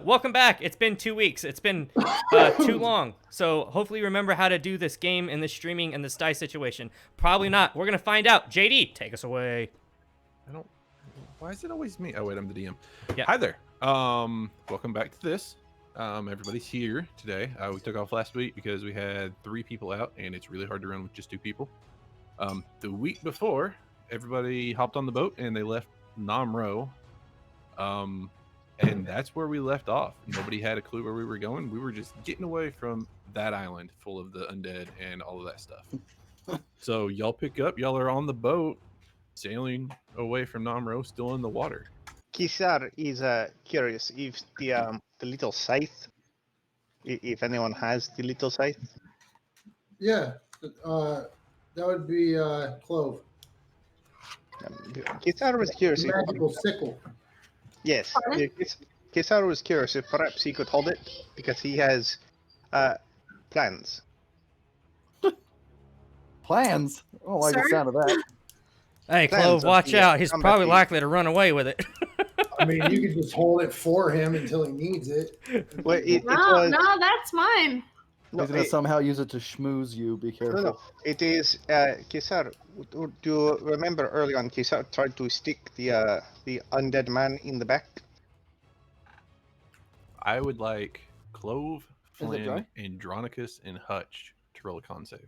Welcome back. It's been 2 weeks. It's been too long. So hopefully you remember how to do this game and this streaming and this dice situation. Probably not. We're going to find out. JD, take us away. Why is it always me? Oh, wait, I'm the DM. Yeah. Hi there. Welcome back to this. Everybody's here today. We took off last week because we had 3 people out, and it's really hard to run with just 2 people. The week before, everybody hopped on the boat, and they left Namro. And that's where we left off. Nobody had a clue where we were going. We were just getting away from that island full of the undead and all of that stuff. So y'all pick up. Y'all are on the boat, sailing away from Namro, still in the water. Kisar is curious if the little scythe, if anyone has the little scythe. Yeah, that would be Clove. Kisar was curious. The magical sickle. Yes, Kisar was curious if perhaps he could hold it because he has plans. Plans? I don't like the sound of that. Hey, Plans Clove, of watch the, out. He's combat probably team. likely to run away with it. I mean, you could just hold it for him until he needs it. Well, it No, was, no, that's mine. no, He's gonna it- somehow use it to schmooze you. Be careful. no, it is Kisar. Do you remember early on Kisar tried to stick the undead man in the back? I would like Clove, Is it Flynn, dry? Andronicus, and Hutch to roll a con save.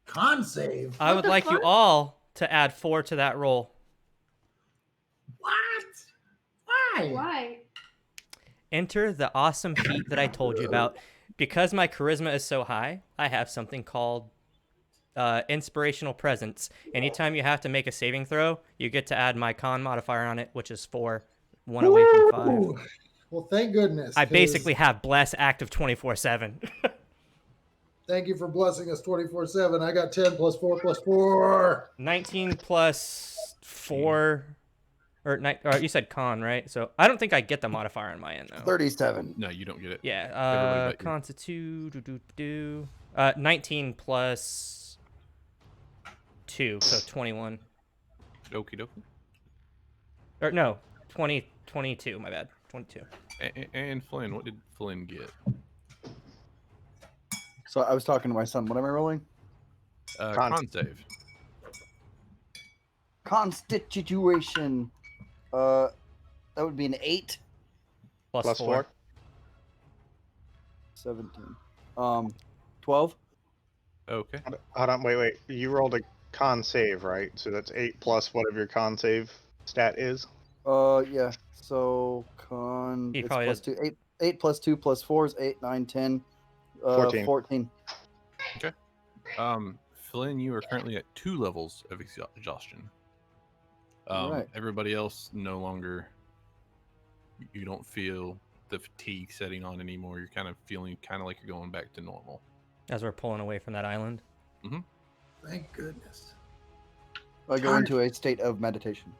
Con save. I What would the like you fuck? all to add 4 to that roll. What? Why? Why? Enter the awesome feat that I told you about. Because my charisma is so high, I have something called inspirational presence. Anytime you have to make a saving throw, you get to add my con modifier on it, which is 4, 1 away from 5. Ooh. Well, thank goodness. I 'cause basically have bless active 24/7. Thank you for blessing us 24/7. I got 10 plus 4 plus 4. 19 plus 4, or you said con, right? So I don't think I get the modifier on my end though. 37. No, you don't get it. Yeah, Everybody but you. constitute 19 plus 2, so 21. Okie dokie. Or no, 22, my bad. 22. And Flynn, what did Flynn get? So I was talking to my son. What am I rolling? Con save. Constitution. That would be an 8. Plus 4. 17. 12. Okay. Hold on, wait. You rolled a con save, right? So that's 8 plus whatever your con save stat is. Yeah. So con. He it's probably plus 2. 8 plus 2 plus 4 is 8, 9, 10. 14. 14. Flynn, you are currently at 2 levels of exhaustion. Right. Everybody else no longer. You don't feel the fatigue setting on anymore. You're kind of feeling like you're going back to normal. As we're pulling away from that island. Thank goodness. I go into a state of meditation.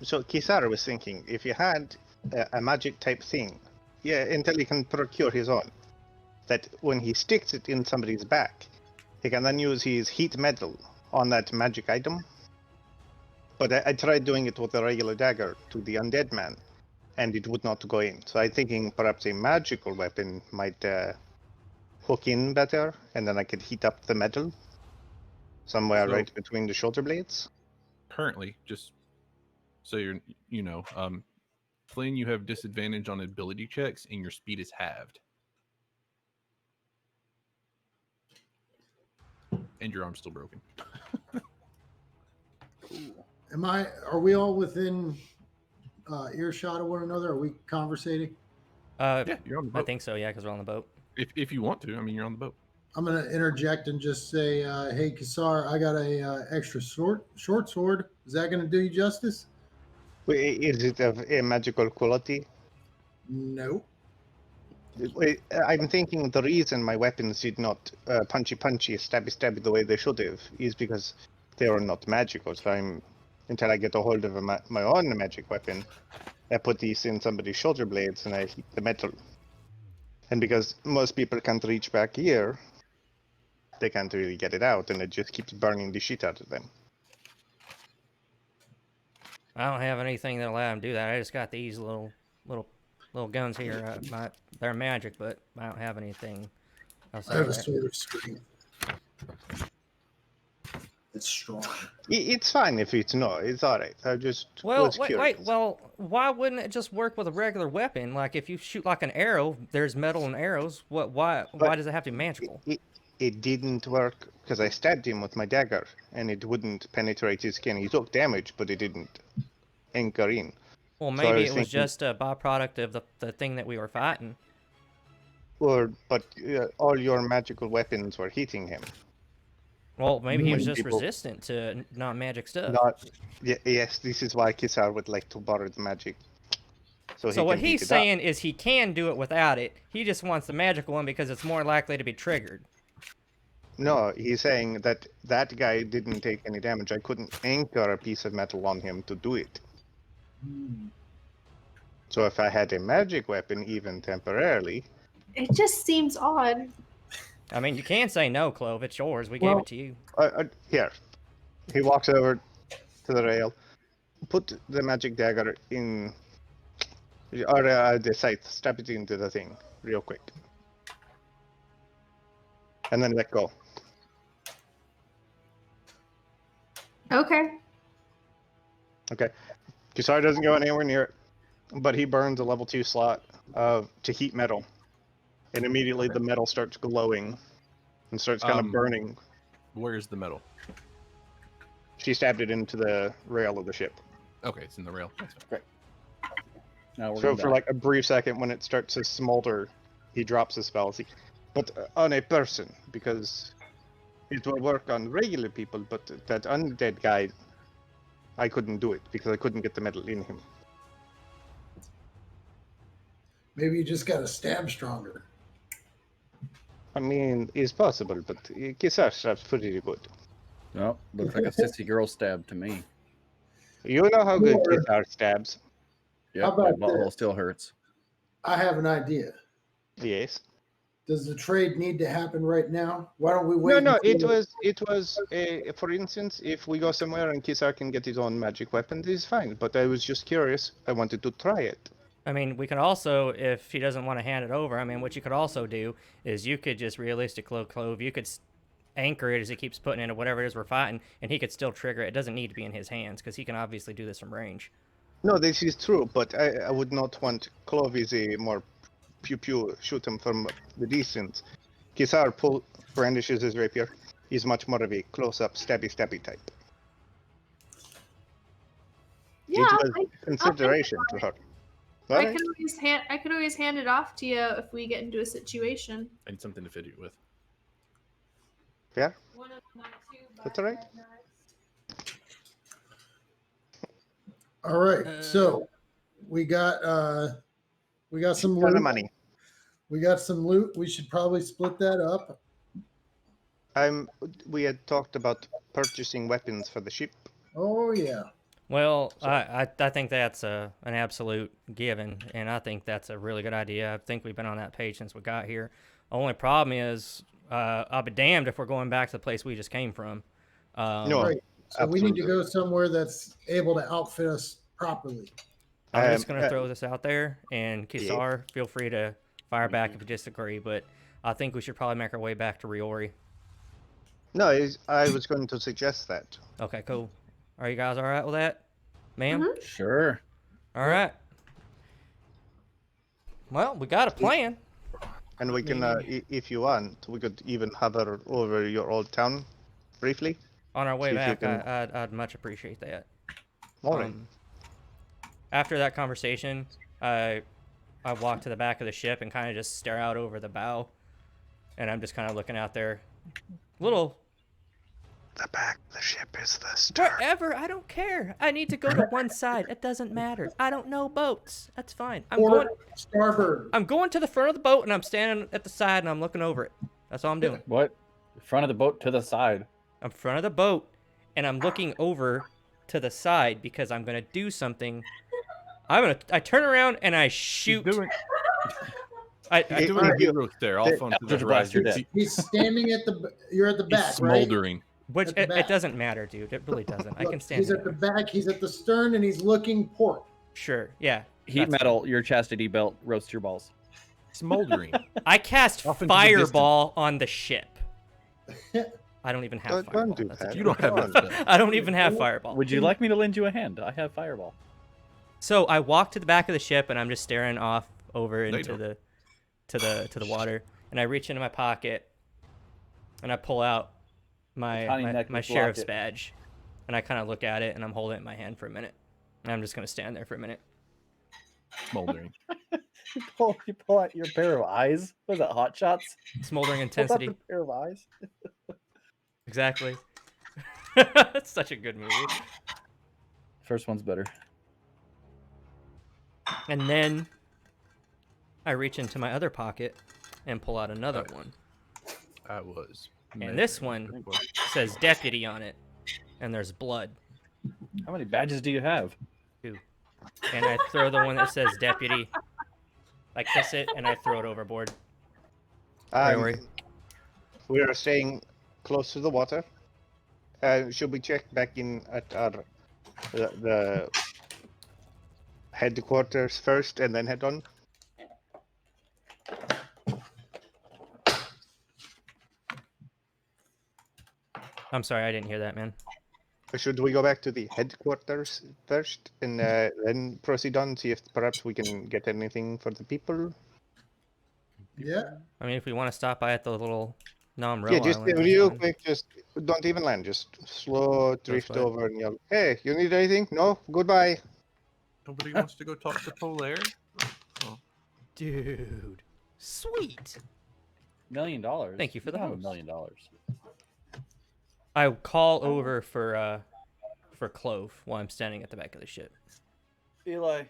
So Kisara was thinking, if you had a magic type thing, until he can procure his own, that when he sticks it in somebody's back, he can then use his heat metal on that magic item. But I tried doing it with a regular dagger to the undead man, and it would not go in. So I'm thinking perhaps a magical weapon might hook in better, and then I could heat up the metal somewhere So- right between the shoulder blades. Currently, just so Flynn, you have disadvantage on ability checks, and your speed is halved. And your arm's still broken. Are we all within earshot of one another? Are we conversating? Yeah, you're on the I boat. think so, yeah, because we're on the boat. If you want to, I mean, you're on the boat. I'm going to interject and just say, hey, Kisar, I got a extra short sword. Is that going to do you justice? Wait, is it of a magical quality? No. Wait, I'm thinking the reason my weapons did not punchy, stabby the way they should have is because they are not magical. So until I get a hold of my own magic weapon, I put these in somebody's shoulder blades and I heat the metal. And because most people can't reach back here, they can't really get it out, and it just keeps burning the shit out of them. I don't have anything that'll allow him to do that. I just got these little little guns here. They're magic, but I don't have anything else. I have a sword of strength. It's strong. It's fine if it's not. It's all right. I just was Wait, curious. well, why wouldn't it just work with a regular weapon? Like if you shoot like an arrow, there's metal and arrows. Why does it have to be magical? It didn't work because I stabbed him with my dagger, and it wouldn't penetrate his skin. He took damage, but it didn't anchor in. Well, So I maybe was it was thinking- just a byproduct of the thing that we were fighting. But all your magical weapons were hitting him. Well, maybe he was just People- resistant to non-magic stuff. Yes, this is why Kisar would like to borrow the magic. So what can beat he's it up. saying is he can do it without it. He just wants the magical one because it's more likely to be triggered. No, he's saying that that guy didn't take any damage. I couldn't anchor a piece of metal on him to do it. So if I had a magic weapon, even temporarily, It just seems odd. I mean, you can say no, Clove. It's yours. We gave it to you. here. He walks over to the rail, put the magic dagger in, or the scythe, stab it into the thing real quick. And then let go. Okay. Okay. Kisar doesn't go anywhere near it, but he burns a level 2 slot to heat metal. And immediately the metal starts glowing and starts kind of burning. Where's the metal? She stabbed it into the rail of the ship. Okay, it's in the rail. That's fine. Now we're So gonna for die. like a brief second, when it starts to smolder, he drops the spell. But on a person, because it will work on regular people, but that undead guy, I couldn't do it because I couldn't get the metal in him. Maybe you just got to stab stronger. I mean, it's possible, but Kisar stabs pretty good. No, looks like a sissy girl stab to me. You know how good Or- Kisar stabs. Yeah, How my about butthole this? still hurts. I have an idea. Yes. Does the trade need to happen right now? Why don't we wait? No, it until- was for instance, if we go somewhere and Kisar can get his own magic weapon, this is fine. But I was just curious. I wanted to try it. I mean, we could also, if he doesn't want to hand it over, I mean, what you could also do is you could just realistically, Clove, you could anchor it as he keeps putting into whatever it is we're fighting, and he could still trigger it. It doesn't need to be in his hands, because he can obviously do this from range. No, this is true, but I would not want Clovis a more pew shoot him from the distance. Kisar brandishes his rapier. He's much more of a close-up, stabby type. Yeah, it was consideration to her. I Alright? could always hand it off to you if we get into a situation. I need something to fidget with. Fair? That's alright. All right. So we got some Ton of loot. money. We got some loot. We should probably split that up. We had talked about purchasing weapons for the ship. Oh yeah. Well, I think that's an absolute given, and I think that's a really good idea. I think we've been on that page since we got here. Only problem is, I'll be damned if we're going back to the place we just came from. No. Right. So we need to absolutely. go somewhere that's able to outfit us properly. I'm just Um, going to throw this out there, and Kisar, feel free to fire back if you disagree, but I think we should probably make our way back to Riori. No, I was going to suggest that. Okay, cool. Are you guys all right with that, ma'am? Sure. All right. Well, we got a plan. And we can, if you want, we could even hover over your old town briefly. On our way See if you back, can- I'd much appreciate that. All right. After that conversation, I walk to the back of the ship and kind of just stare out over the bow, and I'm just kind of looking out there. Little The back of the ship is the stern. wherever, I don't care. I need to go to one side. It doesn't matter. I don't know boats. That's fine. Or starboard. I'm going to the front of the boat, and I'm standing at the side, and I'm looking over it. That's all I'm doing. What? Front of the boat to the side. I'm front of the boat, and I'm looking over to the side because I'm gonna do something. I turn around and I shoot. I Hey, Doing a you- hero stare off onto the Eldritch Blast, you're horizon. dead. He's standing at the. You're at the It's back, right? smoldering. which at the it back. doesn't matter, dude. It really doesn't. I Look, can stand. He's at the back. He's at the stern, and he's looking port. Sure. Yeah. Heat that's metal, your chastity belt roasts your balls. Smoldering. I cast Off into the distance. fireball on the ship. I don't even have Don't fireball. do That's a that. You joke. don't have that spell. I don't even have fireball. Would you like me to lend you a hand? I have fireball. So I walk to the back of the ship and I'm just staring off over No, you into don't. the water, and I reach into my pocket and I pull out Tiny my necklace sheriff's locket. badge, and I kind of look at it and I'm holding it in my hand for a minute. And I'm just gonna stand there for a minute. Smoldering. You pull out your pair of eyes. Was that Hot Shots? Smoldering Pull out intensity. the pair of eyes. Exactly. It's such a good movie. First one's better. And then I reach into my other pocket and pull out another one. I was. And this one says deputy on it, and there's blood. How many badges do you have? Two. And I throw the one that says deputy. I kiss it and I throw it overboard. Priori. We are staying close to the water. Should we check back in at our the headquarters first and then head on? I'm sorry, I didn't hear that, man. Should we go back to the headquarters first and then proceed on, see if perhaps we can get anything for the people? Yeah. I mean, if we want to stop by at the little Nam-Ro Yeah, just island, that's real fine. quick, just don't even land, just slow drift by. over and yell, hey, you need anything? No? Goodbye. Nobody wants to go talk to Polaire? Dude. Sweet. $1 million. Thank you for the don't have host. $1 million. I call over for Clove while I'm standing at the back of the ship. Eli.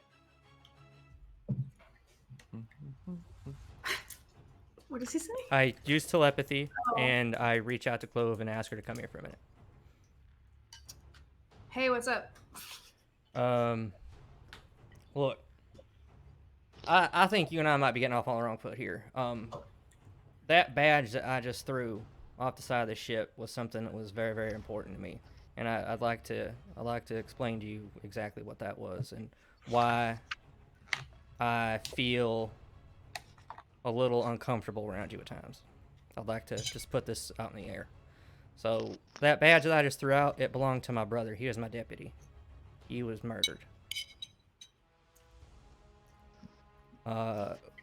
What does he say? I use telepathy and I reach out to Clove and ask her to come here for a minute. Hey, what's up? Look, I think you and I might be getting off on the wrong foot here. That badge that I just threw off the side of the ship was something that was very, very important to me, and I'd like to explain to you exactly what that was and why I feel a little uncomfortable around you at times. I'd like to just put this out in the air. So that badge that I just threw out, it belonged to my brother. He was my deputy. He was murdered.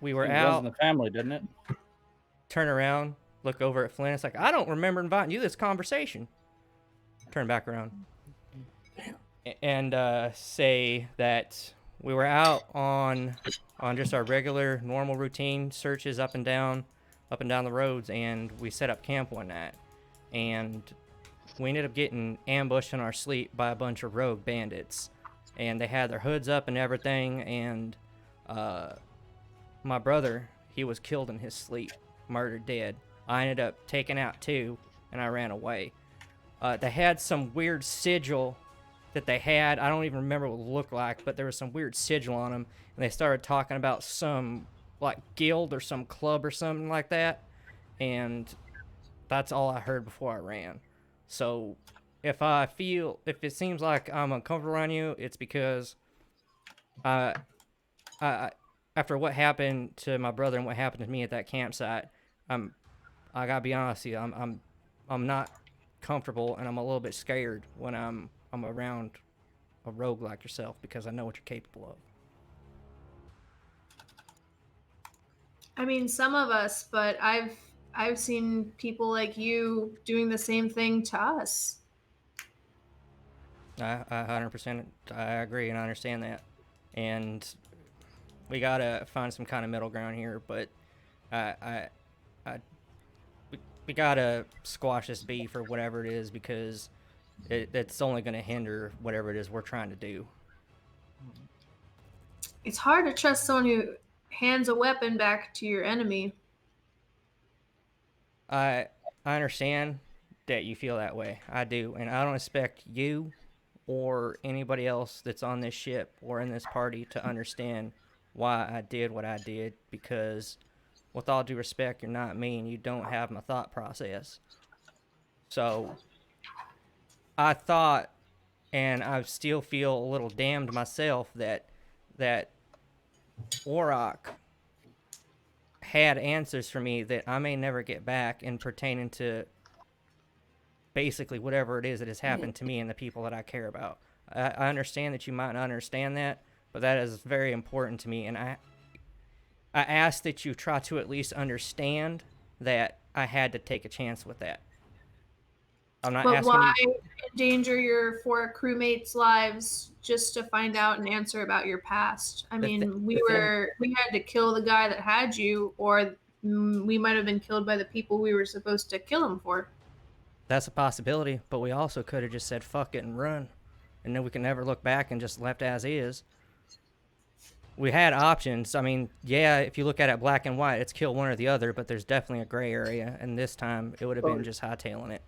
We were It out. runs in the family, didn't it? Turn around, look over at Flynn. It's like, I don't remember inviting you to this conversation. Turn back around. And say that we were out on just our regular, normal routine searches up and down the roads, and we set up camp one night. And we ended up getting ambushed in our sleep by a bunch of rogue bandits. And they had their hoods up and everything, and my brother, he was killed in his sleep, murdered dead. I ended up taken out too, and I ran away. They had some weird sigil that they had. I don't even remember what it looked like, but there was some weird sigil on them, and they started talking about some like guild or some club or something like that, and that's all I heard before I ran. So if it seems like I'm uncomfortable around you, it's because after what happened to my brother and what happened to me at that campsite, I gotta be honest with you, I'm not comfortable, and I'm a little bit scared when I'm around a rogue like yourself, because I know what you're capable of. I mean, some of us, but I've seen people like you doing the same thing to us. I 100% I agree and I understand that, and we gotta find some kind of middle ground here. But we gotta squash this beef or whatever it is, because it's only gonna hinder whatever it is we're trying to do. It's hard to trust someone who hands a weapon back to your enemy. I understand that you feel that way. I do, and I don't expect you or anybody else that's on this ship or in this party to understand why I did what I did, because with all due respect, you're not me and you don't have my thought process. So I thought, and I still feel a little damned myself, that that Orok had answers for me that I may never get back in pertaining to basically whatever it is that has happened to me and the people that I care about. I understand that you might not understand that, but that is very important to me, and I ask that you try to at least understand that I had to take a chance with that. I'm not But asking why you. endanger your 4 crewmates' lives just to find out and answer about your past? I mean, we had to kill the guy that had you, or we might have been killed by the people we were supposed to kill him for. That's a possibility, but we also could have just said fuck it and run, and then we can never look back and just left as is. We had options. I mean, yeah, if you look at it black and white, it's kill one or the other, but there's definitely a gray area, and this time it would have been just hightailing it.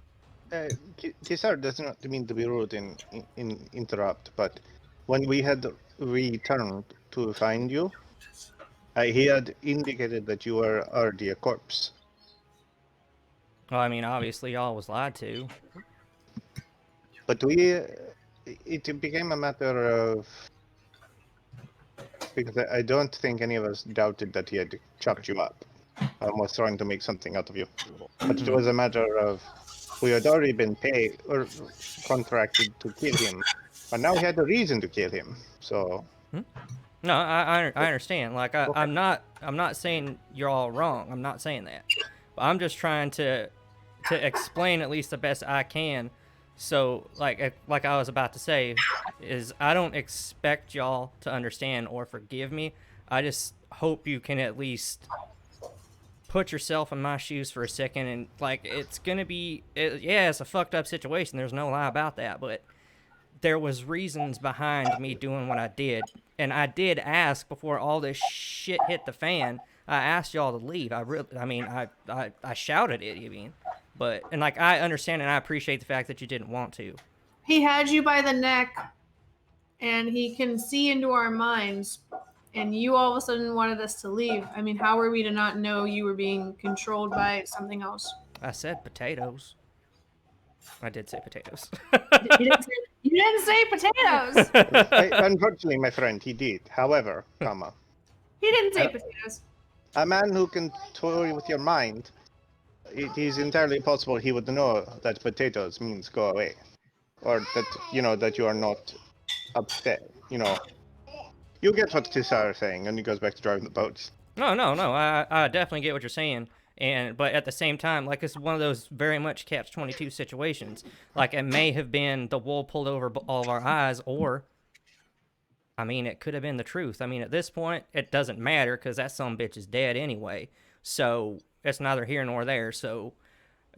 Kisar does not mean to be rude in interrupt, but when we had returned to find you, he had indicated that you were already a corpse. Well, I mean, obviously y'all was lied to. But it became a matter of, because I don't think any of us doubted that he had chopped you up and was trying to make something out of you. But it was a matter of, we had already been paid or contracted to kill him, but now we had a reason to kill him. So. No, I understand. Like I'm not saying you're all wrong. I'm not saying that. But I'm just trying to explain at least the best I can. So like I was about to say, is I don't expect y'all to understand or forgive me. I just hope you can at least put yourself in my shoes for a second, and like it's gonna be it's a fucked up situation, there's no lie about that, but there was reasons behind me doing what I did, and I did ask before all this shit hit the fan. I asked y'all to leave. I shouted it even, but and like I understand and I appreciate the fact that you didn't want to. He had you by the neck, and he can see into our minds. And you all of a sudden wanted us to leave. I mean, how were we to not know you were being controlled by something else? I said potatoes. I did say potatoes. You didn't say potatoes. Unfortunately, my friend, he did. However, He didn't say potatoes. a man who can toy with your mind, it is entirely possible he would know that potatoes means go away, or that that you are not upset. You get what Tisar is saying, and he goes back to driving the boats. No. I definitely get what you're saying, but at the same time, like it's one of those very much catch-22 situations. Like it may have been the wool pulled over all of our eyes, or I mean, it could have been the truth. I mean, at this point, it doesn't matter because that sumbitch is dead anyway. So it's neither here nor there. So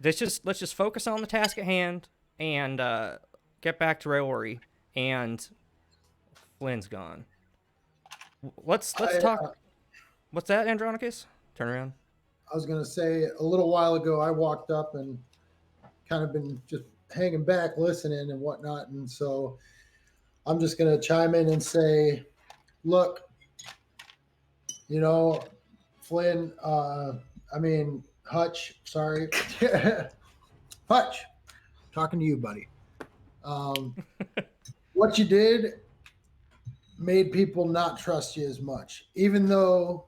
let's just focus on the task at hand and get back to Raori. And Flynn's gone. Let's talk. What's that, Andronicus? Turn around. I was going to say a little while ago, I walked up and kind of been just hanging back, listening and whatnot. And so I'm just going to chime in and say, look, Flynn, Hutch, sorry. Hutch, talking to you, buddy. What you did made people not trust you as much, even though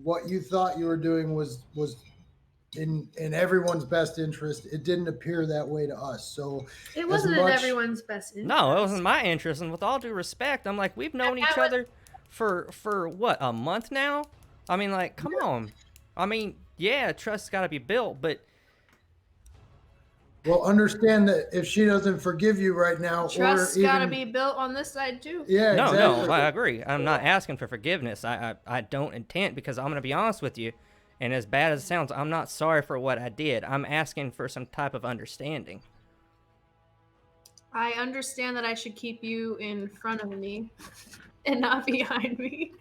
what you thought you were doing was in everyone's best interest. It didn't appear that way to us. So it wasn't in everyone's best interest. No, it wasn't my interest. And with all due respect, I'm like, we've known each other for what, a month now? I mean, like, come on. I mean, yeah, trust's got to be built, but well, understand that if she doesn't forgive you right now, trust's got to be built on this side too. Yeah, no, exactly. No, I agree. I'm not asking for forgiveness. I don't intend, because I'm going to be honest with you, and as bad as it sounds, I'm not sorry for what I did. I'm asking for some type of understanding. I understand that I should keep you in front of me and not behind me.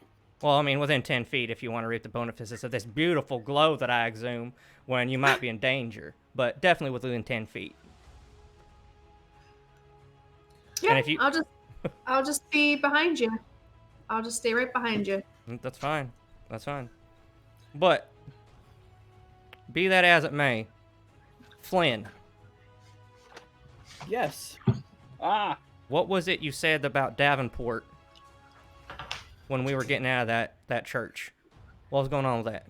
Well, I mean, within 10 feet if you want to reap the benefices of this beautiful glow that I exhume when you might be in danger. But definitely within 10 feet. Yeah, and if you... I'll just be behind you. I'll just stay right behind you. That's fine. That's fine. But, be that as it may, Flynn. Yes. What was it you said about Davenport when we were getting out of that church. What was going on with that?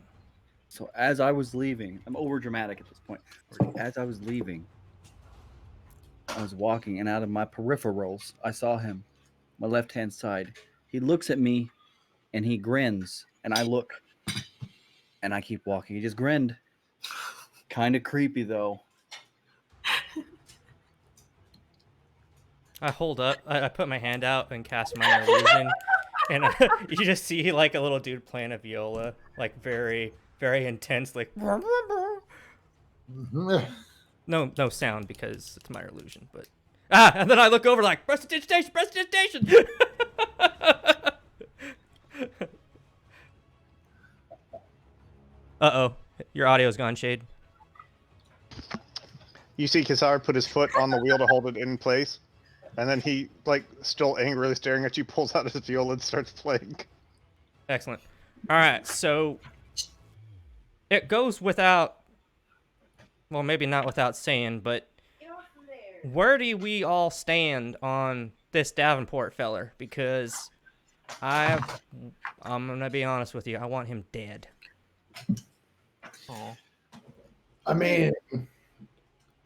So as I was leaving, I'm over dramatic at this point. As I was leaving, I was walking, and out of my peripherals, I saw him, my left-hand side. He looks at me, and he grins, and I look, and I keep walking. He just grinned. Kind of creepy, though. I hold up. I put my hand out and cast minor illusion, and you just see like a little dude playing a viola, like very, very intense, like no sound because it's minor illusion. But and then I look over like prestidigitation. Uh-oh, your audio's gone, Shade. You see Kizar put his foot on the wheel to hold it in place, and then he, like, still angrily staring at you, pulls out his viola and starts playing. Excellent. All right, so it goes without, well, maybe not without saying, but where do we all stand on this Davenport feller? Because I'm gonna be honest with you, I want him dead. Aw. I mean,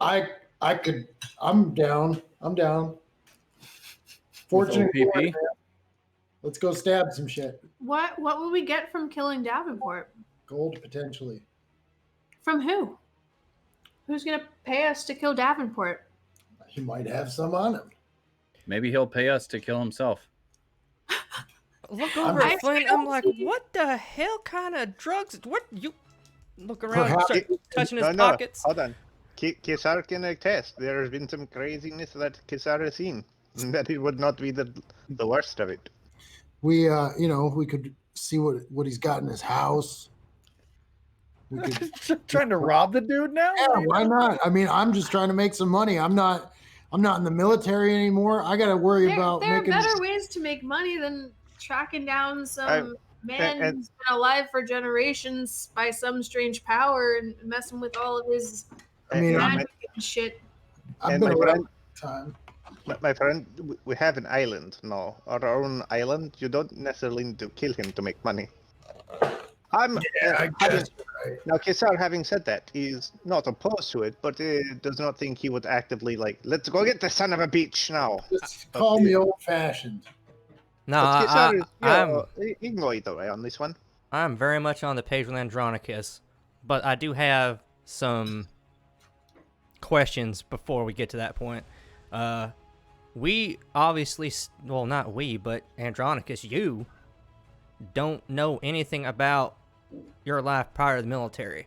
I'm down. Fortune. OPP? Let's go stab some shit. What will we get from killing Davenport? Gold, potentially. From who? Who's gonna pay us to kill Davenport? He might have some on him. Maybe he'll pay us to kill himself. Look over at Flynn. I'm like, what the hell kind of drugs? What you look around, Perhaps- start touching his pockets. Hold on. Kizar can attest. There has been some craziness that Kizar has seen. That it would not be the worst of it. We, we could see what he's got in his house. We could, Trying to rob the dude now? yeah, why not? I mean, I'm just trying to make some money. I'm not in the military anymore. I got to worry about There are making. better ways to make money than tracking down some man and- who's been alive for generations by some strange power and messing with all of his I mean, magic and shit. I've and been my around friend- time. My friend, we have an island now, our own island. You don't necessarily need to kill him to make money. I guess. Now, Kizar, having said that, he's not opposed to it, but does not think he would actively, like, let's go get the son of a bitch now. Just call me old-fashioned. No, But Kizar I'm he can go either way on this one. I'm very much on the page with Andronicus, but I do have some questions before we get to that point. We obviously, well, not we, but Andronicus, you don't know anything about your life prior to the military.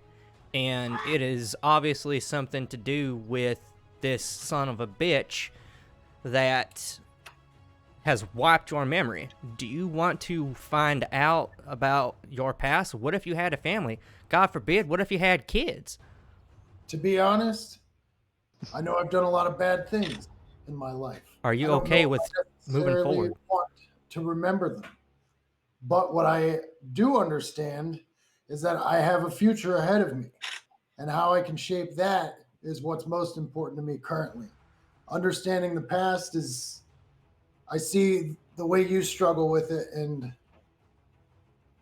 And it is obviously something to do with this son of a bitch that has wiped your memory. Do you want to find out about your past? What if you had a family? God forbid, what if you had kids? To be honest, I know I've done a lot of bad things in my life. Are you I don't okay know with if I moving necessarily forward? Want to remember them. But what I do understand is that I have a future ahead of me, and how I can shape that is what's most important to me currently. Understanding the past is, I see the way you struggle with it, and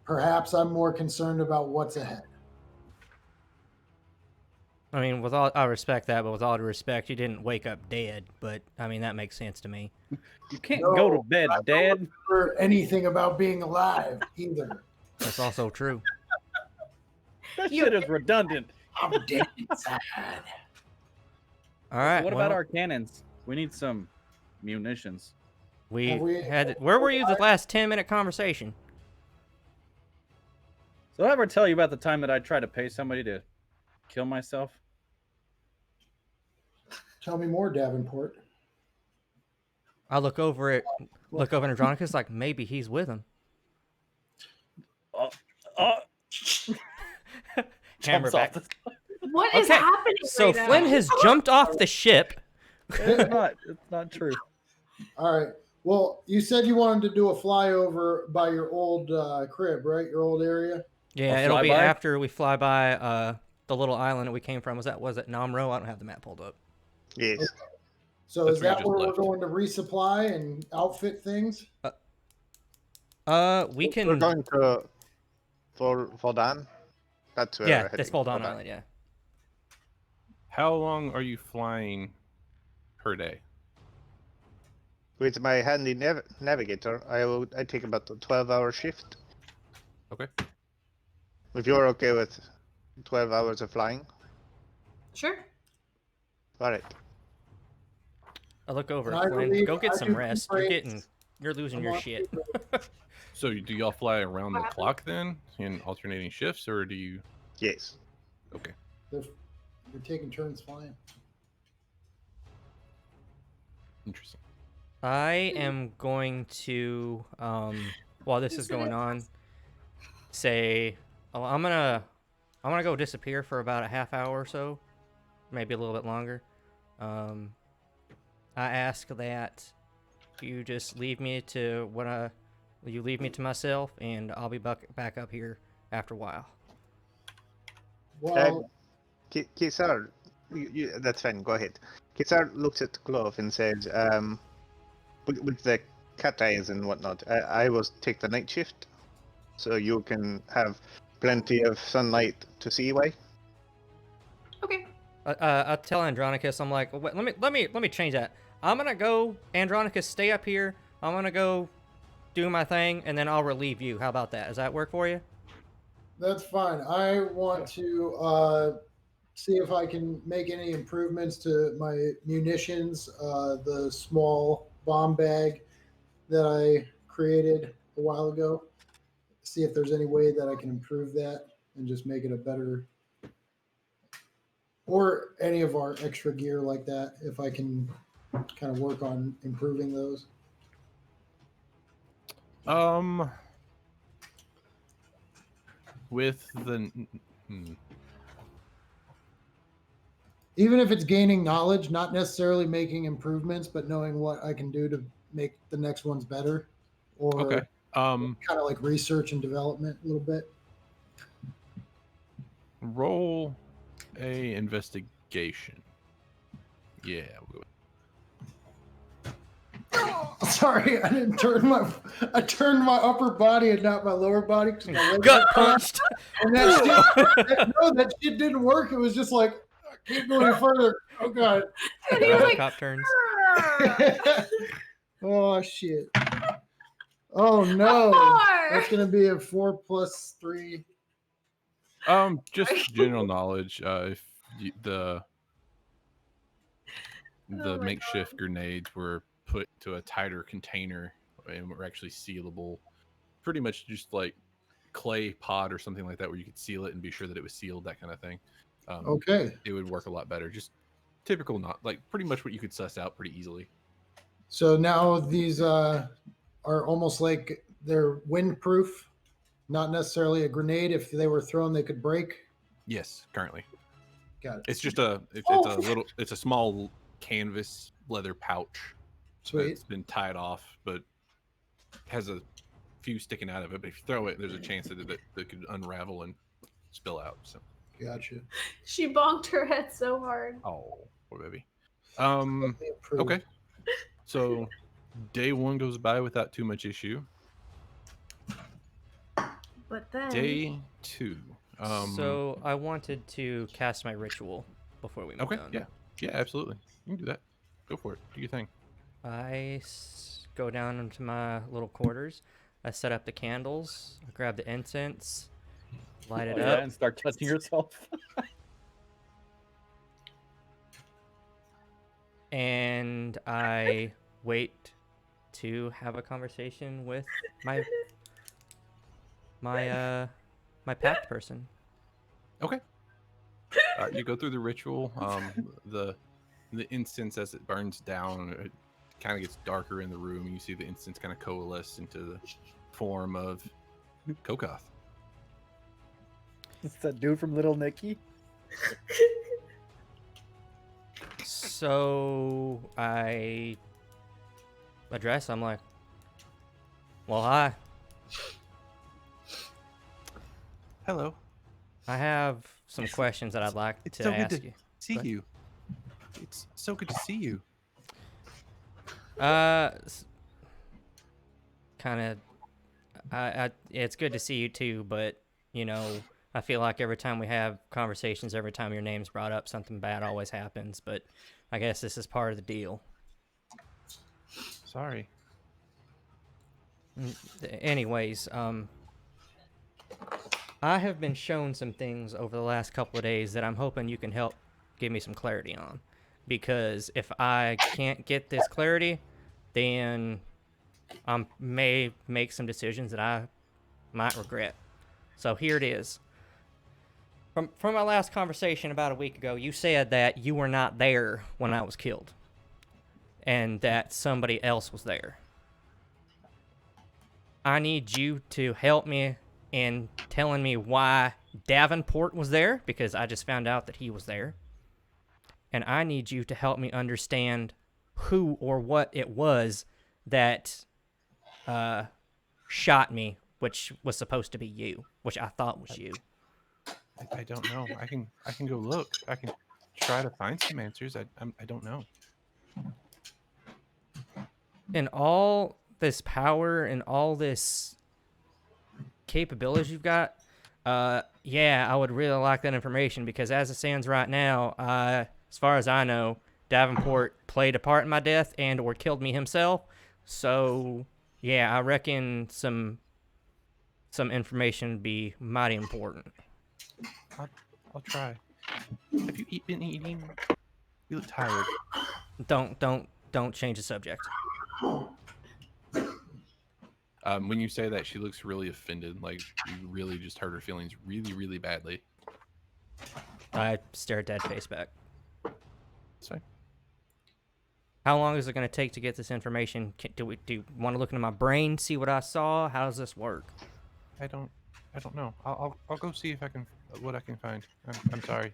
perhaps I'm more concerned about what's ahead. I mean, with all I respect that, but with all due respect, you didn't wake up dead. But I mean, that makes sense to me. You can't No, go to bed, I don't Dad. remember anything about being alive either. That's also true. That shit is redundant. I'm dead inside. All right. What about well, our cannons? We need some munitions. We Have we- had. Where were you the last 10-minute conversation? So did I ever tell you about the time that I tried to pay somebody to kill myself? Tell me more, Davenport. I look over at Andronicus like maybe he's with him. Hammer Jumps off back. the- What is Okay, happening So right now? Flynn has jumped off the ship. It's not true. All right. Well, you said you wanted to do a flyover by your old crib, right? Your old area. Yeah, A it'll be flyby? after we fly by the little island that we came from. Was it Namro? I don't have the map pulled up. Yes. So That's is where you that just where left. we're going to resupply and outfit things? We We're can. going to Vuldan. That's where we're Yeah, heading. this Voldan Vuldan. Island. Yeah. How long are you flying per day? With my handy navigator, I take about a 12-hour shift. Okay. If you're okay with 12 hours of flying, Sure. all right. I look over And at I Flynn. believe Go get I some do rest. breaks. You're losing I'm your on shit. So do y'all fly around the What happened? clock then in alternating shifts, or do you? Yes. Okay. They're taking turns flying. Interesting. I am going to, while this is going on, say, oh, I'm gonna go disappear for about a half hour or so, maybe a little bit longer. I ask that you just leave me to you leave me to myself, and I'll be back up here after a while. Well, Kisar, that's fine. Go ahead. Kisar looks at the glove and says, with the cat eyes and whatnot, I will take the night shift, so you can have plenty of sunlight to see by. Okay. I tell Andronicus, I'm like, wait, let me change that. I'm gonna go, Andronicus, stay up here. I'm gonna go do my thing, and then I'll relieve you. How about that? Does that work for you? that's fine. I want to see if I can make any improvements to my munitions. The small bomb bag that I created a while ago. See if there's any way that I can improve that and just make it a better, or any of our extra gear like that. If I can kind of work on improving those. With the Even if it's gaining knowledge, not necessarily making improvements, but knowing what I can do to make the next ones better, or okay. kind of like research and development a little bit. Roll a investigation. Yeah. We'll go. Sorry, I didn't turn my. I turned my upper body and not my lower body because my legs Gut are punched. And that shit didn't work. It was just like, I can't go any further. Oh god. And he was like, Cop turns. Oh shit. Oh no. "4." That's gonna be a 4 plus 3. Just general knowledge. If the Oh my makeshift grenades were put to a tighter container and were actually sealable, pretty much just like clay pot or something like that, where you could seal it and be sure that it was sealed, that kind of thing. Okay. It would work a lot better. Just typical, not like pretty much what you could suss out pretty easily. So now these are almost like they're windproof, not necessarily a grenade. If they were thrown, they could break. Yes, currently. Got it. It's just it's a small canvas leather pouch. Sweet. It's been tied off, but has a few sticking out of it. But if you throw it, there's a chance that it could unravel and spill out. So. Gotcha. She bonked her head so hard. Oh, poor baby. Definitely approved. Okay. So day one goes by without too much issue. But then Day two. So I wanted to cast my ritual before we move Okay. on. Yeah, absolutely. You can do that. Go for it. Do your thing. I go down into my little quarters. I set up the candles. I grab the incense, light it up. and start touching yourself. And I wait to have a conversation with my pact person. Okay. You go through the ritual. The incense, as it burns down, it kind of gets darker in the room, and you see the incense kind of coalesce into the form of Kokoth. It's that dude from Little Nicky. So I address. I'm like, well, hi. Hello. I have some questions that I'd like It's to so good ask to you. see Go ahead. you. It's so good to see you. Kind of. It's good to see you too, but you know, I feel like every time we have conversations, every time your name's brought up, something bad always happens. But I guess this is part of the deal. Sorry. Anyways, I have been shown some things over the last couple of days that I'm hoping you can help give me some clarity on. Because if I can't get this clarity, then I may make some decisions that I might regret. So here it is. From our last conversation about a week ago, you said that you were not there when I was killed, and that somebody else was there. I need you to help me in telling me why Davenport was there, because I just found out that he was there. And I need you to help me understand who or what it was that shot me, which was supposed to be you, which I thought was you. I don't know. I can go look. I can try to find some answers. I don't know. And all this power and all this capabilities you've got, yeah, I would really like that information, because as it stands right now, as far as I know, Davenport played a part in my death and or killed me himself. So yeah, I reckon some information would be mighty important. I'll try. Have you been eating? You look tired. Don't change the subject. When you say that, she looks really offended. Like you really just hurt her feelings really, really badly. I stare dead face back. It's fine. How long is it going to take to get this information? Do you want to look into my brain, see what I saw? How does this work? I don't know. I'll go see if I can what I can find. I'm sorry.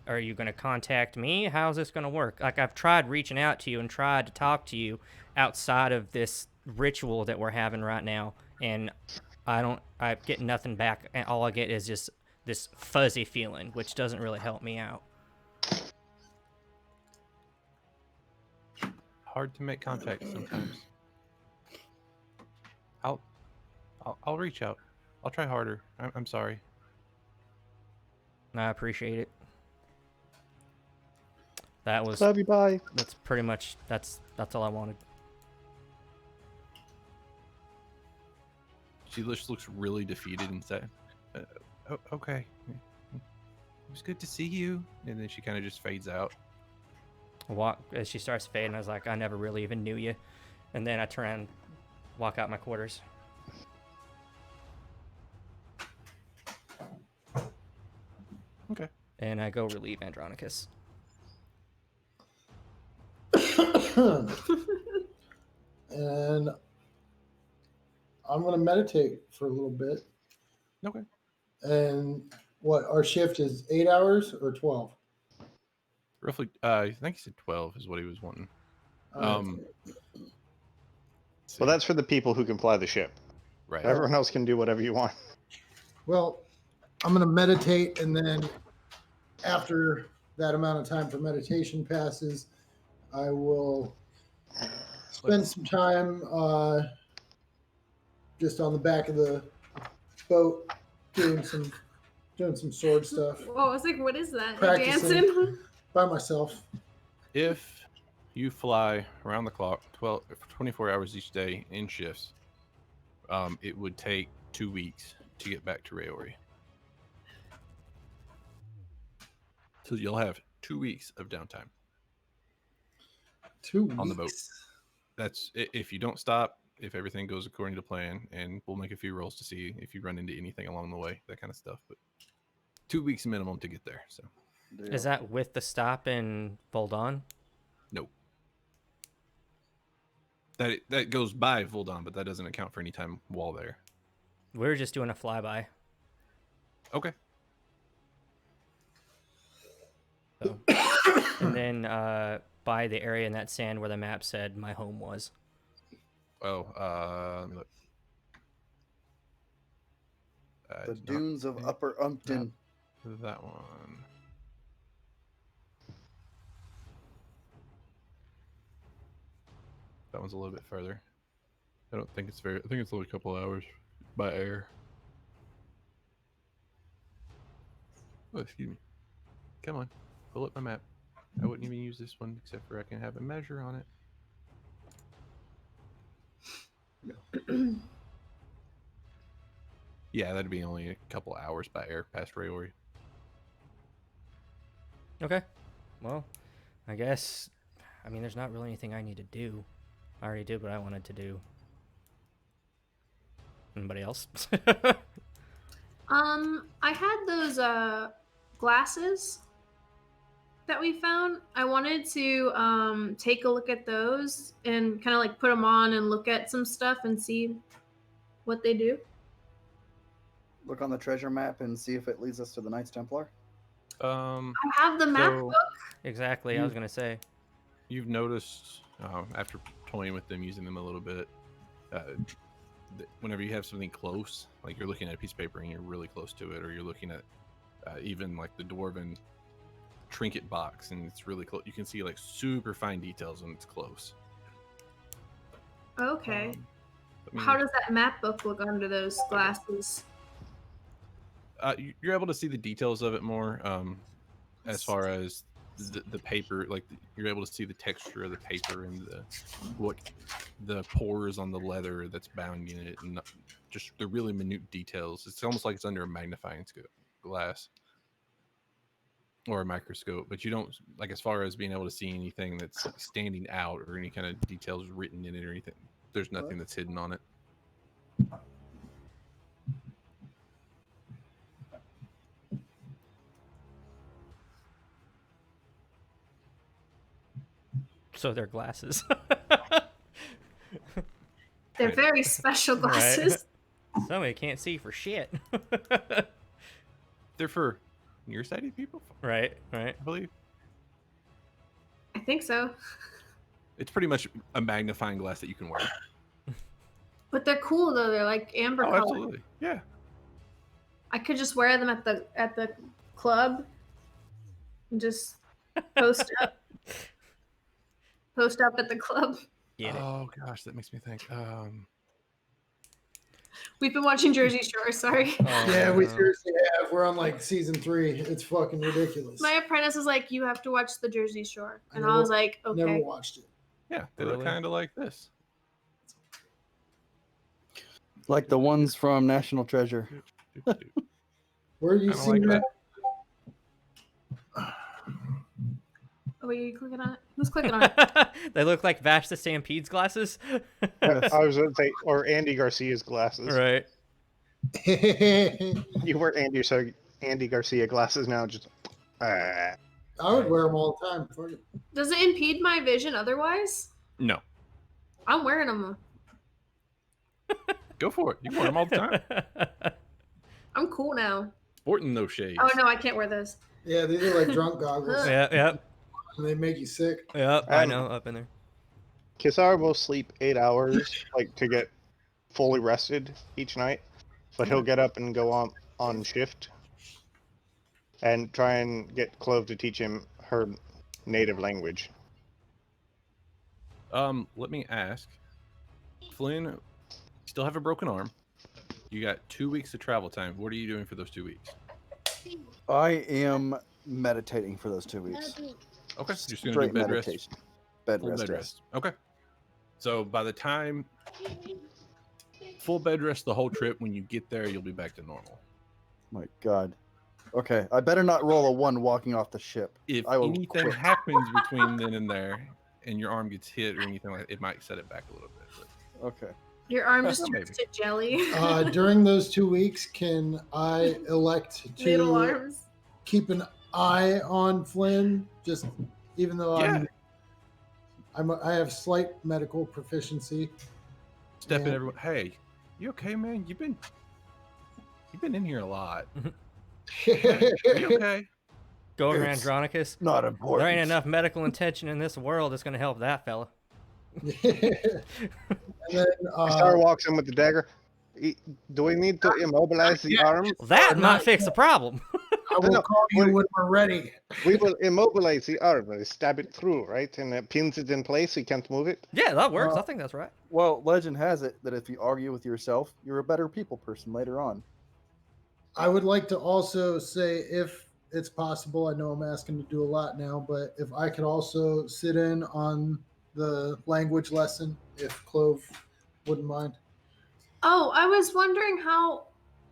Are you going to contact me? How's this going to work? Like, I've tried reaching out to you and tried to talk to you outside of this ritual that we're having right now, and I get nothing back, and all I get is just this fuzzy feeling, which doesn't really help me out. Hard to make contact sometimes. I'll reach out. I'll try harder. I'm sorry. I appreciate it. That was Love you, bye. that's pretty much that's all I wanted. She just looks really defeated and said, okay. It was good to see you. And then she kind of just fades out. Walk as she starts fading. I was like, I never really even knew you. And then I turn and walk out my quarters. Okay. And I go relieve Andronicus. And I'm going to meditate for a little bit. Okay. And what, our shift is 8 hours or 12? Roughly, I think he said 12 is what he was wanting. All Well, that's for the people who can fly the ship. right. Everyone else can do whatever you want. Well, I'm going to meditate, and then after that amount of time for meditation passes, I will spend some time just on the back of the boat doing some sword stuff Whoa, I was like, what is that? You're Practicing. dancing? by myself. If you fly around the clock 24 hours each day in shifts, it would take 2 weeks to get back to Raori. So you'll have 2 weeks of downtime 2 weeks. on the boat. That's if you don't stop, if everything goes according to plan, and we'll make a few rolls to see if you run into anything along the way, that kind of stuff. But 2 weeks minimum to get there. So Is that with the stop in Vuldan? nope. That goes by Vuldan, but that doesn't account for any time while there. We were just doing a flyby. Okay. So. And then by the area in that sand where the map said my home was. Oh, let me look. The It's not dunes of Upper Umpton. that one. That one's a little bit further. I don't think it's very. I think it's only a couple hours by air. Oh, excuse me. Come on, pull up my map. I wouldn't even use this one except for I can have a measure on it. Yeah, that'd be only a couple hours by air past Rayori. Okay. Well, I guess. I mean, there's not really anything I need to do. I already did what I wanted to do. Anybody else? I had those glasses that we found. I wanted to take a look at those and kind of like put them on and look at some stuff and see what they do. Look on the treasure map and see if it leads us to the Knights Templar. I have the map So- book. Exactly. I was gonna say. You've noticed after toying with them, using them a little bit, whenever you have something close, like you're looking at a piece of paper and you're really close to it, or you're looking at even like the dwarven trinket box and it's really close, you can see like super fine details when it's close. Okay. I mean, How does that map book look under those glasses? you're able to see the details of it more, as far as the paper, like you're able to see the texture of the paper and the pores on the leather that's bound in it, and just the really minute details. It's almost like it's under a magnifying glass or a microscope, but you don't, like, as far as being able to see anything that's standing out or any kind of details written in it or anything. There's nothing that's hidden on it. So they're glasses. They're very special glasses. Somebody can't see for shit. They're for nearsighted people, Right. I believe. I think so. It's pretty much a magnifying glass that you can wear. But they're cool though. They're like amber Oh, color. absolutely. Yeah. I could just wear them at the club and just post up. Post up at the club. Get it. Oh gosh, that makes me think. We've been watching Jersey Shore, sorry. Yeah, we seriously have. We're on like season 3. It's fucking ridiculous. My apprentice was like, you have to watch the Jersey Shore. And I never- was like, okay. Never watched it. Yeah, they look Really? kind of like this. Like the ones from National Treasure. Where are you Kinda seeing like that? Oh, are you clicking on it? Who's clicking on it? They look like Vash the Stampede's glasses. I was going to say, or Andy Garcia's glasses. Right. You wear Andy Garcia glasses now. Just I would wear them all the time. Fuck it. Does it impede my vision otherwise? No, I'm wearing them. go for it. You wear them all the time. I'm cool now. Sporting those shades. Oh no, I can't wear those. Yeah, these are like drunk goggles. Yep. And they make you sick. I know. Up in there. Kisar will sleep 8 hours, like to get fully rested each night, but he'll get up and go on shift, and try and get Clove to teach him her native language. Let me ask, Flynn, you still have a broken arm. You got 2 weeks of travel time. What are you doing for those 2 weeks? I am meditating for those 2 weeks. Okay, you're just gonna Straight do bed rest. meditation. Bed Full rest. bed yes. rest. Okay. So by the time full bed rest the whole trip, when you get there, you'll be back to normal. My God. Okay, I better not roll a 1 walking off the ship. If I will anything quit. happens between then and there, and your arm gets hit or anything like that, it might set it back a little bit. But Okay. Your arm just Maybe. turns to jelly. During those 2 weeks, can I elect Little to arms. keep an eye on Flynn? Just even though Yeah. I have slight medical proficiency. step in, Yeah. everyone. Hey, you okay, man? You've been in here a lot. You okay? Go over, It's Andronicus. Not important. There ain't enough medical attention in this world that's gonna help that fella. And then Kisar walks in with the dagger. Do we need to immobilize the arm? That Or might not fix the problem. I will No, call you we're- when we're ready. We will immobilize the arm and stab it through, right? And it pins it in place so you can't move it. Yeah, that works. Uh, I think that's right. Well, legend has it that if you argue with yourself, you're a better people person later on. I would like to also say, if it's possible, I know I'm asking to do a lot now, but if I could also sit in on the language lesson, if Clove wouldn't mind. Oh, I was wondering how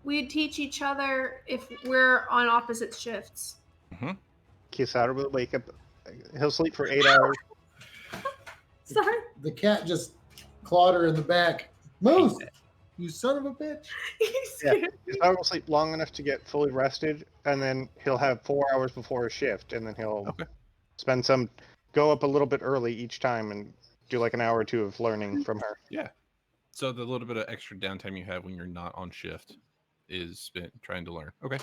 we'd teach each other if we're on opposite shifts. Kisaru will wake up. He'll sleep for 8 hours. Sorry. The cat just clawed her in the back. Moose, you son of a bitch. He's Yeah. scared. Kisaru will sleep long enough to get fully rested, and then he'll have 4 hours before his shift, and then he'll spend some, go up a little bit early each time and do like an hour or two of learning from her. Yeah. So the little bit of extra downtime you have when you're not on shift is spent trying to learn. Okay.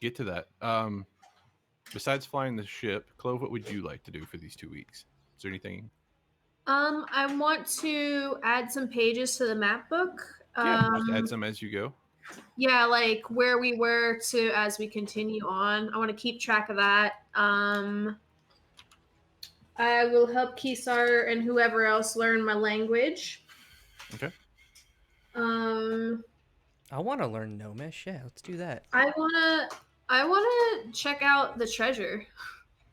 Get to that. Besides flying the ship, Clove, what would you like to do for these 2 weeks? Is there anything? I want to add some pages to the map book. Just add some as you go. Yeah, like where we were to as we continue on. I want to keep track of that. I will help Kisar and whoever else learn my language. Okay. I want to learn Gnomish. Yeah, let's do that. I wanna check out the treasure.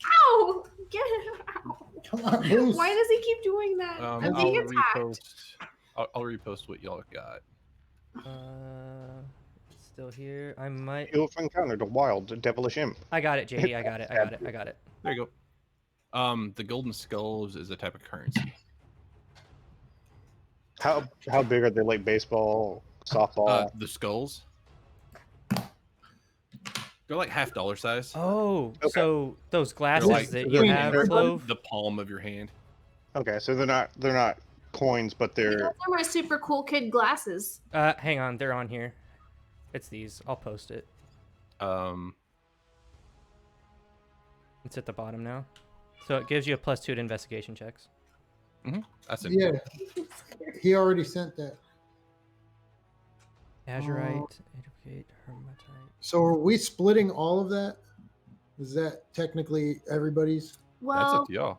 Ow! Get it out! Come on, Moose. Why does he keep doing that? I'll I'm being attacked. repost what y'all got. It's still here. I might. You'll have encountered a wild, devilish imp. I got it, JD. I got it. There you go. The golden skulls is a type of currency. How big are they? Like baseball, softball? The skulls. They're like half dollar size. Oh, Okay. so those glasses like- that they're- you have, they're- Clove. The palm of your hand. Okay, so they're not coins, but Those they're are my super cool kid glasses. Hang on, they're on here. It's these. I'll post it. It's at the bottom now. So it gives you a +2 to investigation checks. That's it. Yeah, he already sent that. Azurite, Educate, Hermatite. So are we splitting all of that? Is that technically everybody's? That's Well, up to y'all.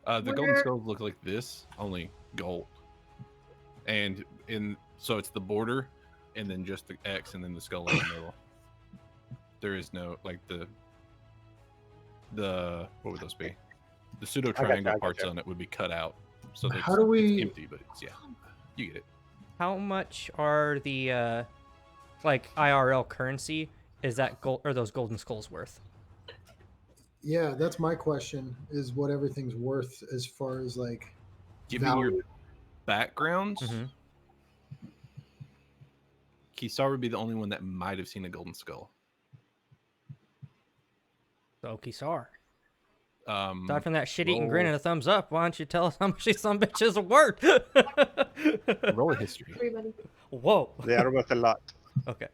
The golden we're- skulls look like this, only gold. And so it's the border, and then just the X, and then the skull in the middle. There is no like the what would those be? The pseudo triangle I parts gotcha. on it would be cut out, so that How do we- it's empty, but it's you get it. How much are the like IRL currency? Is that gold or those golden skulls worth? Yeah, that's my question. Is what everything's worth as far as like Given value? your backgrounds, Mhm. Kisar would be the only one that might have seen a golden skull. So Kisar. Um, Aside from that shit-eating roll- grin and a thumbs up, why don't you tell us how much these some bitches are worth? roll a history. everybody. Whoa. they are worth a lot. Okay.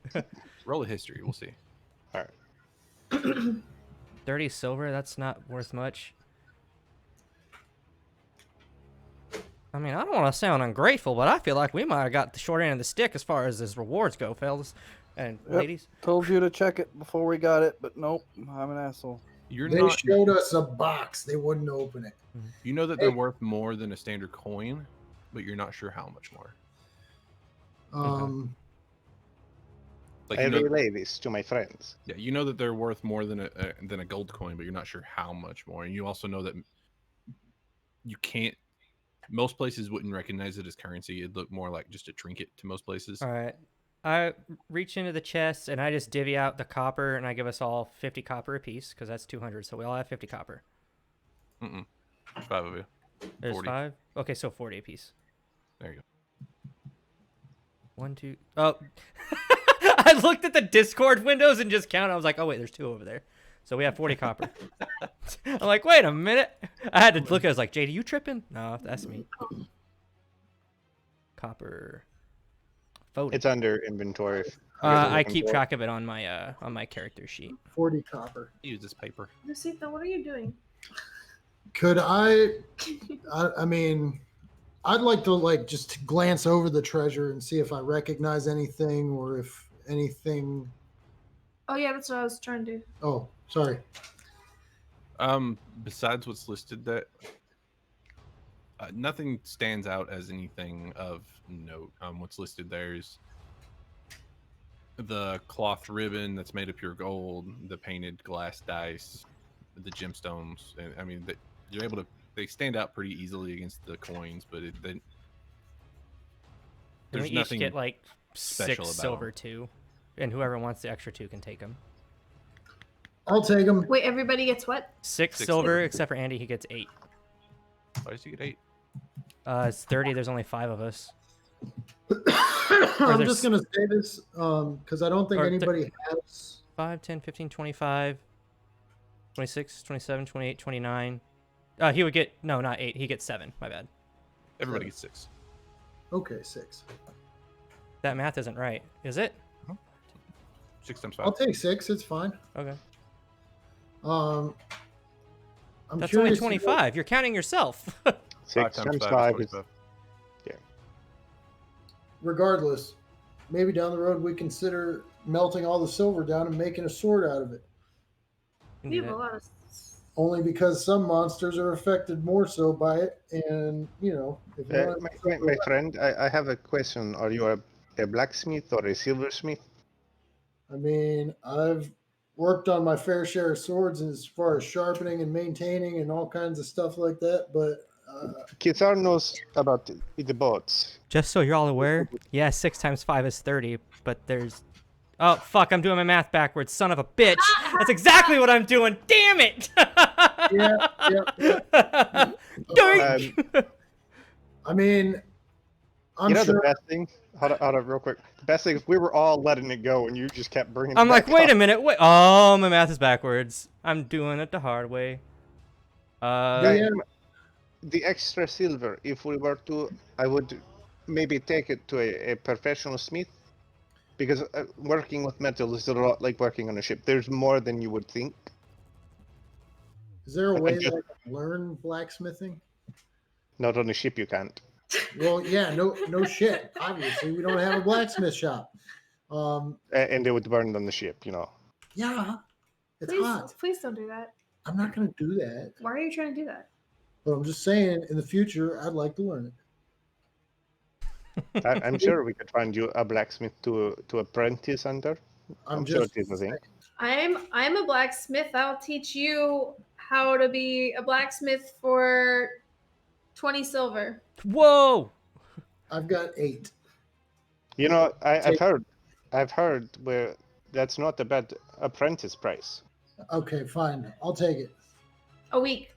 Roll a history. We'll see. 30 silver, that's not worth much. I mean, I don't want to sound ungrateful, but I feel like we might have got the short end of the stick as far as his rewards go, fellas and Yep. ladies. Told you to check it before we got it, but nope, I'm an asshole. You're They not. showed us a box. They wouldn't open it. You know that they're worth more than a standard coin, but you're not sure how much more. Like I you know, relay this to my friends. yeah, you know that they're worth more than a gold coin, but you're not sure how much more. And you also know that you can't. Most places wouldn't recognize it as currency. It'd look more like just a trinket to most places. All right. I reach into the chest and I just divvy out the copper and I give us all 50 copper apiece because that's 200. So we all have 50 copper. There's 5 of you. There's 40. 5? Okay, so 40 apiece. There you go. 1, 2. Oh. I looked at the Discord windows and just counted. I was like, oh, wait, there's 2 over there. So we have 40 copper. I'm like, wait a minute. I had to look. I was like, JD, you tripping? No, that's me. Copper. Photo. It's under inventory. if you guys are I looking keep for it. track of it on my character sheet. 40 copper. Use this paper. Lucita, what are you doing? Could I mean, I'd like to like just glance over the treasure and see if I recognize anything or if anything Oh yeah, that's what I was trying to do. Oh, sorry. Besides what's listed, that nothing stands out as anything of note. What's listed there is the cloth ribbon that's made of pure gold, the painted glass dice, the gemstones. And I mean, you're able to. They stand out pretty easily against the coins, but And there's we each nothing get like special 6 about silver 'em. too, and whoever wants the extra 2 can take them. I'll take them. Wait, everybody gets what? 6 Six silver, silver. except for Andy, he gets 8. Why does he get 8? It's 30. There's only 5 of us. I'm there's- just gonna say this because I don't think Or anybody has. 5, 10, 15, 25, 26, 27, 28, 29. He would get no, not 8. He gets 7. My bad. Everybody gets 6. Okay, 6. That math isn't right, is it? 6 times I'll 5. take 6. It's fine. Okay. I'm That's only curious to know- 25. You're counting yourself. 6 times times 5 5 is is 25. Regardless, maybe down the road we consider melting all the silver down and making a sword out of it. We have a lot of. Only because some monsters are affected more so by it, and you know, if you want my friend, I have a question. Are you a blacksmith or a silversmith? I mean, I've worked on my fair share of swords as far as sharpening and maintaining and all kinds of stuff like that, but Kitar knows about the bots. Just so you're all aware, yeah, 6 times 5 is 30, but there's... Oh, fuck, I'm doing my math backwards, son of a bitch. That's exactly what I'm doing, damn it! yeah. Doink! I mean, I'm You know sure the best thing? Hold on, real quick. The best thing is we were all letting it go, and you just kept bringing. I'm it like, back wait up. a minute, wait. Oh, my math is backwards. I'm doing it the hard way. Yeah. The extra silver, if we were to, I would maybe take it to a professional smith, because working with metal is a lot like working on a ship. There's more than you would think. is there a way just- that I can learn blacksmithing? Not on a ship, you can't. Well, yeah, no shit. Obviously, we don't have a blacksmith shop. And they would burn on the ship, you know. Yeah, it's Please, hot. please don't do that. I'm not gonna do that, Why are you trying to do that? but I'm just saying, in the future, I'd like to learn it. I'm sure we could find you a blacksmith to apprentice under. I'm sure just it is a thing. I'm a blacksmith. I'll teach you how to be a blacksmith for 20 silver. Whoa! I've got 8. You know, Take- I've heard where that's not a bad apprentice price. Okay, fine. I'll take it. A week.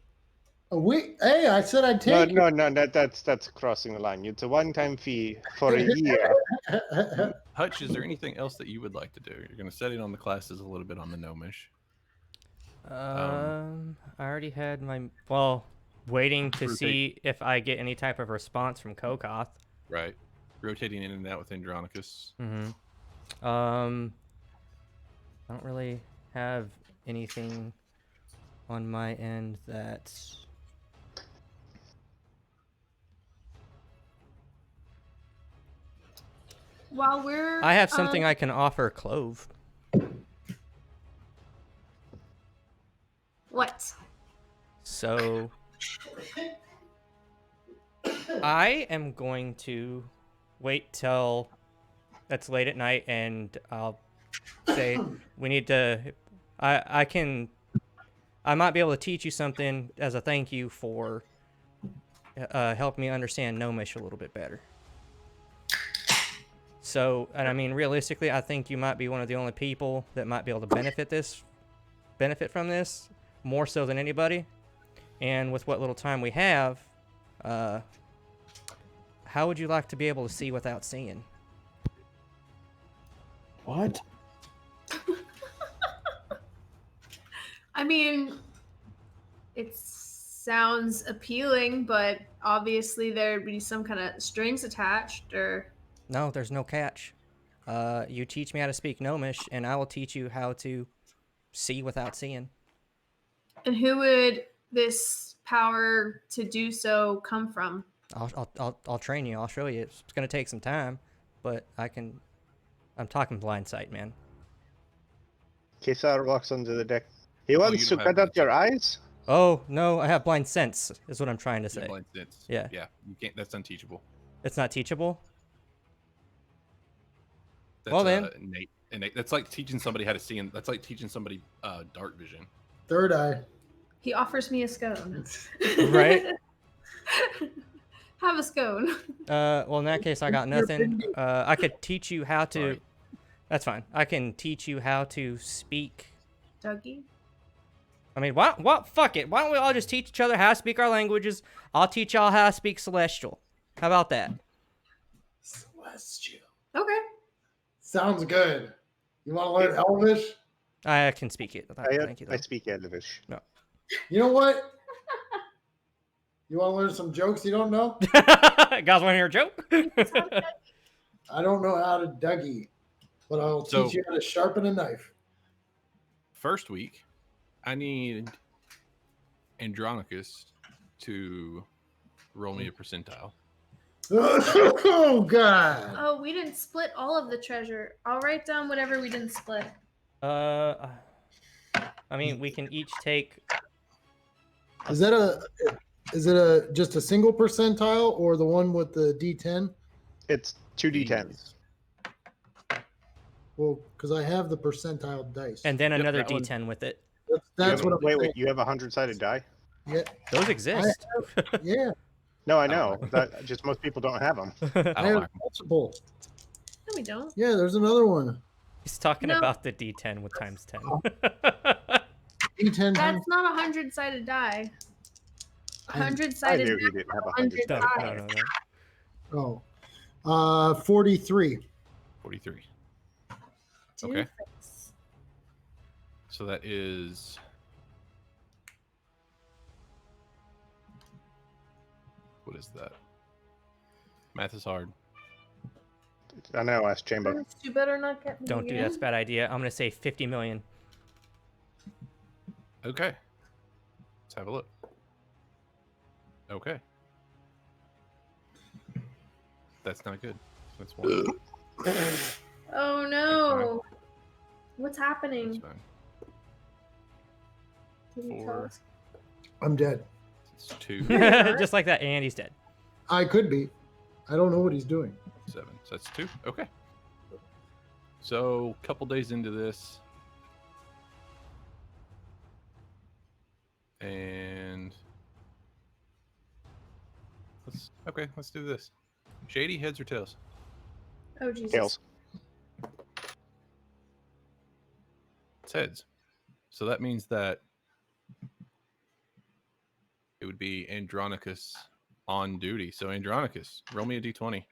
A week? Hey, I said I'd take No, that's crossing the line. It's a one-time fee for a year. it. Hutch, is there anything else that you would like to do? You're going to set it on the classes a little bit on the gnomish. I already had my... Well, waiting to Rotate. see if I get any type of response from Kokoth. Right. Rotating in and out with Andronicus. Mm-hmm. I don't really have anything on my end that... While we're I have something I can offer Clove. What? So I am going to wait till it's late at night and I'll say we need to I might be able to teach you something as a thank you for helping me understand Gnomish a little bit better. So, and I mean, realistically, I think you might be one of the only people that might be able to benefit from this more so than anybody. And with what little time we have, how would you like to be able to see without seeing? What? I mean, it sounds appealing, but obviously there'd be some kind of strings attached, or... No, there's no catch. You teach me how to speak Gnomish, and I will teach you how to see without seeing. And who would this power to do so come from? I'll train you. I'll show you. It's gonna take some time, but I can. I'm talking blind sight, man. Kesar walks onto the deck. He you wants to don't have cut out blind your eyes. Oh no, I have blind sense. Is what I'm trying to You have say. blind sense. Yeah. Yeah. You can't. That's unteachable. It's not teachable. That's Well, then. innate. That's like teaching somebody how to see, and that's like teaching somebody dark vision. Third eye. He offers me a scone. Right. Have a scone. Well, in that case, I got nothing. I could teach you how to. Sorry. That's fine. I can teach you how to speak. Dougie. I mean, what? Fuck it. Why don't we all just teach each other how to speak our languages? I'll teach y'all how to speak Celestial. How about that? Celestial. Okay. Sounds good. You want to learn Elvish? I can speak it. Thank you. I speak Elvish. You know what? You want to learn some jokes you don't know? Guys, want to hear a joke? I don't know how to Dougie, but I'll teach you how to sharpen a knife. First week, I need Andronicus to roll me a percentile. Oh, God. Oh, we didn't split all of the treasure. I'll write down whatever we didn't split. I mean, we can each take. Is it just a single percentile or the one with the D10? It's 2d10s. Well, because I have the percentile dice. And then another that one. D10 with it. That's what I'm Wait, saying. you have a 100-sided die? Yeah. Those exist. Yeah. No, I know. Just most people don't have them. I have multiple. No, we don't. Yeah, there's another one. He's talking No. about the D10 with times 10. D10. That's not a 100-sided die. I 100-sided knew die. he didn't have a 100 No, sides. no. Oh. 43. 43. Two Okay. face. So that is. What is that? Math is hard. I know, ask Chamber. You better not get me Don't do again. that. It's a bad idea. I'm going to say 50 million. Okay. Let's have a look. Okay. That's not good. That's one. Oh no. Fine. What's That's happening? fine. Can you tell Four. us? I'm dead. It's 2, Just like that, and he's dead. I could be. I don't know what he's doing. 7. So that's 2. Okay. So, a couple days into this. And. Let's do this. Shady, heads or tails? Oh Jesus. Tails. It's heads. So that means that it would be Andronicus on duty. So Andronicus, roll me a d20.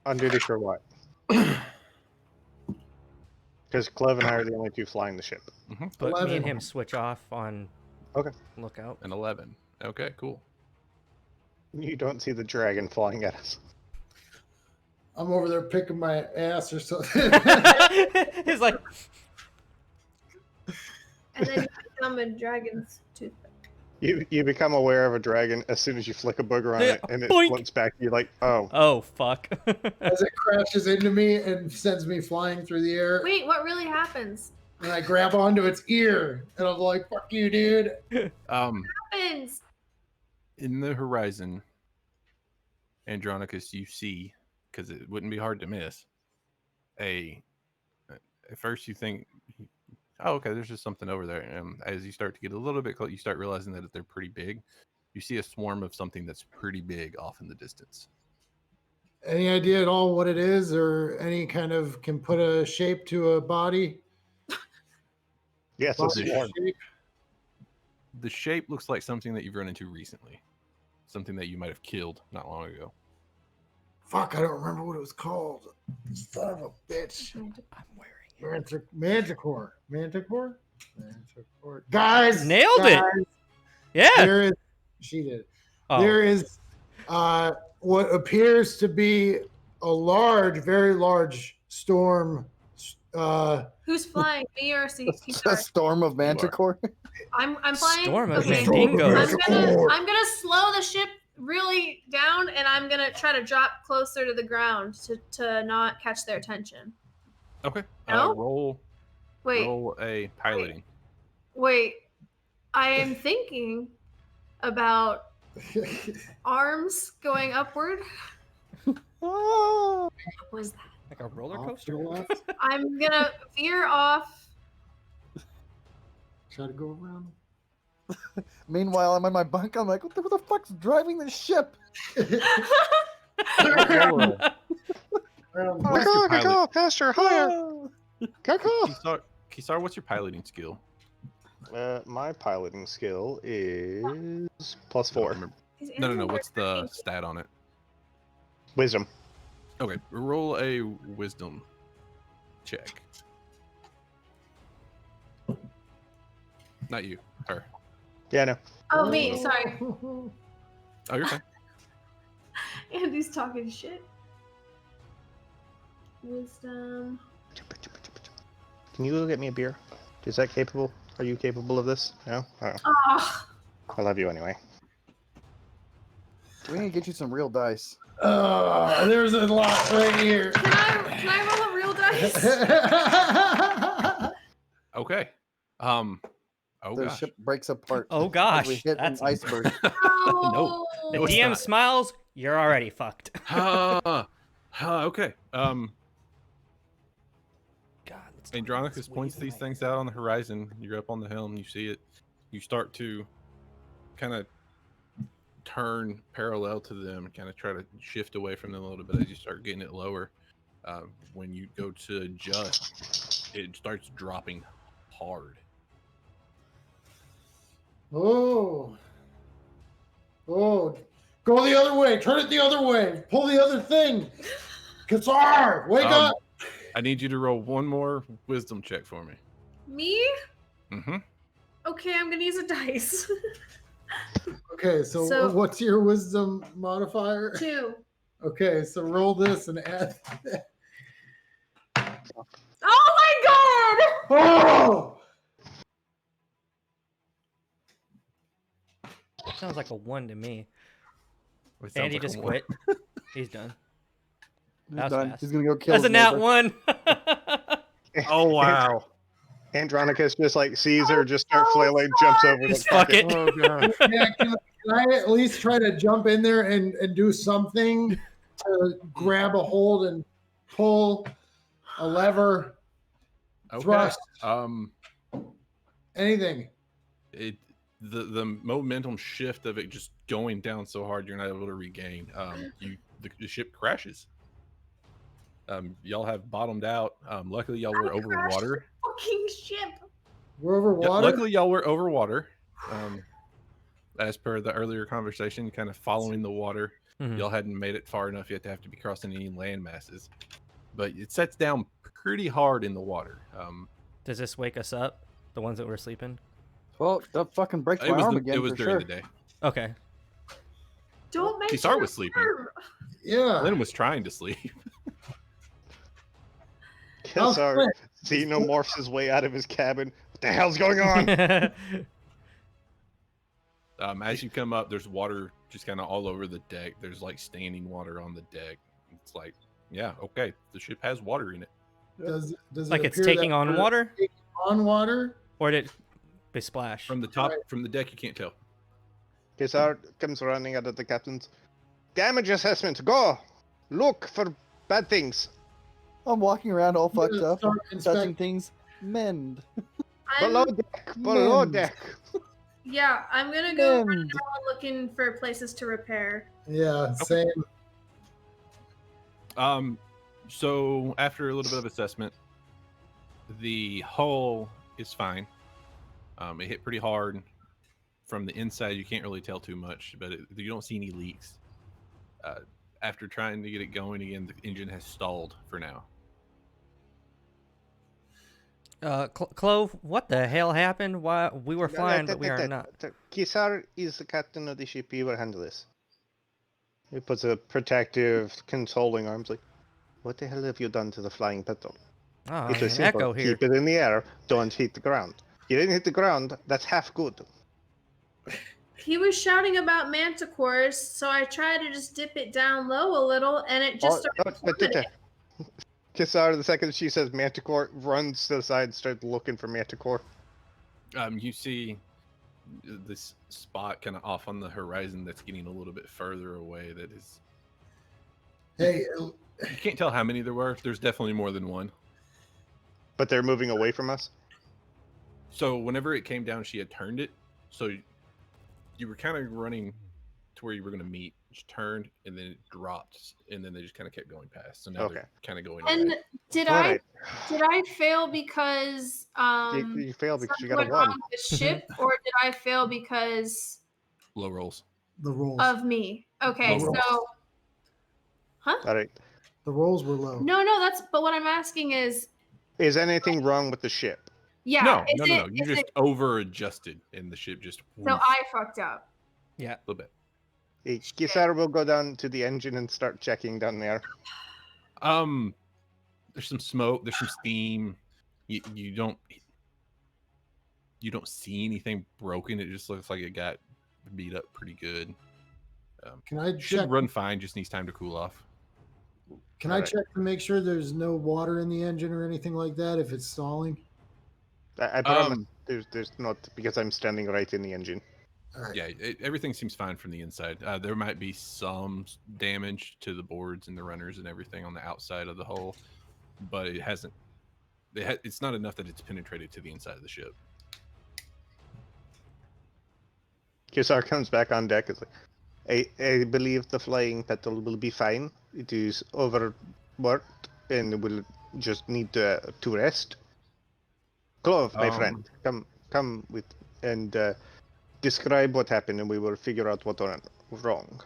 On duty for what? Because Clove and I are the only two flying the ship. But me 11. and him switch off on Okay. lookout. An 11. Okay, cool. You don't see the dragon flying at us. I'm over there picking my ass or something. He's like, And then you become a dragon's toothpick. You become aware of a dragon as soon as you flick a booger on Yeah, it, and it boink. floats back. You're like, oh. oh, fuck. As it crashes into me and sends me flying through the air. Wait, what really happens? And I grab onto its ear. And I'm like, fuck you, dude. Happens. In the horizon, Andronicus, you see, because it wouldn't be hard to miss, at first you think, oh, okay, there's just something over there. And as you start to get a little bit close, you start realizing that they're pretty big. You see a swarm of something that's pretty big off in the distance. Any idea at all what it is or any kind of can put a shape to a body? Yes, Body it's swarm. shape? The shape looks like something that you've run into recently, something that you might have killed not long ago. Fuck, I don't remember what it was called. Son of a bitch. I'm wearing it. Manticore. Manticore? Manticore. Guys! Nailed it! guys, Yeah. There is, she did. Oh. There is what appears to be a large, very large storm. Who's flying? Me or A storm of manticore. I'm flying. Storm of okay. Mandingos. I'm gonna slow the ship really down, and I'm gonna try to drop closer to the ground to not catch their attention. Okay. No? Roll Wait, a piloting. wait. I am thinking about arms going upward. Oh, What was that? Like a roller Off to coaster. the left. I'm gonna veer off. Try to go around. meanwhile, I'm on my bunk. I'm like, what the fuck's driving this ship? Around. What's your pilot? Pastor, higher. Kisar, what's your piloting skill? My piloting skill is I don't +4. remember. These No. animals What's are the fucking- stat on it? Wisdom. Okay. Roll a wisdom check. Not you. Her. Yeah, no. Oh, me. Sorry. Oh, you're fine. Andy's talking shit. Wisdom. Can you go get me a beer? Is that capable? Are you capable of this? No? Oh, Oh, I love you anyway. We need to get you some real dice. There's a lot right here. can I roll a real dice? Okay. Oh The gosh. ship breaks apart. Oh as gosh, we hit an that's iceberg. No. the No, it's DM not. smiles. You're already fucked. Okay. God, let's talk about Andronicus this points wave these of things out on the horizon. You're up on the helm. You see it. You start to kind of turn parallel to them and kind of try to shift away from them a little bit as you start getting it lower. When you go to adjust, it starts dropping hard. Oh. Go the other way. Turn it the other way. Pull the other thing. Qatar, wake up. I need you to roll one more wisdom check for me. Me? Mm-hmm. Okay, I'm gonna use a dice. Okay, so So- what's your wisdom modifier? 2. Okay, so roll this and add. Oh my god! Oh! Sounds like a 1 to me. It sounds Andy like a just one. quit. He's done. He's That was done. fast. He's gonna go kill. That's a his nat neighbor. 1. Oh wow! Andronicus just like sees her, just start flailing, jumps over. Just like, fuck it. Oh god! Yeah, can I at least try to jump in there and do something to grab a hold and pull a lever, Okay. thrust, anything? The momentum shift of it just going down so hard you're not able to regain. The ship crashes. Y'all have bottomed out. Luckily y'all were over crashed. water. Fucking ship. We're over Yeah, water. luckily y'all were over water. As per the earlier conversation, kind of following the water. Mhm. Y'all hadn't made it far enough yet to have to be crossing any land masses. But it sets down pretty hard in the water. Does this wake us up? The ones that were sleeping? Well, that fucking breaks my It was arm again it was for during sure. the day. Okay. Don't make Kisar was sleeping. Yeah. Lynn was trying to sleep. Kissar xenomorphs his way out of his cabin. What the hell's going on? As you come up, there's water just kind of all over the deck. There's like standing water on the deck. It's like, yeah, okay, the ship has water in it. Does it Like it's appear taking that on we're water? On water? Or did it splash? From the top, Right. from the deck, you can't tell. Kissar comes running out of the captain's. Damage assessment, go! Look for bad things. I'm walking around all fucked Yeah, up, start touching inspect- things. Mend. Below deck, below Mend. deck. Yeah, I'm gonna go Mend. around looking for places to repair. Yeah, same. So after a little bit of assessment, the hull is fine. It hit pretty hard. From the inside, you can't really tell too much, but you don't see any leaks. After trying to get it going again, the engine has stalled for now. Clove, what the hell happened? Why we were flying, but we are not. Kissar is the captain of the ship. He will handle this. He puts a protective, consoling arms like, what the hell have you done to the flying petrol? Oh, It's a an simple. echo here. Keep it in the air. Don't hit the ground. You didn't hit the ground. That's half good. He was shouting about manticores, so I tried to just dip it down low a little, and it just started plummeting. Kisar, the second she says Manticore, runs to the side and starts looking for Manticore. You see this spot kind of off on the horizon that's getting a little bit further away. That is, Hey, you can't tell how many there were. There's definitely more than one. But they're moving away from us. So whenever it came down, she had turned it. So you were kind of running to where you were going to meet. She turned and then it dropped, and then they just kind of kept going past. So now they're kind of going And away. did All I right. did I fail because You failed because you something got a went 1. wrong with the ship, or did I fail because Low rolls. the rolls. of me? Okay, Low so huh? All right. The rolls were low. No, that's. But what I'm asking is, Is anything wrong with the ship? yeah, No. You is just it- over adjusted, and the ship just so woof, I fucked up. Yeah. a little bit. Kisar will go down to the engine and start checking down there. There's some smoke. There's some steam. You don't see anything broken. It just looks like it got beat up pretty good. Can I Should check? run fine. Just needs time to cool off. Can I Alright. check to make sure there's no water in the engine or anything like that if it's stalling? I promise there's not, because I'm standing right in the engine. All right. Yeah, everything seems fine from the inside. There might be some damage to the boards and the runners and everything on the outside of the hull, but it hasn't. It's not enough that it's penetrated to the inside of the ship. Kisar comes back on deck. It's like, I believe the flying petal will be fine. It is overworked and will just need to rest. Clove, my friend, come with and describe what happened, and we will figure out what went wrong.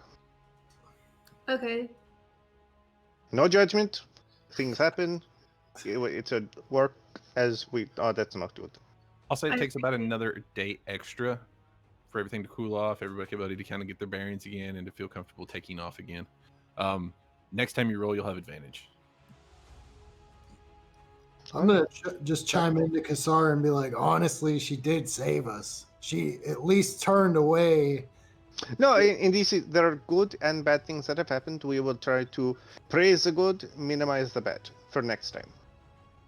Okay. No judgment. Things happen. It's a work as we. Oh, that's not good. I'll say it takes about another day extra for everything to cool off, everybody to kind of get their bearings again and to feel comfortable taking off again. Next time you roll, you'll have advantage. I'm gonna just chime into Kassar and be like, honestly, she did save us. She at least turned away. No, in these there are good and bad things that have happened. We will try to praise the good, minimize the bad for next time.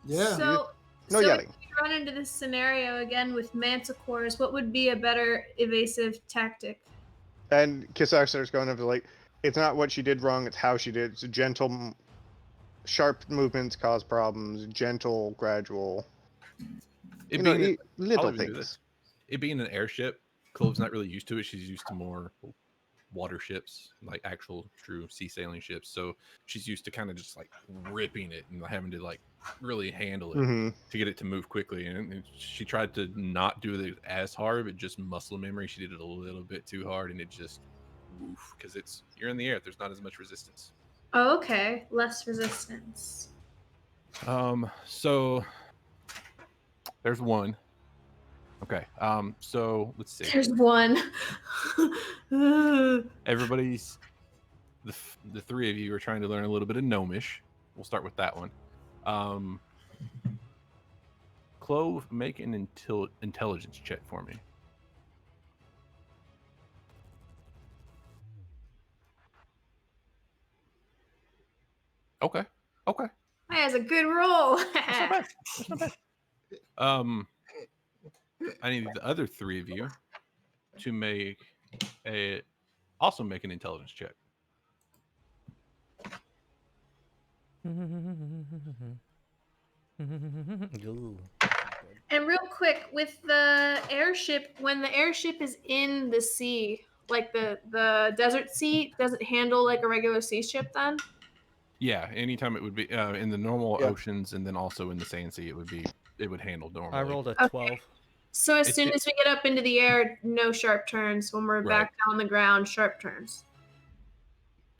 Yeah. So, No so yelling. if we run into this scenario again with manticores, what would be a better evasive tactic? And Kisar starts going over like, it's not what she did wrong, it's how she did. It's gentle, sharp movements cause problems. Gentle, gradual. Little I'll even do things. this. It being an airship, Clove's not really used to it. She's used to more water ships, like actual true sea sailing ships. So she's used to kind of just like ripping it and having to like really handle it to get it to move quickly. And she tried to not do it as hard, but just muscle memory. She did it a little bit too hard, and it just woof, because you're in the air. There's not as much resistance. Oh, okay. Less resistance. So there's one. Okay. So let's see. There's one. Everybody's the three of you are trying to learn a little bit of Gnomish. We'll start with that one. Clove, make an intelligence check for me. Okay. That has a good roll. That's not bad. I need the other three of you to also make an intelligence check. Ooh. And real quick, with the airship, when the airship is in the sea, like the desert sea, does it handle like a regular sea ship then? Yeah, anytime it would be in the normal Yeah. oceans, and then also in the sand sea, it would handle normally. I rolled a Okay. 12. So as It's soon ju- as we get up into the air, no sharp turns. When we're back down the ground, sharp turns.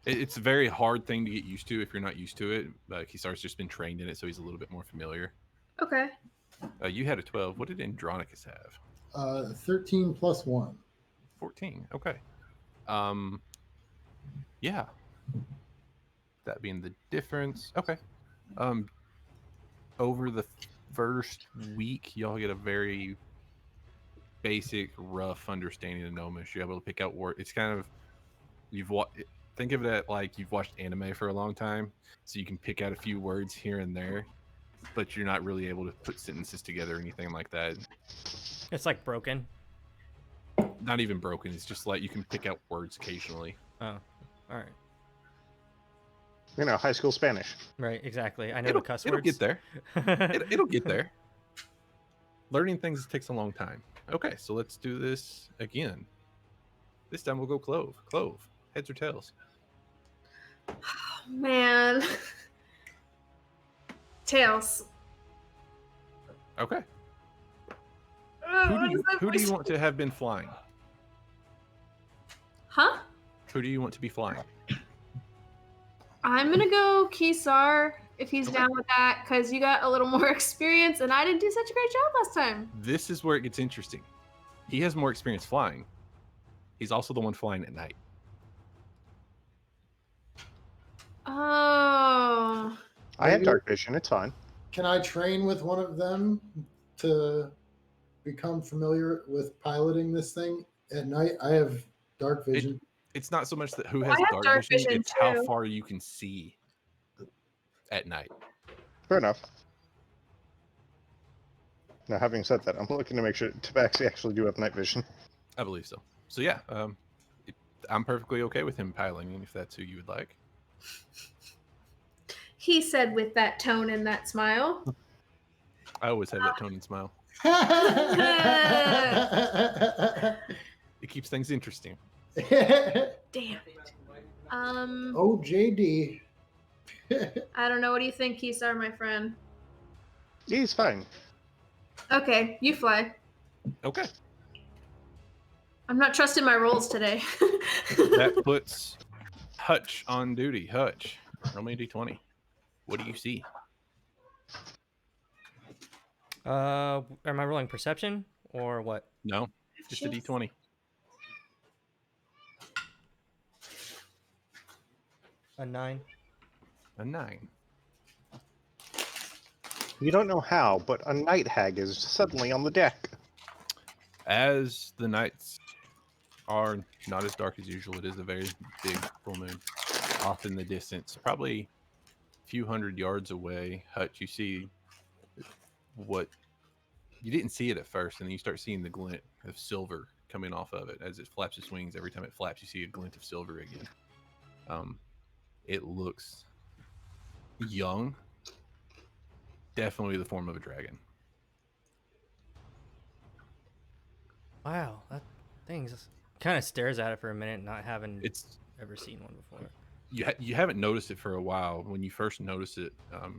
It's a very hard thing to get used to if you're not used to it. Kisar's just been trained in it, so he's a little bit more familiar. Okay. You had a 12. What did Andronicus have? 13 plus 1. 14. Okay. Yeah. That being the difference. Okay. Over the first week, y'all get a very basic, rough understanding of Gnomish. You're able to pick out word. It's kind of think of it like you've watched anime for a long time, so you can pick out a few words here and there, but you're not really able to put sentences together or anything like that. It's like broken. Not even broken. It's just like you can pick out words occasionally. Oh, all right. You know, high school Spanish. Right, exactly. I know It'll, the cuss it'll words. get there. It'll get there. Learning things takes a long time. Okay, so let's do this again. This time we'll go Clove. Clove. Heads or tails? Man. Tails. Okay. Oh, Who what do you, is that who do you voice? want to have been flying? Huh? Who do you want to be flying? I'm gonna go Kisar if he's Okay. down with that, because you got a little more experience and I didn't do such a great job last time. This is where it gets interesting. He has more experience flying. He's also the one flying at night. Oh. I have Maybe- dark vision. It's fine. Can I train with one of them to become familiar with piloting this thing at night? I have dark vision. It's not so much that who I has have dark vision, vision it's how too. far you can see at night. Fair enough. Now, having said that, I'm looking to make sure Tabaxi actually do have night vision. I believe so. So yeah, I'm perfectly okay with him piloting if that's who you would like. He said with that tone and that smile. I always have that tone and smile. It keeps things interesting. Damn it. Oh, JD. I don't know. What do you think, Kisar, my friend? He's fine. Okay, you fly. Okay. I'm not trusting my rolls today. That puts Hutch on duty. Hutch, roll me a d20. What do you see? Am I rolling perception or what? No, just a d20. A 9. A 9. You don't know how, but a night hag is suddenly on the deck. As the nights are not as dark as usual, it is a very big full moon off in the distance, probably a few hundred yards away. Hutch, you see what you didn't see it at first, and then you start seeing the glint of silver coming off of it as it flaps its wings. Every time it flaps, you see a glint of silver again. It looks young, definitely the form of a dragon. Wow, that thing just kind of stares at it for a minute, not having It's ever seen one before. you haven't noticed it for a while. When you first notice it,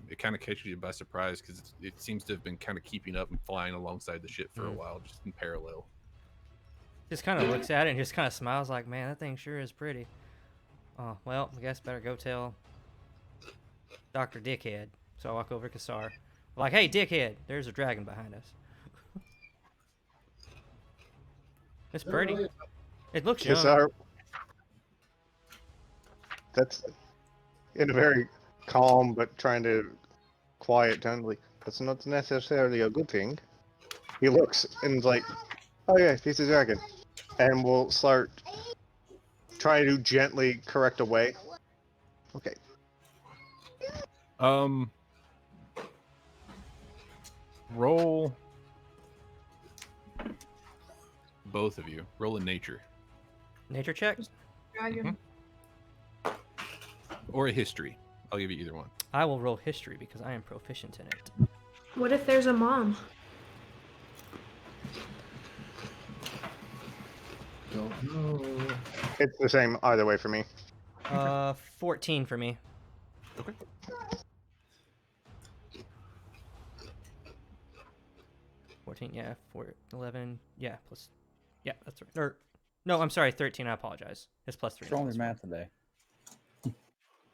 it kind of catches you by surprise because it seems to have been kind of keeping up and flying alongside the ship for a while, just in parallel. Just kind of looks at it and just kind of smiles like, man, that thing sure is pretty. Oh, well, I guess better go tell Dr. Dickhead. So I walk over to Kassar. Like, hey, Dickhead, there's a dragon behind us. It's pretty. It looks young. Kisar. That's in a very calm but trying to quiet tone. Like, that's not necessarily a good thing. He looks and is like, oh yeah, he's a dragon. And we'll start trying to gently correct away. Okay. Roll. Both of you roll a nature Nature check? Dragon. or a history. I'll give you either one. I will roll history because I am proficient in it. What if there's a mom? Don't know. It's the same either way for me. 14 for me. Okay. Yeah, 11, yeah, plus, yeah, that's right. Or, no, I'm sorry, 13, I apologize. It's plus 3. Strong in math today.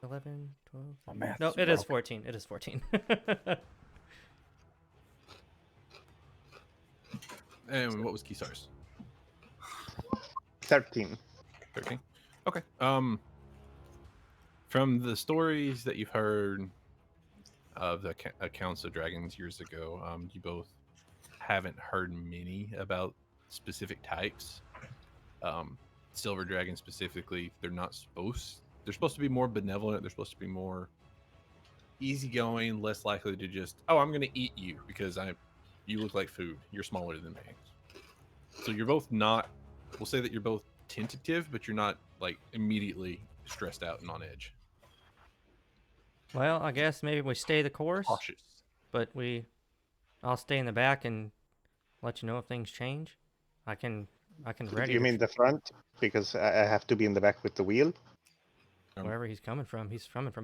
11, 12, My math no, is it is broken. 14, it is 14. And what was Kisar's? 13. 13. Okay. From the stories that you've heard of the accounts of dragons years ago, you both haven't heard many about specific types. Silver dragons specifically, they're not supposed they're supposed to be more benevolent. They're supposed to be more easygoing, less likely to just, oh, I'm going to eat you because you look like food. You're smaller than me. So you're both not. We'll say that you're both tentative, but you're not like immediately stressed out and on edge. Well, I guess maybe we stay the course, Cautious. but I'll stay in the back and let you know if things change. I can ready. You mean the front? Because I have to be in the back with the wheel. Wherever he's coming from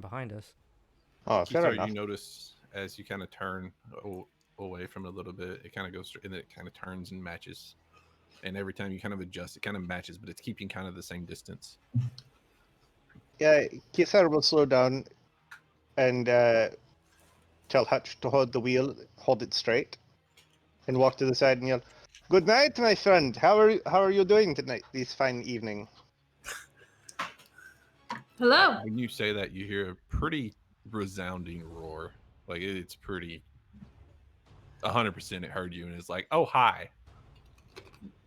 behind us. Oh, fair Sorry, enough. you notice as you kind of turn away from it a little bit, it kind of goes and it kind of turns and matches. And every time you kind of adjust, it kind of matches, but it's keeping kind of the same distance. Yeah, Kisar will slow down and tell Hutch to hold the wheel, hold it straight, and walk to the side and yell, "Good night, my friend. How are you doing tonight? This fine evening." Hello. When you say that, you hear a pretty resounding roar. Like it's pretty 100% it heard you, and it's like, oh, hi.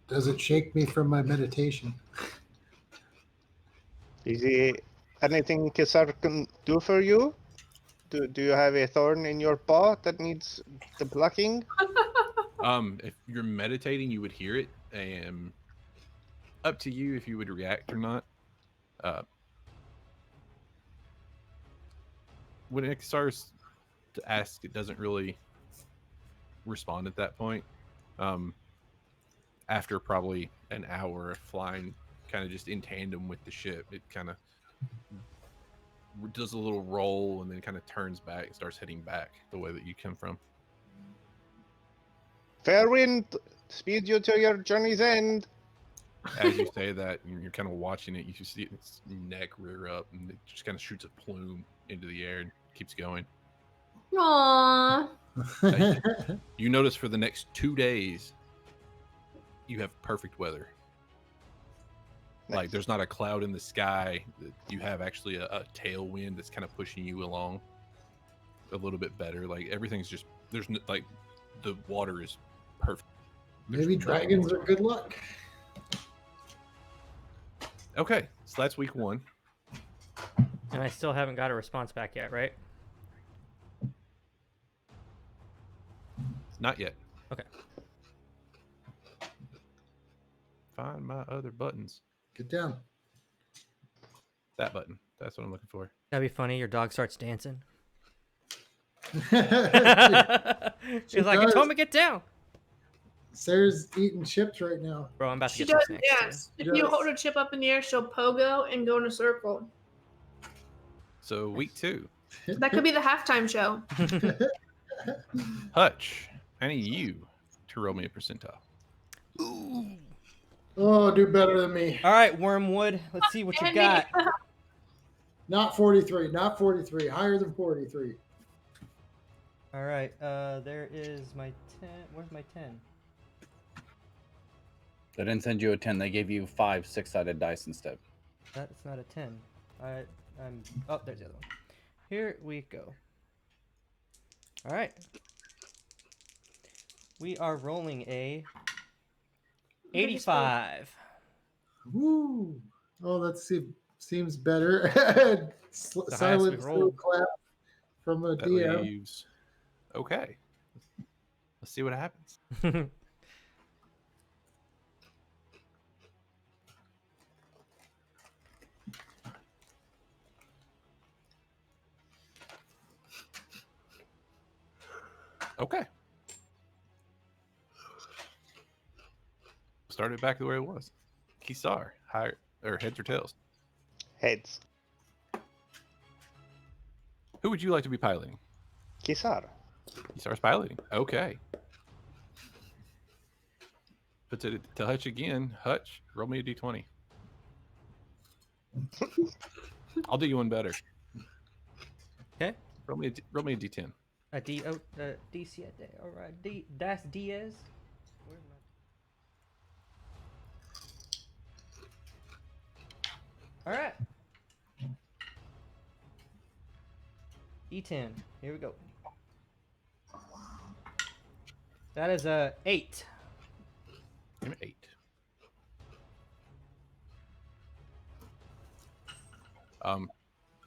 Does it shake me from my meditation? Is there anything Kisar can do for you? Do you have a thorn in your paw that needs the plucking? If you're meditating, you would hear it, and up to you if you would react or not. When it starts to ask, it doesn't really respond at that point. After probably an hour of flying kind of just in tandem with the ship, it kind of does a little roll and then kind of turns back and starts heading back the way that you come from. Fair wind, speed you to your journey's end. As you say that, you're kind of watching it. You see its neck rear up, and it just kind of shoots a plume into the air and keeps going. Aww. You notice for the next 2 days, you have perfect weather. Like Nice. there's not a cloud in the sky. You have actually a tailwind that's kind of pushing you along a little bit better. Like everything's just like the water is perfect. Maybe dragons are good luck. Okay, so that's week 1. And I still haven't got a response back yet, right? Not yet. Okay. Find my other buttons. Get down. That button. That's what I'm looking for. That'd be funny. Your dog starts dancing. She She's like, "You told me to get down." Sarah's eating chips right now. Bro, I'm about to She get some does snacks. too. dance. She If you does. hold a chip up in the air, she'll pogo and go in a circle. So week 2. That could be the halftime show. Hutch, I need you to roll me a percentile. Oh, do better than me. All right, Wormwood. Let's see what you Andy. got. Not 43. Not 43. Higher than 43. All right. There is my 10. Where's my 10? They didn't send you a 10. They gave you 5 6-sided dice instead. That's not a 10. I'm. Oh, there's the other one. Here we go. All right. We are rolling a 85. Woo. Oh, let's see. Seems better. highest Silent we've slow rolled. clap from a That DM. leaves. Okay. Let's see what happens. Okay. Started back the way it was. Kisar, higher or heads or tails? Heads. Who would you like to be piloting? Kisar. Kisar's piloting. Okay. Puts it to Hutch again. Hutch, roll me a d20. I'll do you one better. Okay. Roll me a d10. A D O DC. All right. Das Diaz. Where's my? All right. E10. Here we go. That is a 8. I'm at 8.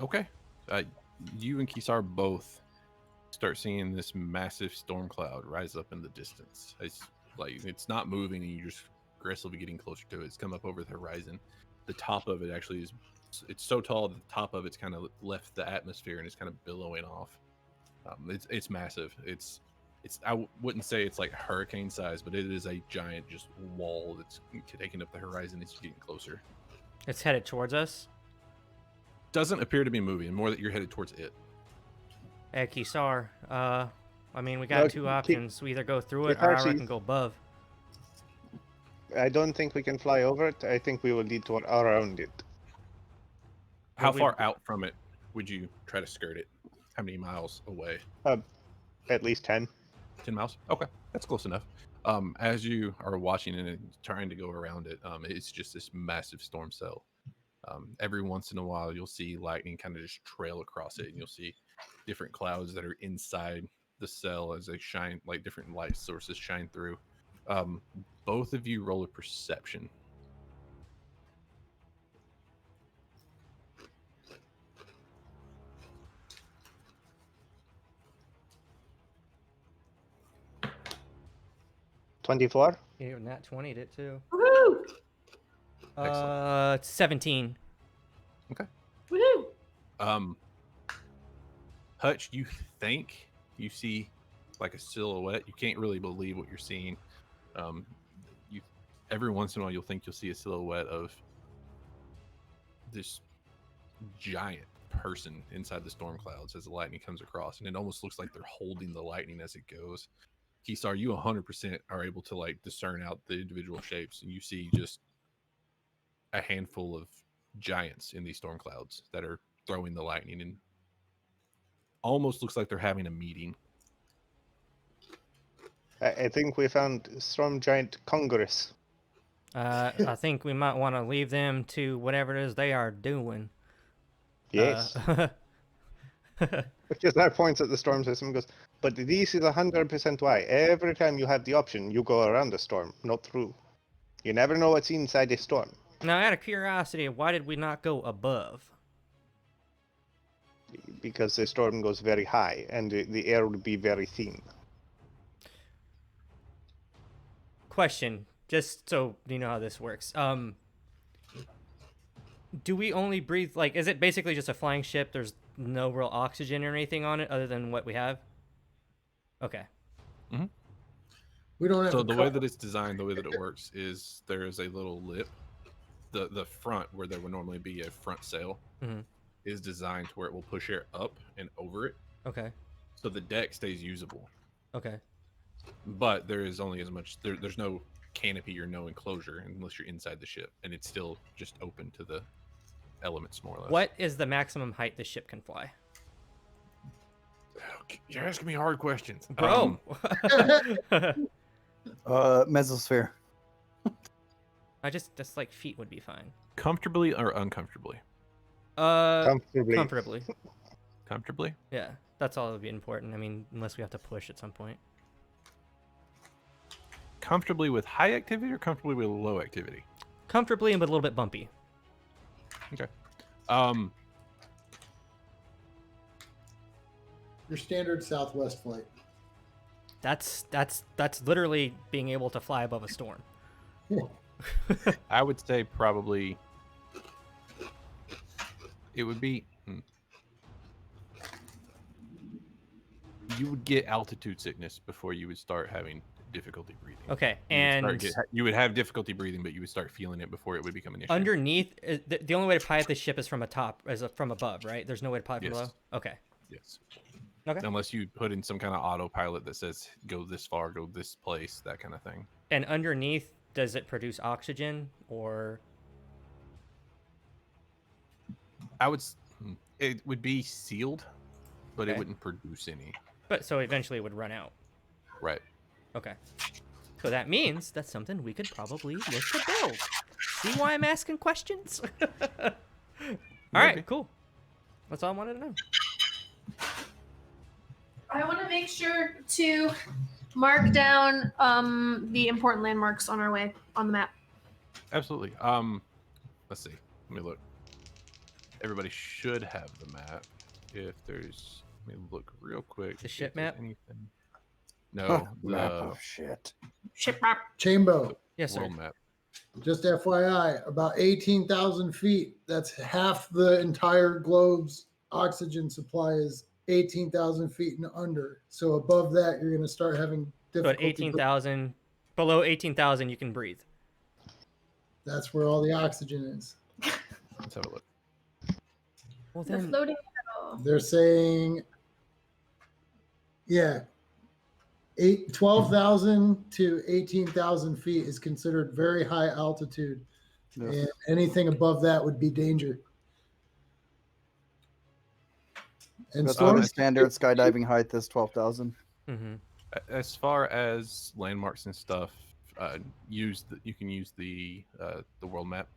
Okay. You and Kisar both start seeing this massive storm cloud rise up in the distance. It's not moving, and you're just aggressively getting closer to it. It's come up over the horizon. The top of it actually it's so tall that the top of it's kind of left the atmosphere and it's kind of billowing off. It's massive. I wouldn't say it's like hurricane size, but it is a giant just wall that's taking up the horizon as you're getting closer. It's headed towards us. Doesn't appear to be moving, more that you're headed towards it. Hey, Kisar. I mean, we got No, two options. We either go through it, Keep or I actually- can go above. I don't think we can fly over it. I think we will need to around it. How Well, we- far out from it would you try to skirt it? How many miles away? At least 10. 10 miles? Okay, that's close enough. As you are watching it and trying to go around it, it's just this massive storm cell. Every once in a while, you'll see lightning kind of just trail across it, and you'll see different clouds that are inside the cell as they shine, like different light sources shine through. Both of you roll a perception. $24. Yeah, Nat 20'd it too. Woohoo! 17. Woohoo! Hutch, you think you see like a silhouette. You can't really believe what you're seeing. Every once in a while you'll think you'll see a silhouette of this giant person inside the storm clouds as the lightning comes across, and it almost looks like they're holding the lightning as it goes. Kisar, you 100% are able to like discern out the individual shapes, and you see just a handful of giants in these storm clouds that are throwing the lightning, and almost looks like they're having a meeting. I think we found Storm Giant Congress. I think we might want to leave them to whatever it is they are doing. Yes. Because that points at the storm system and goes, but this is 100% why. Every time you have the option, you go around the storm, not through. You never know what's inside a storm. Now, out of curiosity, why did we not go above? Because the storm goes very high, and the air would be very thin. Question, just so you know how this works. Do we only breathe, like, is it basically just a flying ship? There's no real oxygen or anything on it other than what we have? Okay. We don't have So a the co- way that it's designed, the way that it works is there is a little lip. The front, where there would normally be a front sail, Mhm. is designed to where it will push air up and over it, Okay. so the deck stays usable. Okay. But there is only as much. There's no canopy or no enclosure unless you're inside the ship, and it's still just open to the elements more or less. What is the maximum height the ship can fly? You're asking me hard questions, Bro! Mesosphere. just like feet would be fine. Comfortably or uncomfortably? Comfortably. Comfortably. Comfortably. Yeah, that's all that would be important. I mean, unless we have to push at some point. Comfortably with high activity or comfortably with low activity? Comfortably, but a little bit bumpy. Okay. your standard Southwest flight. That's literally being able to fly above a storm. I would say probably it would be. You would get altitude sickness before you would start having difficulty breathing. Okay, You would and you would have difficulty breathing, but you would start feeling it before it would become an issue. underneath, the only way to pilot this ship is from from above, right? There's no way to pilot from Yes. below? Okay. Yes. Okay. Unless you put in some kind of autopilot that says go this far, go this place, that kind of thing. And underneath, does it produce oxygen or... It would be sealed, but Okay. it wouldn't produce any. But so eventually it would run out. Right. Okay. So that means that's something we could probably look to build. See why I'm asking questions? All right, Maybe. cool. That's all I wanted to know. I want to make sure to mark down the important landmarks on our way on the map. Absolutely. Let's see. Let me look. everybody should have the map. If there's, let me look real quick. The to see ship if there's map? Anything. No, Map the of shit. Ship map. Chambo, Yes, sir. world map. just FYI, about 18,000 feet. That's half the entire globe's oxygen supply is 18,000 feet and under. So above that, you're going to start having So difficulty. at 18,000, below 18,000, you can breathe. That's where all the oxygen is. Let's have a look. Well, The then, floating metal. They're saying, yeah, 12,000 to 18,000 feet is considered very high altitude. Ugh. And anything above that would be danger. And That's storm my standard skydiving height is 12,000. hmm As far as landmarks and stuff, you can use the world map.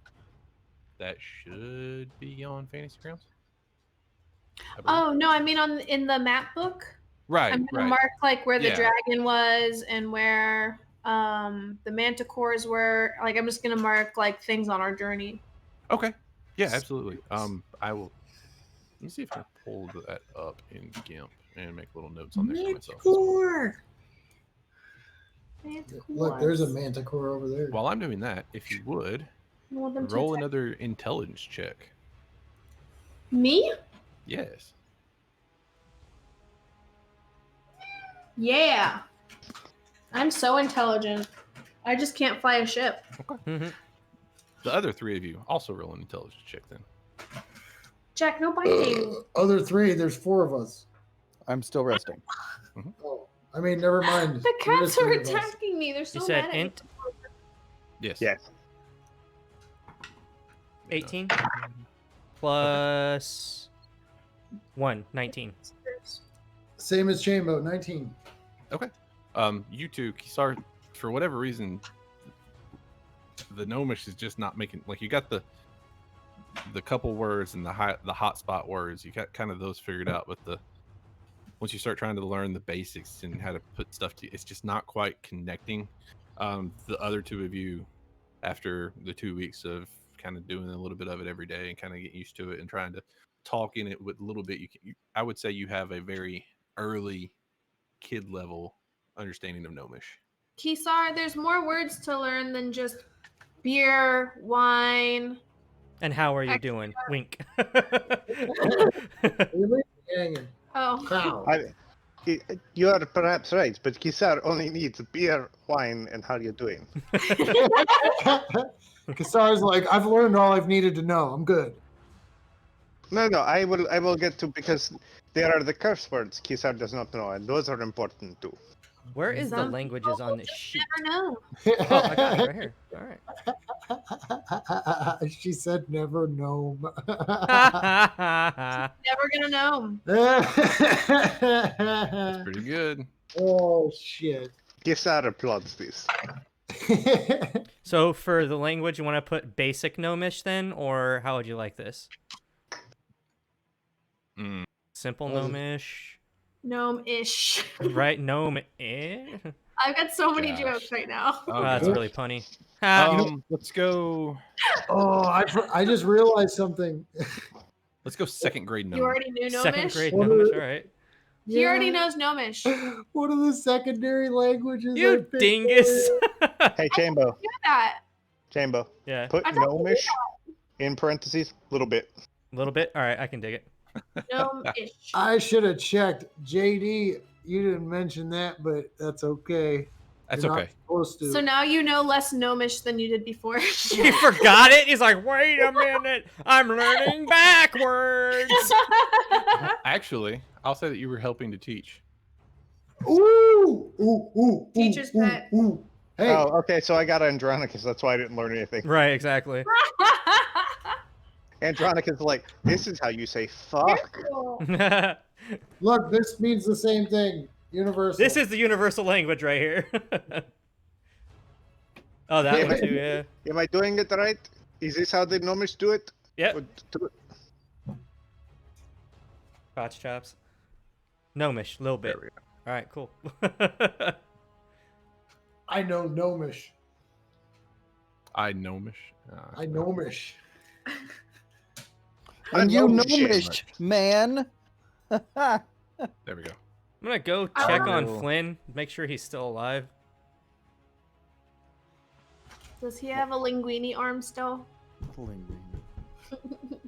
That should be on Fantasy Grounds. I believe. Oh no, I mean in the map book. Right, I'm gonna right. mark like where the Yeah. dragon was and where the manticores were. Like I'm just gonna mark like things on our journey. Okay. Yeah, absolutely. I will. Let me see if I can pull that up in GIMP and make little notes on there for myself. as well. Look, there's a manticore over there. While I'm doing that, if you would Want them to roll attack another intelligence check. me? Yes. Yeah. I'm so intelligent. I just can't fly a ship. hmm The other three of you also roll an intelligence check then. Jack, no biting. Other three, there's four of us. I'm still resting. Oh, I mean, never mind. The There cats is are three of us. attacking me. They're so You said mad at me. int Yes. Yes. 18 plus 1, 19. Same as Chambo, 19. You two, Kisar, for whatever reason, the Gnomish is just not making, like, you got the couple words and the hotspot words, you got kind of those figured out, but once you start trying to learn the basics and how to put stuff to, it's just not quite connecting. The other two of you, after the 2 weeks of kind of doing a little bit of it every day and kind of getting used to it and trying to talk in it with a little bit, I would say you have a very early kid level understanding of Gnomish. Kisar, there's more words to learn than just beer, wine. And how are you doing? Wink. Really? Hanging. Oh. Wow. You are perhaps right, but Kisar only needs beer, wine, and how you doing. Kasar's like, I've learned all I've needed to know. I'm good. No, I will get to, because there are the curse words Kisar does not know, and those are important too. Where is the Some languages on this sheet? Never know. Oh, I got it right here. All right. She said never know. Never gonna know. Pretty good. Oh, shit. Kisar applauds this. So for the language, you want to put basic Gnomish then, or how would you like this? Mm. Simple What is it? Gnomish, Gnome-ish. right? Gnome. Eh? I've got so many Gosh. jokes right now. Oh, That's God. really punny. Ha, Let's go. Oh, I just realized something. Let's go second grade You Gnomish. already knew Gnomish? second grade What Gnomish. are- All right. He already Yeah. knows Gnomish. What are the secondary languages? I You picked dingus. Hey, Chambo, Do that. Chambo, Yeah. put I thought you Gnomish in parentheses, little bit. A little bit. All right. I can dig it. Gnome-ish. I should have checked. JD, you didn't mention that, but that's okay. That's You're not okay. supposed to. So now you know less Gnomish than you did before. He forgot it. He's like, wait a minute. I'm learning backwards. Actually, I'll say that you were helping to teach. Ooh, ooh, ooh, Teacher's ooh, pet. Ooh, ooh. Hey, Oh, okay, so I got Andronicus, that's why I didn't learn anything. Right. Exactly. Andronicus is like, this is how you say fuck. look, this means the same thing. Universal. This is the universal language right here. Oh, that one too. Yeah. Am I doing it right? Is this how the Gnomish do it? Yep. Do it? Crotch chops. Gnomish, little bit. There we go. All right, cool. I know Gnomish. I Gnomish. I Gnomish. And you know shit. Mish, man. There we go. I'm gonna go check on Oh. Flynn, make sure he's still alive. Does he have a linguini arm still?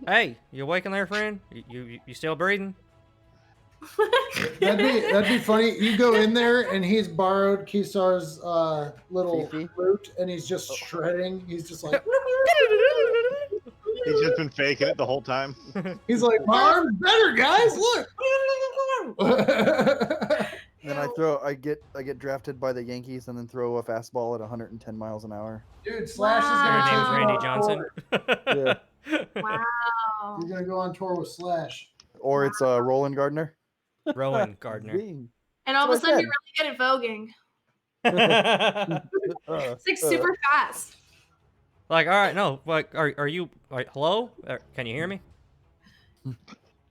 Hey, you awake in there, friend? You still breathing? That'd be funny. You go in there and he's borrowed Kisar's little Fifi? flute and he's just shredding. He's just like He's just been faking it the whole time. he's like, my arm's better, guys. Look. Then I get drafted by the Yankees and then throw a fastball at 110 miles an hour. Dude, Slash Your is name's gonna Randy Johnson. Wow. You're gonna go on tour with Slash. Or it's Roland Gardner. Rowan Gardner. Bing. And all of a That's what I sudden, you're really good at voguing. It's like super fast. Like, all right, no, like, are you, like, hello? Can you hear me?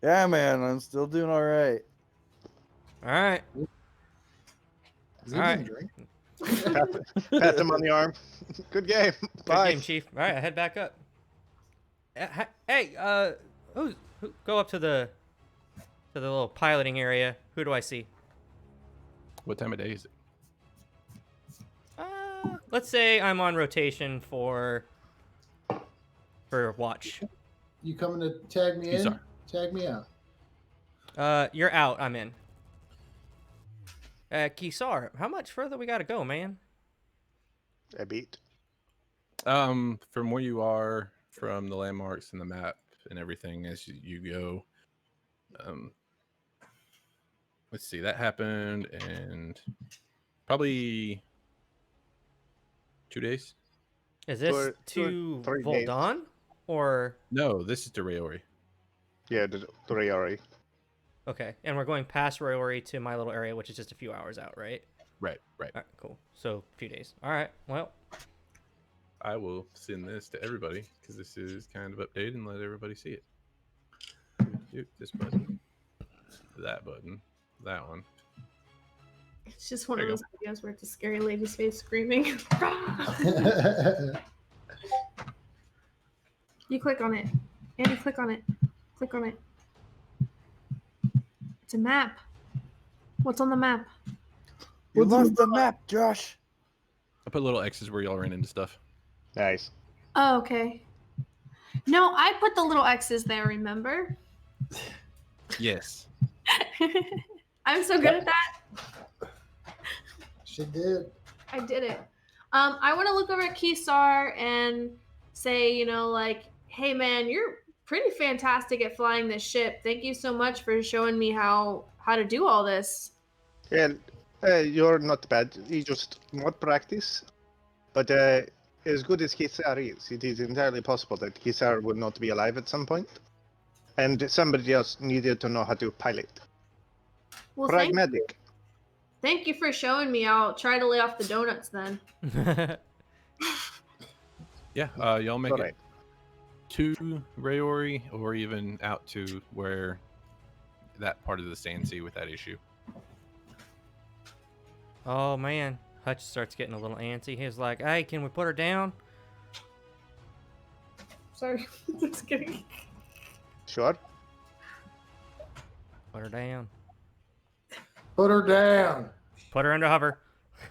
Yeah, man, I'm still doing all right. All right. Is he All gonna right. drink? Pat him on the arm. Good game. Good Bye. game, Chief. All right, I head back up. Hey, who go up to the little piloting area? Who do I see? What time of day is it? Let's say I'm on rotation for watch. You coming to tag me in? Kisar. Tag me out. You're out. I'm in. Kisar, how much further we gotta go, man? A beat. From where you are, from the landmarks and the map and everything as you go. Let's see, that happened in probably 2 days. Is this Or to 3 days. Vuldan or No, this is to Rayori. Yeah, the Rayori. okay? And we're going past Royori to my little area, which is just a few hours out, right? Right. All right, cool. So a few days. All right. Well, I will send this to everybody because this is kind of updated and let everybody see it. This button, that button, that one. It's just one There of you those videos where it's a scary lady's face screaming. You click on it. Andy, click on it. Click on it. It's a map. What's on the map? You lost the map, Josh. I put little X's where y'all ran into stuff. Nice. Oh, okay. No, I put the little X's there, remember? Yes. I'm so good at that. She did. I did it. I want to look over at Kisar and say, like, hey man, you're pretty fantastic at flying this ship. Thank you so much for showing me how to do all this. Yeah, you're not bad. You just not practice. But as good as Kisar is, it is entirely possible that Kisar would not be alive at some point. And somebody else needed to know how to pilot. Well, Pragmatic. thank you for showing me. I'll try to lay off the donuts then. Yeah, y'all make All it right. to Rayori or even out to where that part of the sand sea with that issue. oh man, Hutch starts getting a little antsy. He's like, "Hey, can we put her down?" Sorry, just kidding. Sure. Put her down. Put her down. Put her into hover.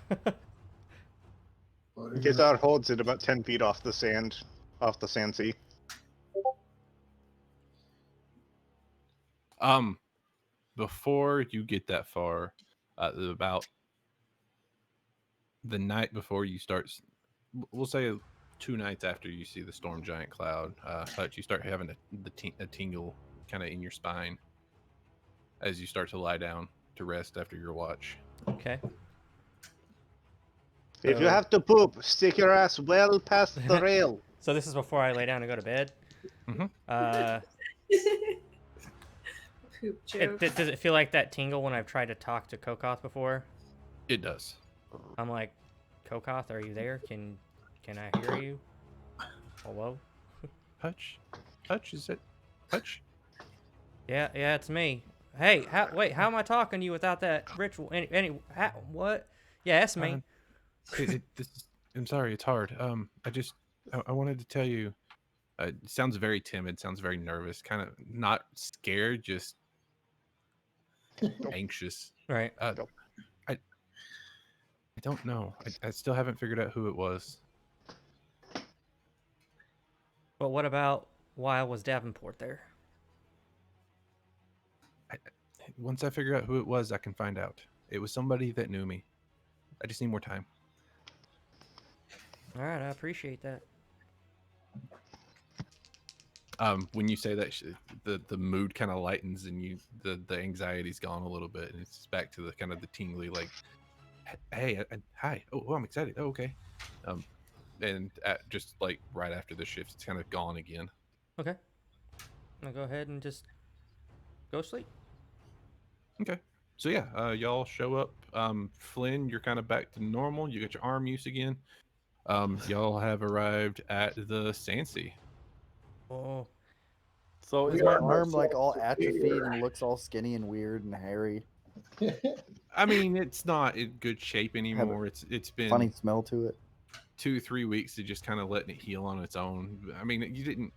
Put her down. Kisar holds it about 10 feet off the sand sea. Before you get that far, about the night before you start, we'll say 2 nights after you see the storm giant cloud, Hutch, you start having a tingle kind of in your spine as you start to lie down to rest after your watch. Okay. If you have to poop, stick your ass well past the rail. So this is before I lay down and go to bed. Mhm. Poop joke. Does it feel like that tingle when I've tried to talk to Kokoth before? It does. I'm like, Kokoth, are you there? Can I hear you? Hello? Hutch, is it Hutch? Yeah, it's me. Hey, wait, how am I talking to you without that ritual? What? Yeah, that's me. I'm sorry, it's hard. I wanted to tell you, Sounds very timid. Sounds very nervous. Kind of not scared, just anxious. Right. Nope. I don't know. I still haven't figured out who it was. But what about why was Davenport there? Once I figure out who it was, I can find out. It was somebody that knew me. I just need more time. All right, I appreciate that. When you say that, the mood kind of lightens and the anxiety's gone a little bit, and it's back to the kind of the tingly, like, hey, hi, oh, I'm excited. Oh, okay. And just like right after the shift, it's kind of gone again. Okay. I'll go ahead and just go sleep. Okay. So yeah, y'all show up. Flynn, you're kind of back to normal. You got your arm use again. Y'all have arrived at the Sandsea. Oh, So is We my are arm like so all atrophied here. and looks all skinny and weird and hairy? I mean, it's not in good shape anymore. It's been Funny smell to it. 2-3 weeks of just kind of letting it heal on its own. I mean, you didn't.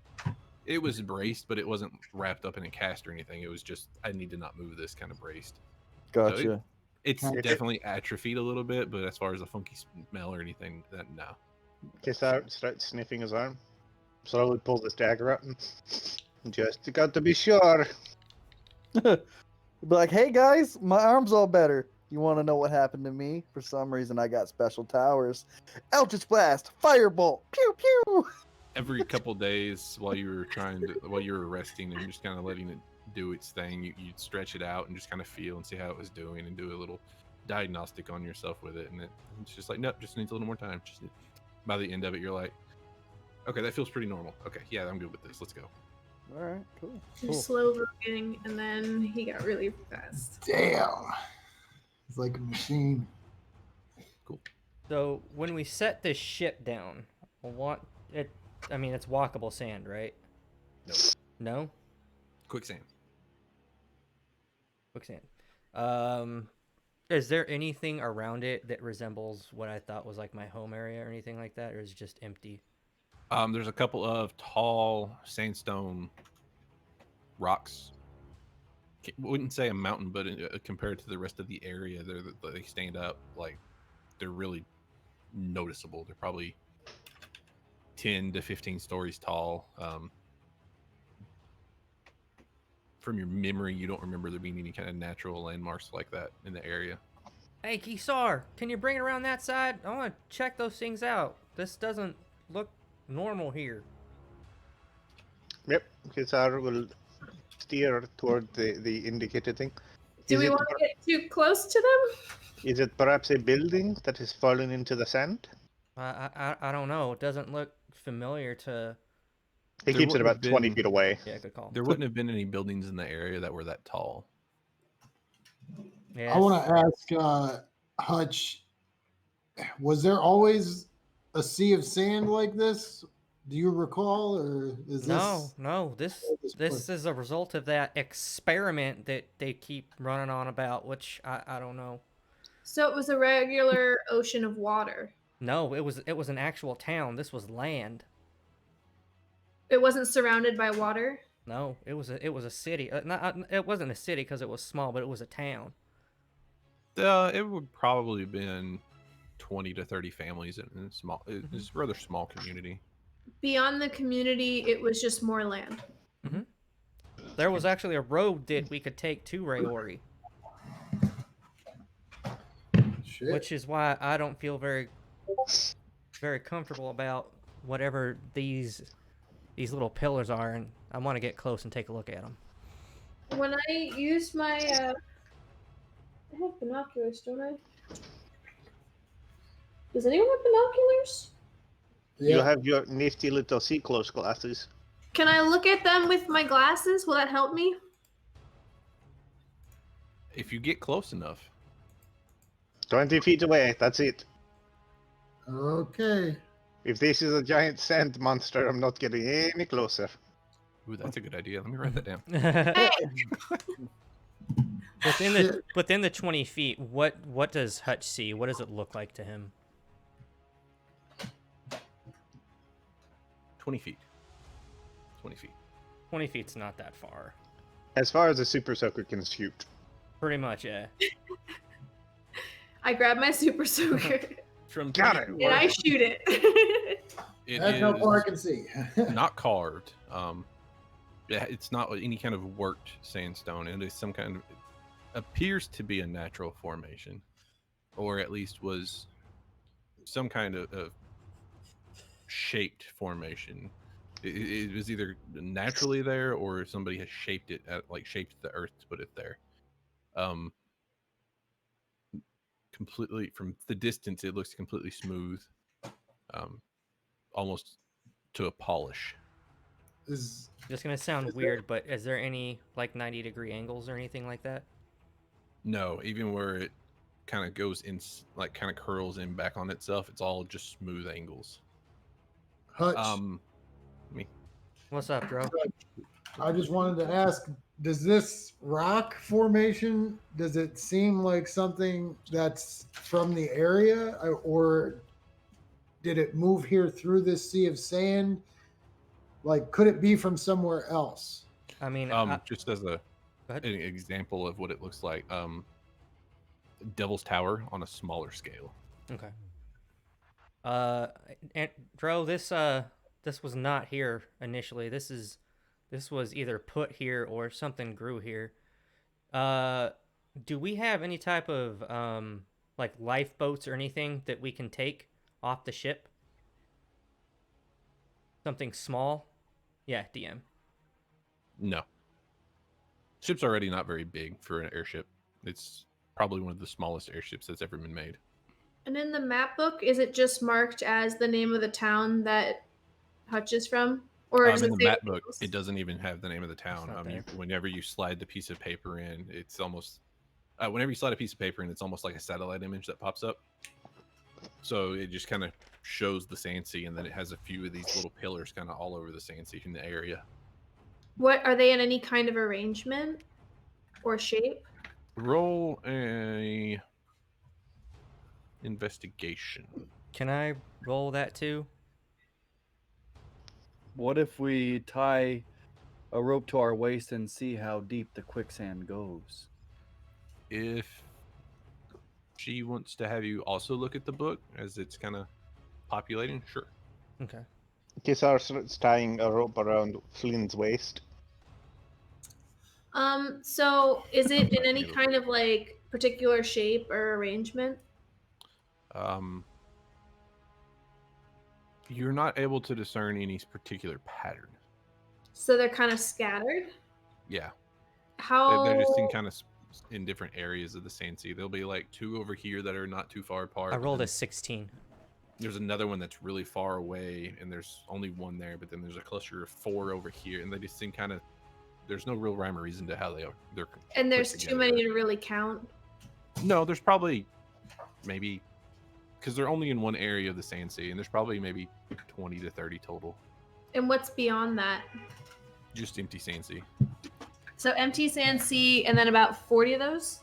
It was braced, but it wasn't wrapped up in a cast or anything. It was just I need to not move this kind of braced. Gotcha. It's Okay. definitely atrophied a little bit, but as far as a funky smell or anything, no. Kisar starts sniffing his arm. Slowly pulls his dagger out and just got to be sure. Be like, hey guys, my arm's all better. You want to know what happened to me? For some reason, I got special towers. Eldritch Blast, Firebolt, pew pew. Every couple days while you were resting and just kind of letting it do its thing, you'd stretch it out and just kind of feel and see how it was doing and do a little diagnostic on yourself with it. And it's just like, nope, just needs a little more time. By the end of it, you're like, okay, that feels pretty normal. Okay, yeah, I'm good with this. Let's go. All right, cool. Just slow moving, and then he got really fast. Damn. It's like a machine. so when we set this ship down, I mean, it's walkable sand, right? Nope. No? Quicksand. Quicksand. Is there anything around it that resembles what I thought was like my home area or anything like that, or is it just empty? There's a couple of tall sandstone rocks. Wouldn't say a mountain, but compared to the rest of the area, they stand up like they're really noticeable. They're probably 10 to 15 stories tall. From your memory, you don't remember there being any kind of natural landmarks like that in the area. Hey, Kisar, can you bring it around that side? I want to check those things out. This doesn't look normal here. Yep, Kisar will steer toward the indicated thing. Do Is we it want to get too close to them? Is it perhaps a building that has fallen into the sand? I don't know. It doesn't look familiar to... He There keeps it wouldn't about have 20 been- feet away. Yeah, good call. There wouldn't have been any buildings in the area that were that tall. Yes. I want to ask Hutch, was there always a sea of sand like this? Do you recall, or is this? No. This is a result of that experiment that they keep running on about, which I don't know. So it was a regular ocean of water. No, it was an actual town. This was land. It wasn't surrounded by water. No, it was a city. It wasn't a city because it was small, but it was a town. It would probably have been 20 to 30 families in small. It's a rather small community. Beyond the community, it was just more land. There was actually a road that we could take to Rayori, Shit. which is why I don't feel very comfortable about whatever these little pillars are, and I want to get close and take a look at them. When I used my, I have binoculars, don't I? Does anyone have binoculars? You Yeah. have your nifty little sea close glasses. Can I look at them with my glasses? Will that help me? If you get close enough, 20 feet away, that's it. Okay. If this is a giant sand monster, I'm not getting any closer. ooh, that's a good idea. Let me write that down. Within the 20 feet, what does Hutch see? What does it look like to him? 20 feet. 20 feet. 20 feet's not that far. As far as a super soaker can shoot. Pretty much, yeah. I grab my super soaker From Got 20 it. and I shoot it. It That's how far I is can see. not carved. Yeah, it's not any kind of worked sandstone. It is some kind of appears to be a natural formation, or at least was some kind of shaped formation. It was either naturally there or somebody has shaped it shaped the earth to put it there. Completely from the distance, it looks completely smooth, almost to a polish. Is Just gonna sound weird, but is there any like 90-degree angles or anything like that? No, even where it kind of goes in, like kind of curls in back on itself, it's all just smooth angles. Hutch? What's up, Dro? I just wanted to ask, does this rock formation, does it seem like something that's from the area, or did it move here through this sea of sand? Like, could it be from somewhere else? I mean, Just as an example of what it looks like, Devil's Tower on a smaller scale. okay. And Dro, this was not here initially. This was either put here or something grew here. Do we have any type of like lifeboats or anything that we can take off the ship? Something small? Yeah, DM. No. Ship's already not very big for an airship. It's probably one of the smallest airships that's ever been made. And in the map book, is it just marked as the name of the town that Hutch is from? Or does In it the say map book, else? it doesn't even have the name of the town. not there. Whenever you slide the piece of paper in, it's almost whenever you slide a piece of paper in, it's almost like a satellite image that pops up. So it just kind of shows the sand sea, and then it has a few of these little pillars kind of all over the sand sea in the area. What are they in any kind of arrangement or shape? Roll a investigation. Can I roll that too? What if we tie a rope to our waist and see how deep the quicksand goes? If she wants to have you also look at the book as it's kind of populating, sure. Okay. Kisar starts tying a rope around Flynn's waist. So is it in any kind of like particular shape or arrangement? You're not able to discern any particular pattern. So they're kind of scattered? Yeah. How They're just in kind of in different areas of the sand sea. There'll be like two over here that are not too far apart. I but rolled then a 16. There's another one that's really far away, and there's only one there. But then there's a cluster of 4 over here, and they just seem kind of. There's no real rhyme or reason to how they're. and there's put too together. many to really count. No, there's probably maybe because they're only in one area of the sand sea, and there's probably maybe 20 to 30 total. And what's beyond that? Just empty sand sea. So empty sand sea and then about 40 of those?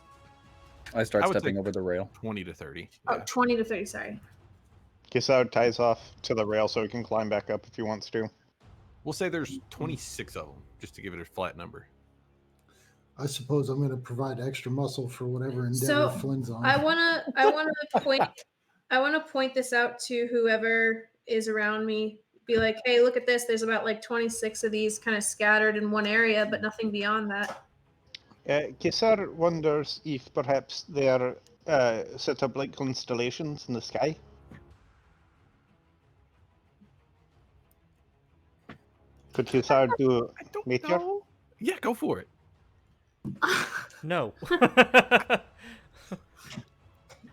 I start I would stepping say- over the rail. 20 to 30. Oh, Yeah. 20 to 30, sorry. Kisar ties off to the rail so he can climb back up if he wants to. We'll say there's 26 of them, just to give it a flat number. I suppose I'm going to provide extra muscle for whatever endeavor So, Flynn's on. I wanna point this out to whoever is around me. Be like, hey, look at this. There's about like 26 of these kind of scattered in one area, but nothing beyond that. Kisar wonders if perhaps they are set up like constellations in the sky. Could Kisar do I don't meteor? know. Yeah, go for it. No.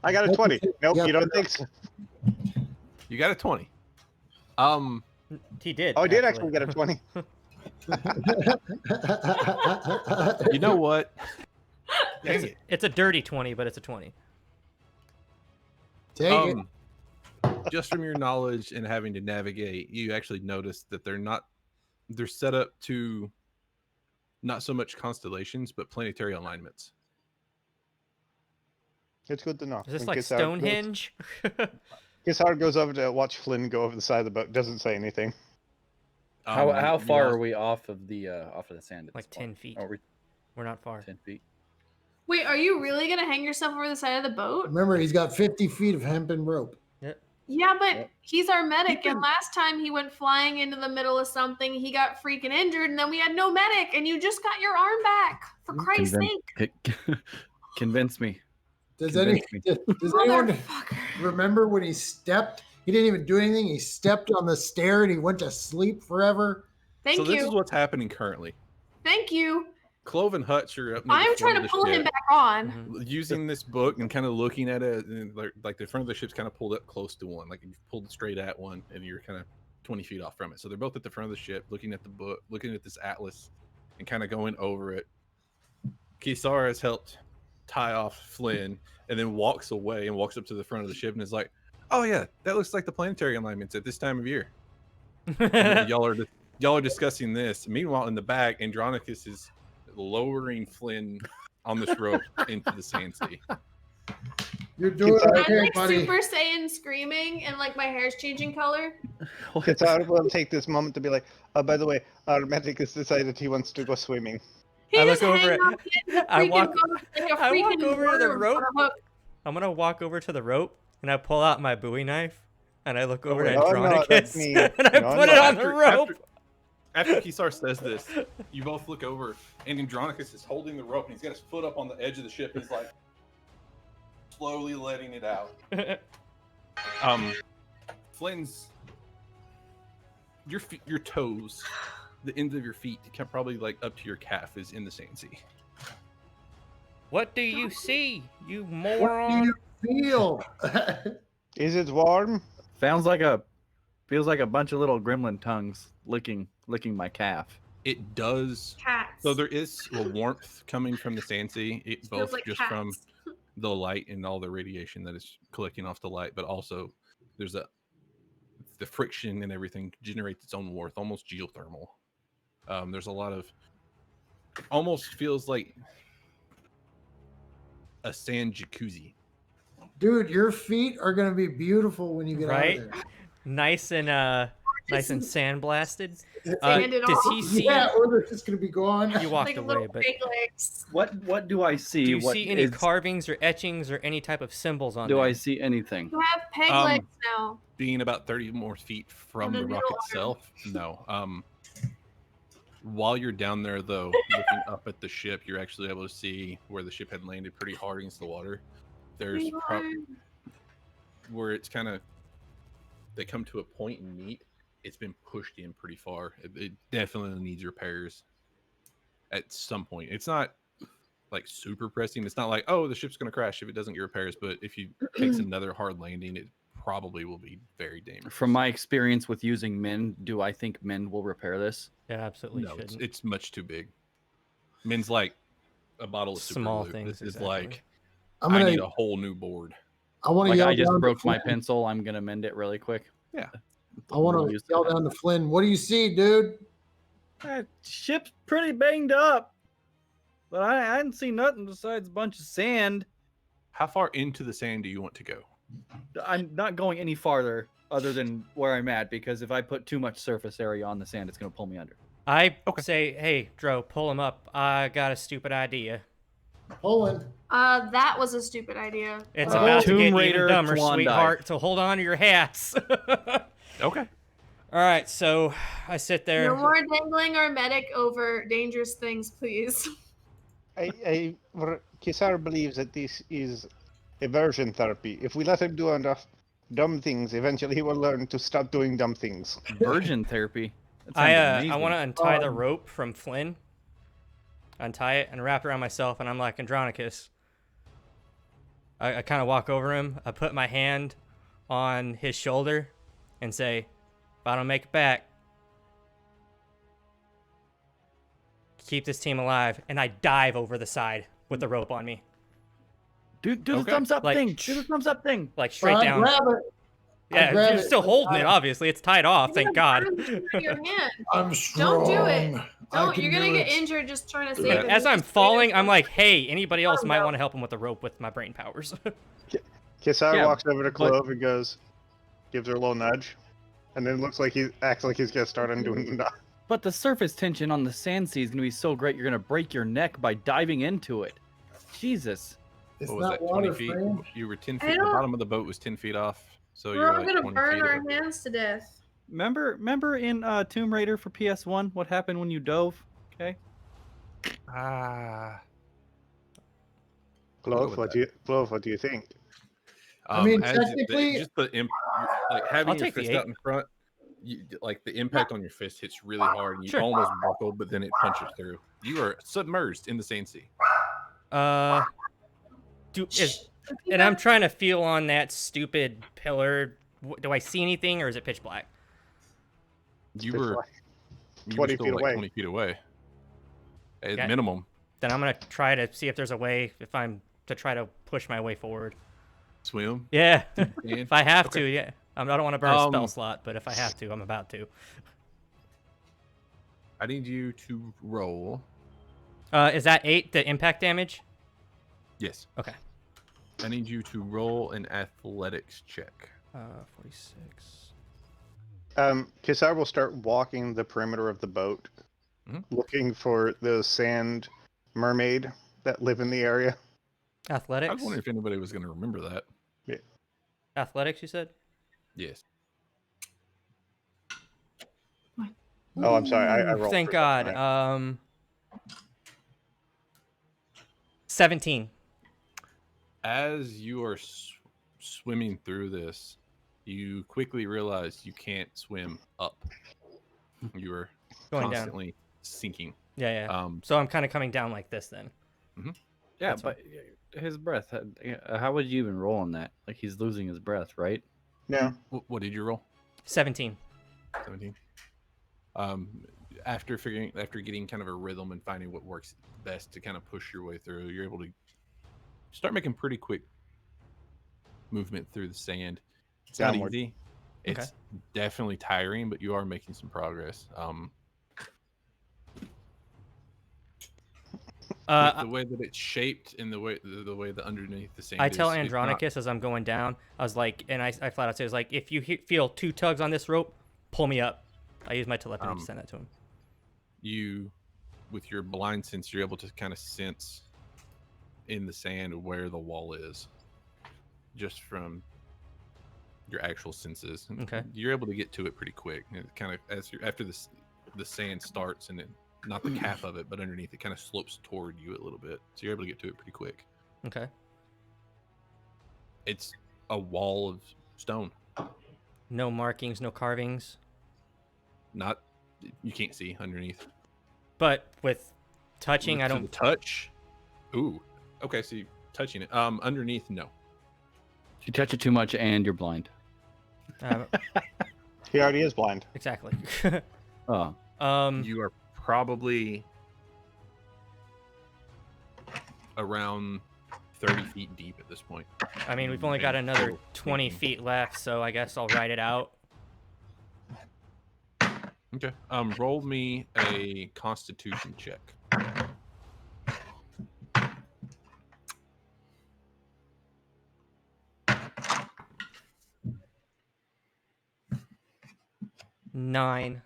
I got a 20. Nope, Yeah, you don't think so? You got a 20. He did. Oh, I did actually get a 20. You know what? Dang it. It's a dirty 20, but it's a 20. Take it. Just from your knowledge and having to navigate, you actually notice that they're set up to not so much constellations, but planetary alignments. It's good to know. Is this And like Kisar Stonehenge? Kisar goes over to watch Flynn go over the side of the boat, doesn't say anything. How you far also- are we off of the sand? At Like this point? 10 feet. Are we We're not far. 10 feet? Wait, are you really gonna hang yourself over the side of the boat? Remember, he's got 50 feet of hempen rope. Yeah, but Yep. he's our medic, can- and last time he went flying into the middle of something, he got freaking injured, and then we had no medic, and you just got your arm back. For Christ's sake. Convince me. Does Convince any me. does anyone Motherfucker. remember when he stepped? He didn't even do anything. He stepped on the stair and he went to sleep forever. Thank so this you. is what's happening currently. Thank you. Clove and Hutch are up near I'm the front trying of to the pull him ship, back on. Mhm. using this book and kind of looking at it, and like the front of the ship's kind of pulled up close to one, like you've pulled straight at one, and you're kind of 20 feet off from it. So they're both at the front of the ship, looking at the book, looking at this atlas, and kind of going over it. Kisara has helped tie off Flynn, and then walks away and walks up to the front of the ship and is like, "Oh yeah, that looks like the planetary alignments at this time of year." And then y'all are discussing this. Meanwhile, in the back, Andronicus is lowering Flynn on this rope into the sand sea. You're doing I'm I'm okay, like buddy. Super Saiyan screaming, and like my hair's changing color. Kisara will take this moment to be like, oh, by the way, our medic has decided he wants to go swimming. He I just look over hanging it. on the end of the I freaking walk- boat like a I walk freaking over to the worm rope. on a hook. I'm gonna walk over to the rope and I pull out my Bowie knife and I look over wait. to Oh, no, Andronicus that's me. and I No, put no. it on the rope. After Kisar says this, you both look over, and Andronicus is holding the rope, and he's got his foot up on the edge of the ship, and he's like slowly letting it out. Flynn's your toes, the ends of your feet, probably like up to your calf, is in the sand sea. What do you see, you What do moron? you feel? Is it warm? Feels like a bunch of little gremlin tongues licking my calf. It does. Cats. So there is a warmth coming from the sand sea. It Feels both like just cats. from the light and all the radiation that is collecting off the light, but also there's the friction and everything generates its own warmth, almost geothermal. There's a lot of, almost feels like a sand jacuzzi. Dude, your feet are gonna be beautiful when you get Right? out of there. Nice and sandblasted. Sanded Does off. he see? Yeah, or they're just gonna be gone. You walked Like away, little but fake legs. What do I see? do you What see any is- carvings or etchings or any type of symbols on Do there? I see anything? You have peg Um, legs now. Being about 30 more feet from And a the rock noodle arm. itself, no. While you're down there, though, looking up at the ship, you're actually able to see where the ship had landed pretty hard against the water. There's where it's kind of, they come to a point and meet. It's been pushed in pretty far. It definitely needs repairs at some point. It's not like super pressing. It's not like, oh, the ship's going to crash if it doesn't get repairs. But if you takes another hard landing, it probably will be very dangerous. From my experience with using men, do I think men will repair this? Yeah, absolutely No, shouldn't. it's much too big. Men's like a bottle of super Small glue. things, This is exactly. like, I'm I gonna. need a whole new board. I want to Like yell I just down. broke to my Flynn. pencil. I'm gonna mend it really quick. Yeah. I want to yell down to Flynn. What do you see, dude? That ship's pretty banged up, but I didn't see nothing besides a bunch of sand. How far into the sand do you want to go? I'm not going any farther other than where I'm at, because if I put too much surface area on the sand, it's gonna pull me under. I Okay. say, hey, Dro, pull him up. I got a stupid idea. Poland. That was a stupid idea. It's Uh, about to Tomb get Raider even dumber, Klondike. sweetheart. So hold on to your hats. Okay. All right, so I sit there. No more dangling our medic over dangerous things, please. Kisar believes that this is aversion therapy. If we let him do enough dumb things, eventually he will learn to stop doing dumb things. Virgin therapy. That I sounds amazing. want to untie the Um, rope from Flynn, untie it, and wrap it around myself. And I'm like, Andronicus. I kind of walk over him. I put my hand on his shoulder and say, if I don't make it back, keep this team alive. And I dive over the side with the rope on me, Do the Okay. thumbs up Like, thing. Do the thumbs up thing. like straight I down. grab it. Yeah, grab you're it. still holding it, obviously. It's tied off, thank God. You're gonna burn your hand. I'm strong. Don't do it. I Don't. can You're gonna do get it. injured just trying to save Yeah. him. As I'm Just falling, save I'm him. like, hey, anybody else might no. want to help him with the rope with my brain powers. Kisar Yeah, walks over to but- Clove and goes, gives her a little nudge. And then it looks like he acts like he's gonna start undoing the. But the surface tension on the sand sea is going to be so great, you're going to break your neck by diving into it. Jesus. It's What was not that? 20 water feet. frame. You were 10 I feet. The don't- bottom of the boat was 10 feet off. So We're you're all like gonna 20 burn feet our away. hands to death. Remember in Tomb Raider for PS1 what happened when you dove? Okay. Ah. Clove, with what that. do you think? I mean, as technically- just like having I'll your take the fist 8. out in front, like the impact on your fist hits really hard, and you Sure. almost buckle, but then it punches through. You are submerged in the sand sea. And I'm trying to feel on that stupid pillar. Do I see anything, or is it pitch black? You Pitch were black. you 20 were still feet like away. 20 feet away at Yeah. minimum. Then I'm gonna try to see if there's a way, if I'm to try to push my way forward. Swim. Yeah, And- if I have Okay. to, yeah. I don't want to burn a spell Um, slot, but if I have to, I'm about to. I need you to roll. Is that 8 the impact damage? Yes. Okay. I need you to roll an athletics check. 46. Kisar will start walking the perimeter of the boat, Mhm. looking for the sand mermaid that live in the area. I was Athletics. wondering if anybody was going to remember that. Athletics, you said? Yes. Oh, I'm sorry. I Ooh, rolled. thank for God. that. 17. As you are swimming through this, you quickly realize you can't swim up. You are Going down. constantly sinking. Yeah, yeah. Um, So I'm kind of coming down like this then. Yeah, That's but his breath. How would you even roll on that? Like he's losing his breath, right? No. what did you roll? 17. 17. After getting kind of a rhythm and finding what works best to kind of push your way through, you're able to start making pretty quick movement through the sand. It's Downward. not easy. It's definitely tiring, but you are making some progress. With the way that it's shaped and the way that underneath the sand I is, tell it's not- Andronicus as I'm going down, I was like, and I flat out say, I was like, if you feel 2 tugs on this rope, pull me up. I use my telepathy to send that to him. you, with your blind sense, you're able to kind of sense in the sand where the wall is, just from your actual senses. And Okay. you're able to get to it pretty quick. And it kind of after the sand starts, and not the cap of it, but underneath it kind of slopes toward you a little bit, so you're able to get to it pretty quick. Okay. It's a wall of stone. No markings, no carvings. Not you can't see underneath. But with touching, I To don't. the touch. Ooh. Okay, so you touching it. Underneath, no. You touch it too much and you're blind. He already is blind. Exactly. Oh. You are probably around 30 feet deep at this point. I mean, we've only got And another still 20 sinking. feet left, so I guess I'll ride it out. Okay. Roll me a Constitution check. Nine.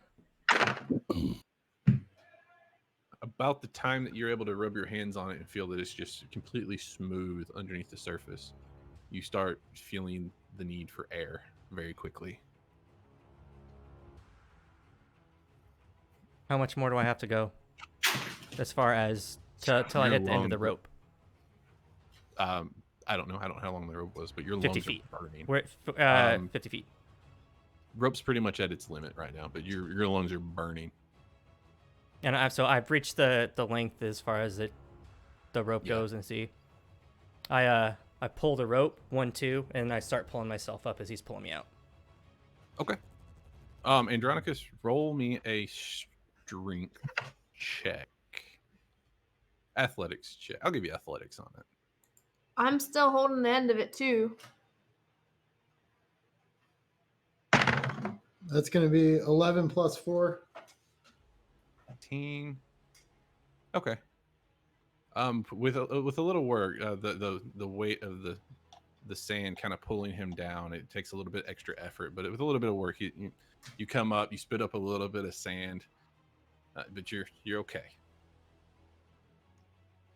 About the time that you're able to rub your hands on it and feel that it's just completely smooth underneath the surface, you start feeling the need for air very quickly. How much more do I have to go? As far as till I hit the end of the rope. I don't know. I don't know how long the rope was, but your 50 lungs feet. are burning. We're at 50 feet. Rope's pretty much at its limit right now, but your lungs are burning. And I've reached the length as far as the rope goes, and see. I pull the rope 1, 2, and I start pulling myself up as he's pulling me out. Okay. Andronicus, roll me a strength check. Athletics check. I'll give you athletics on it. I'm still holding the end of it too. That's going to be 11 plus 4. 18. Okay. With a little work, the weight of the the sand kind of pulling him down. It takes a little bit extra effort, but with a little bit of work, you come up, you spit up a little bit of sand, but you're okay.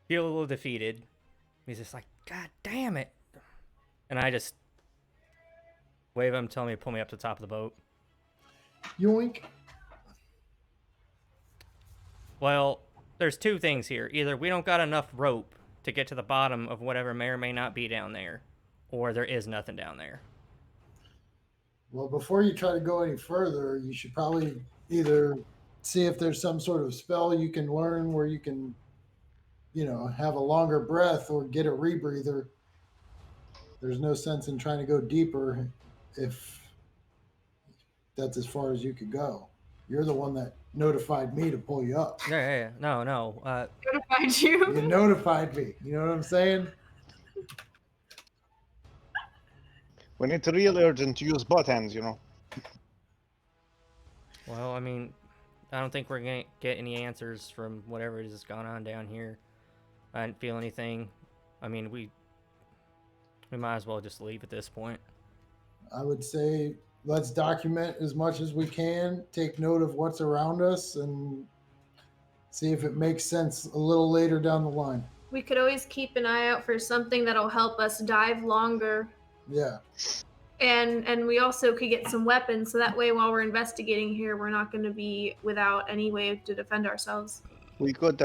Feel a little defeated. He's just like, God damn it. And I just wave him, tell him to pull me up to the top of the boat. Yoink. Well, there's two things here. Either we don't got enough rope to get to the bottom of whatever may or may not be down there, or there is nothing down there. Well, before you try to go any further, you should probably either see if there's some sort of spell you can learn where you can, have a longer breath or get a rebreather. There's no sense in trying to go deeper if that's as far as you could go. You're the one that notified me to pull you up. Yeah. No. Notified you. You notified me. You know what I'm saying? When it's real urgent, use both hands, Well, I mean, I don't think we're going to get any answers from whatever is going on down here. I didn't feel anything. I mean, we might as well just leave at this point. I would say let's document as much as we can, take note of what's around us, and see if it makes sense a little later down the line. We could always keep an eye out for something that'll help us dive longer. Yeah. And we also could get some weapons, so that way while we're investigating here, we're not going to be without any way to defend ourselves. We could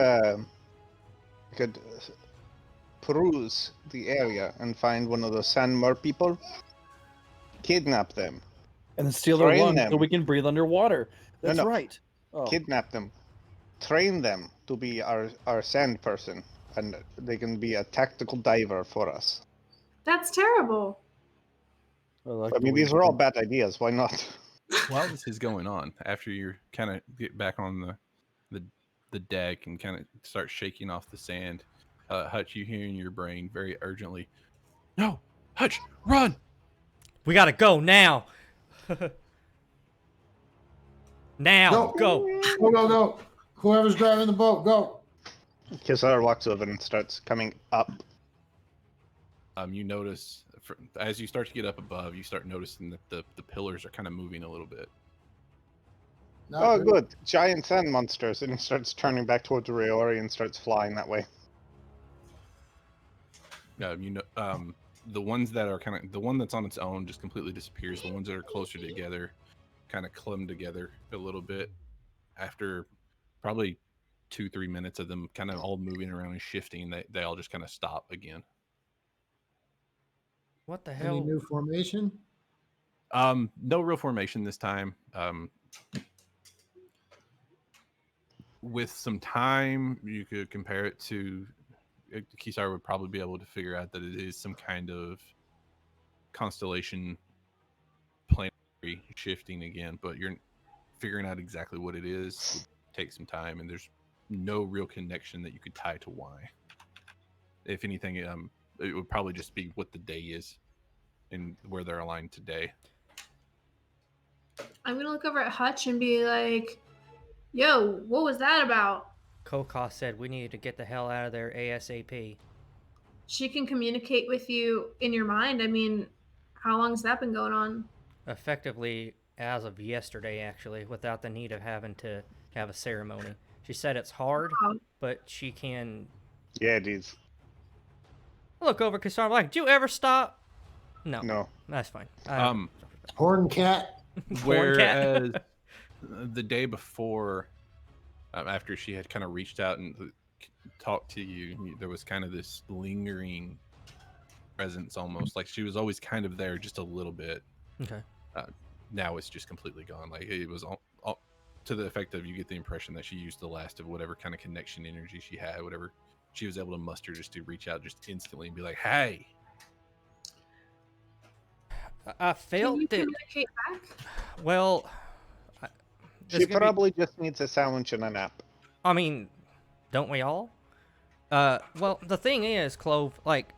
peruse the area and find one of those Sandmer people, kidnap them, And then steal their Train lungs them. so we can breathe underwater. That's no. right. Oh. kidnap them, train them to be our sand person, and they can be a tactical diver for us. That's terrible. I mean, these are all bad ideas. Why not? While this is going on, after you kind of get back on the deck and kind of start shaking off the sand, Hutch, you hear in your brain very urgently, "No, Hutch, run!" We gotta go now. Now, go. Go. Whoever's driving the boat, go. Kisar walks over and starts coming up. You notice as you start to get up above, you start noticing that the pillars are kind of moving a little bit. Oh, good. Giant sand monsters. And he starts turning back towards Raori and starts flying that way. The ones that are the one that's on its own just completely disappears. The ones that are closer together kind of clump together a little bit after probably 2-3 minutes of them kind of all moving around and shifting. They all just kind of stop again. What the Any hell? new formation? No real formation this time. With some time, you could compare it to Kisar would probably be able to figure out that it is some kind of constellation planetary shifting again, but you're figuring out exactly what it is would take some time, and there's no real connection that you could tie to why. If anything, it would probably just be what the day is and where they're aligned today. I'm going to look over at Hutch and be like, yo, what was that about? Kokos said we needed to get the hell out of there ASAP. She can communicate with you in your mind. I mean, how long has that been going on? Effectively, as of yesterday, actually, without the need of having to have a ceremony. She said it's hard, but she can... Yeah, it is. I look over Kasar, like, did you ever stop? No. No. That's fine. Horn cat. Whereas the day before, after she had kind of reached out and talked to you, there was kind of this lingering presence, almost like she was always kind of there, just a little bit. Okay. Now it's just completely gone. Like it was all to the effect of, you get the impression that she used the last of whatever kind of connection energy she had, whatever she was able to muster, just to reach out just instantly and be like, "Hey." I felt Can you that. communicate back? Well, She probably just needs a sandwich and a nap. I mean, don't we all? Well, the thing is, Clove, like,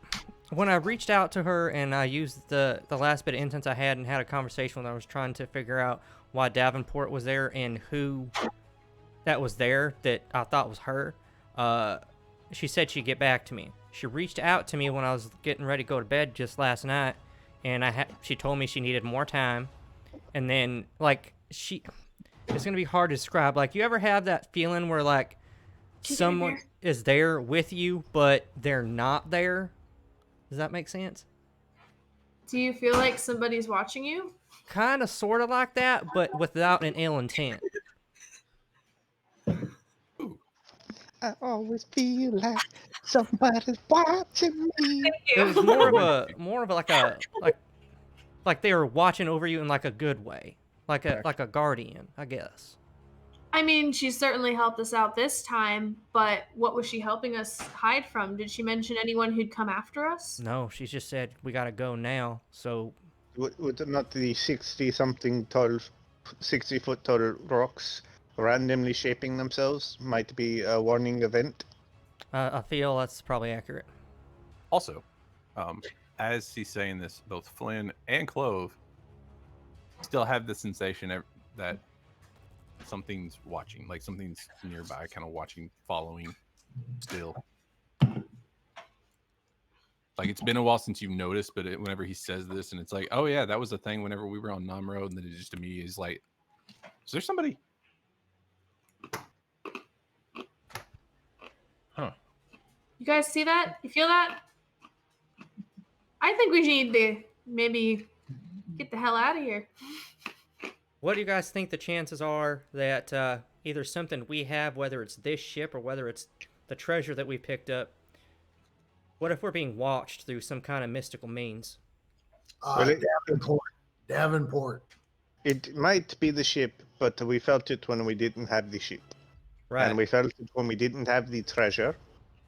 when I reached out to her and I used the last bit of instance I had and had a conversation when I was trying to figure out why Davenport was there and who that was there that I thought was her, she said she'd get back to me. She reached out to me when I was getting ready to go to bed just last night, and she told me she needed more time. And then, like, it's gonna be hard to describe. Like, you ever have that feeling where, like, someone is there with you, but they're not there? Does that make sense? Do you feel like somebody's watching you? Kind of, sort of like that, but without an ill intent. I always feel like somebody's watching me. It was more of like they were watching over you in like a good way, like a guardian, I guess. I mean, she certainly helped us out this time, but what was she helping us hide from? Did she mention anyone who'd come after us? No, she just said we gotta go now. So Would not the 60-something tall, 60-foot tall rocks randomly shaping themselves might be a warning event? I feel that's probably accurate. Also, as he's saying this, both Flynn and Clove still have the sensation that something's watching, like something's nearby, kind of watching, following still. Like, it's been a while since you've noticed, but whenever he says this, and it's like, oh yeah, that was the thing whenever we were on Nam Road, and then it just immediately is like, is there somebody? Huh. You guys see that? You feel that? I think we need to maybe get the hell out of here. What do you guys think the chances are that either something we have, whether it's this ship or whether it's the treasure that we picked up, what if we're being watched through some kind of mystical means? Davenport. It might be the ship, but we felt it when we didn't have the ship. Right. And we felt it when we didn't have the treasure.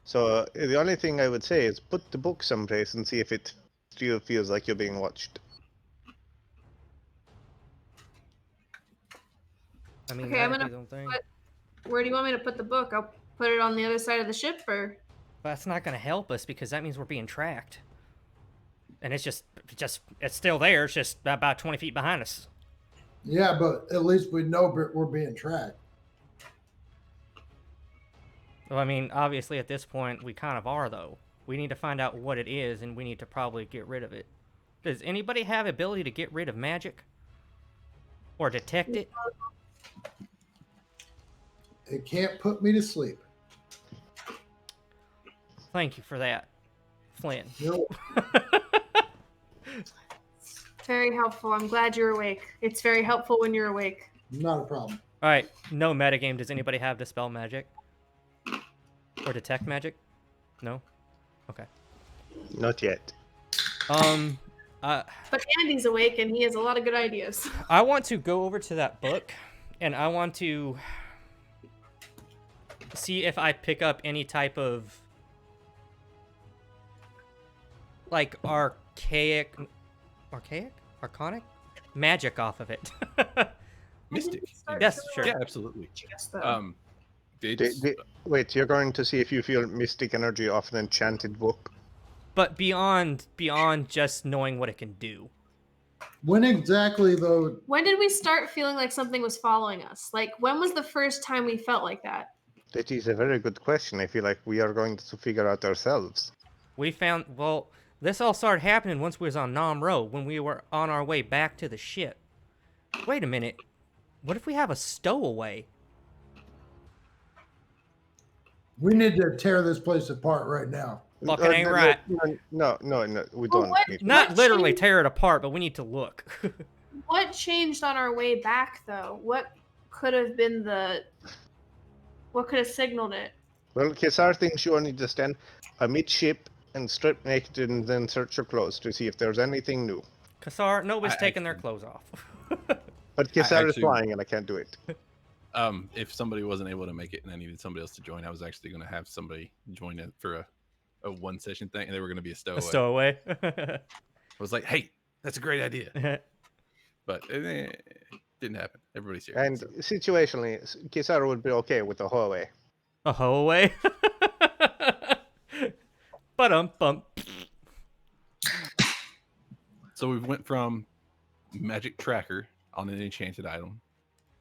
So the only thing I would say is put the book someplace and see if it still feels like you're being watched. I mean, Okay, I'm that'd gonna be the thing. Where do you want me to put the book? I'll put it on the other side of the ship, or? But that's not going to help us because that means we're being tracked. And it's still there. It's just about 20 feet behind us. Yeah, but at least we know we're being tracked. Well, I mean, obviously at this point, we kind of are, though. We need to find out what it is, and we need to probably get rid of it. Does anybody have ability to get rid of magic? Or detect it? It can't put me to sleep. Thank you for that, Flynn. Nope. Very helpful. I'm glad you're awake. It's very helpful when you're awake. Not a problem. All right, no metagame. Does anybody have Dispel Magic? Or Detect Magic? No? Okay. Not yet. But Andy's awake and he has a lot of good ideas. I want to go over to that book, and I want to see if I pick up any type of like archonic magic off of it. Mystic. Yes, sure. Yeah, absolutely. Wait, you're going to see if you feel mystic energy off an enchanted book? But beyond just knowing what it can do. When exactly, though? When did we start feeling like something was following us? Like, when was the first time we felt like that? That is a very good question. I feel like we are going to figure out ourselves. This all started happening once we was on Nam Road, when we were on our way back to the ship. Wait a minute. What if we have a stowaway? We need to tear this place apart right now. Fucking ain't right. No, we don't. Not literally tear it apart, but we need to look. What changed on our way back, though? What could have signaled it? Well, Kesar thinks you only to stand amidship and strip naked and then search your clothes to see if there's anything new. Kassar, nobody's taking their clothes off. But Kesar is flying and I can't do it. If somebody wasn't able to make it and I needed somebody else to join, I was actually going to have somebody join it for a one session thing, and they were going to be a stowaway. A stowaway. I was like, hey, that's a great idea. But it didn't happen. Everybody's here. And situationally, Kesar would be okay with a hoaway. A hoaway? Bump. So we went from magic tracker on an enchanted item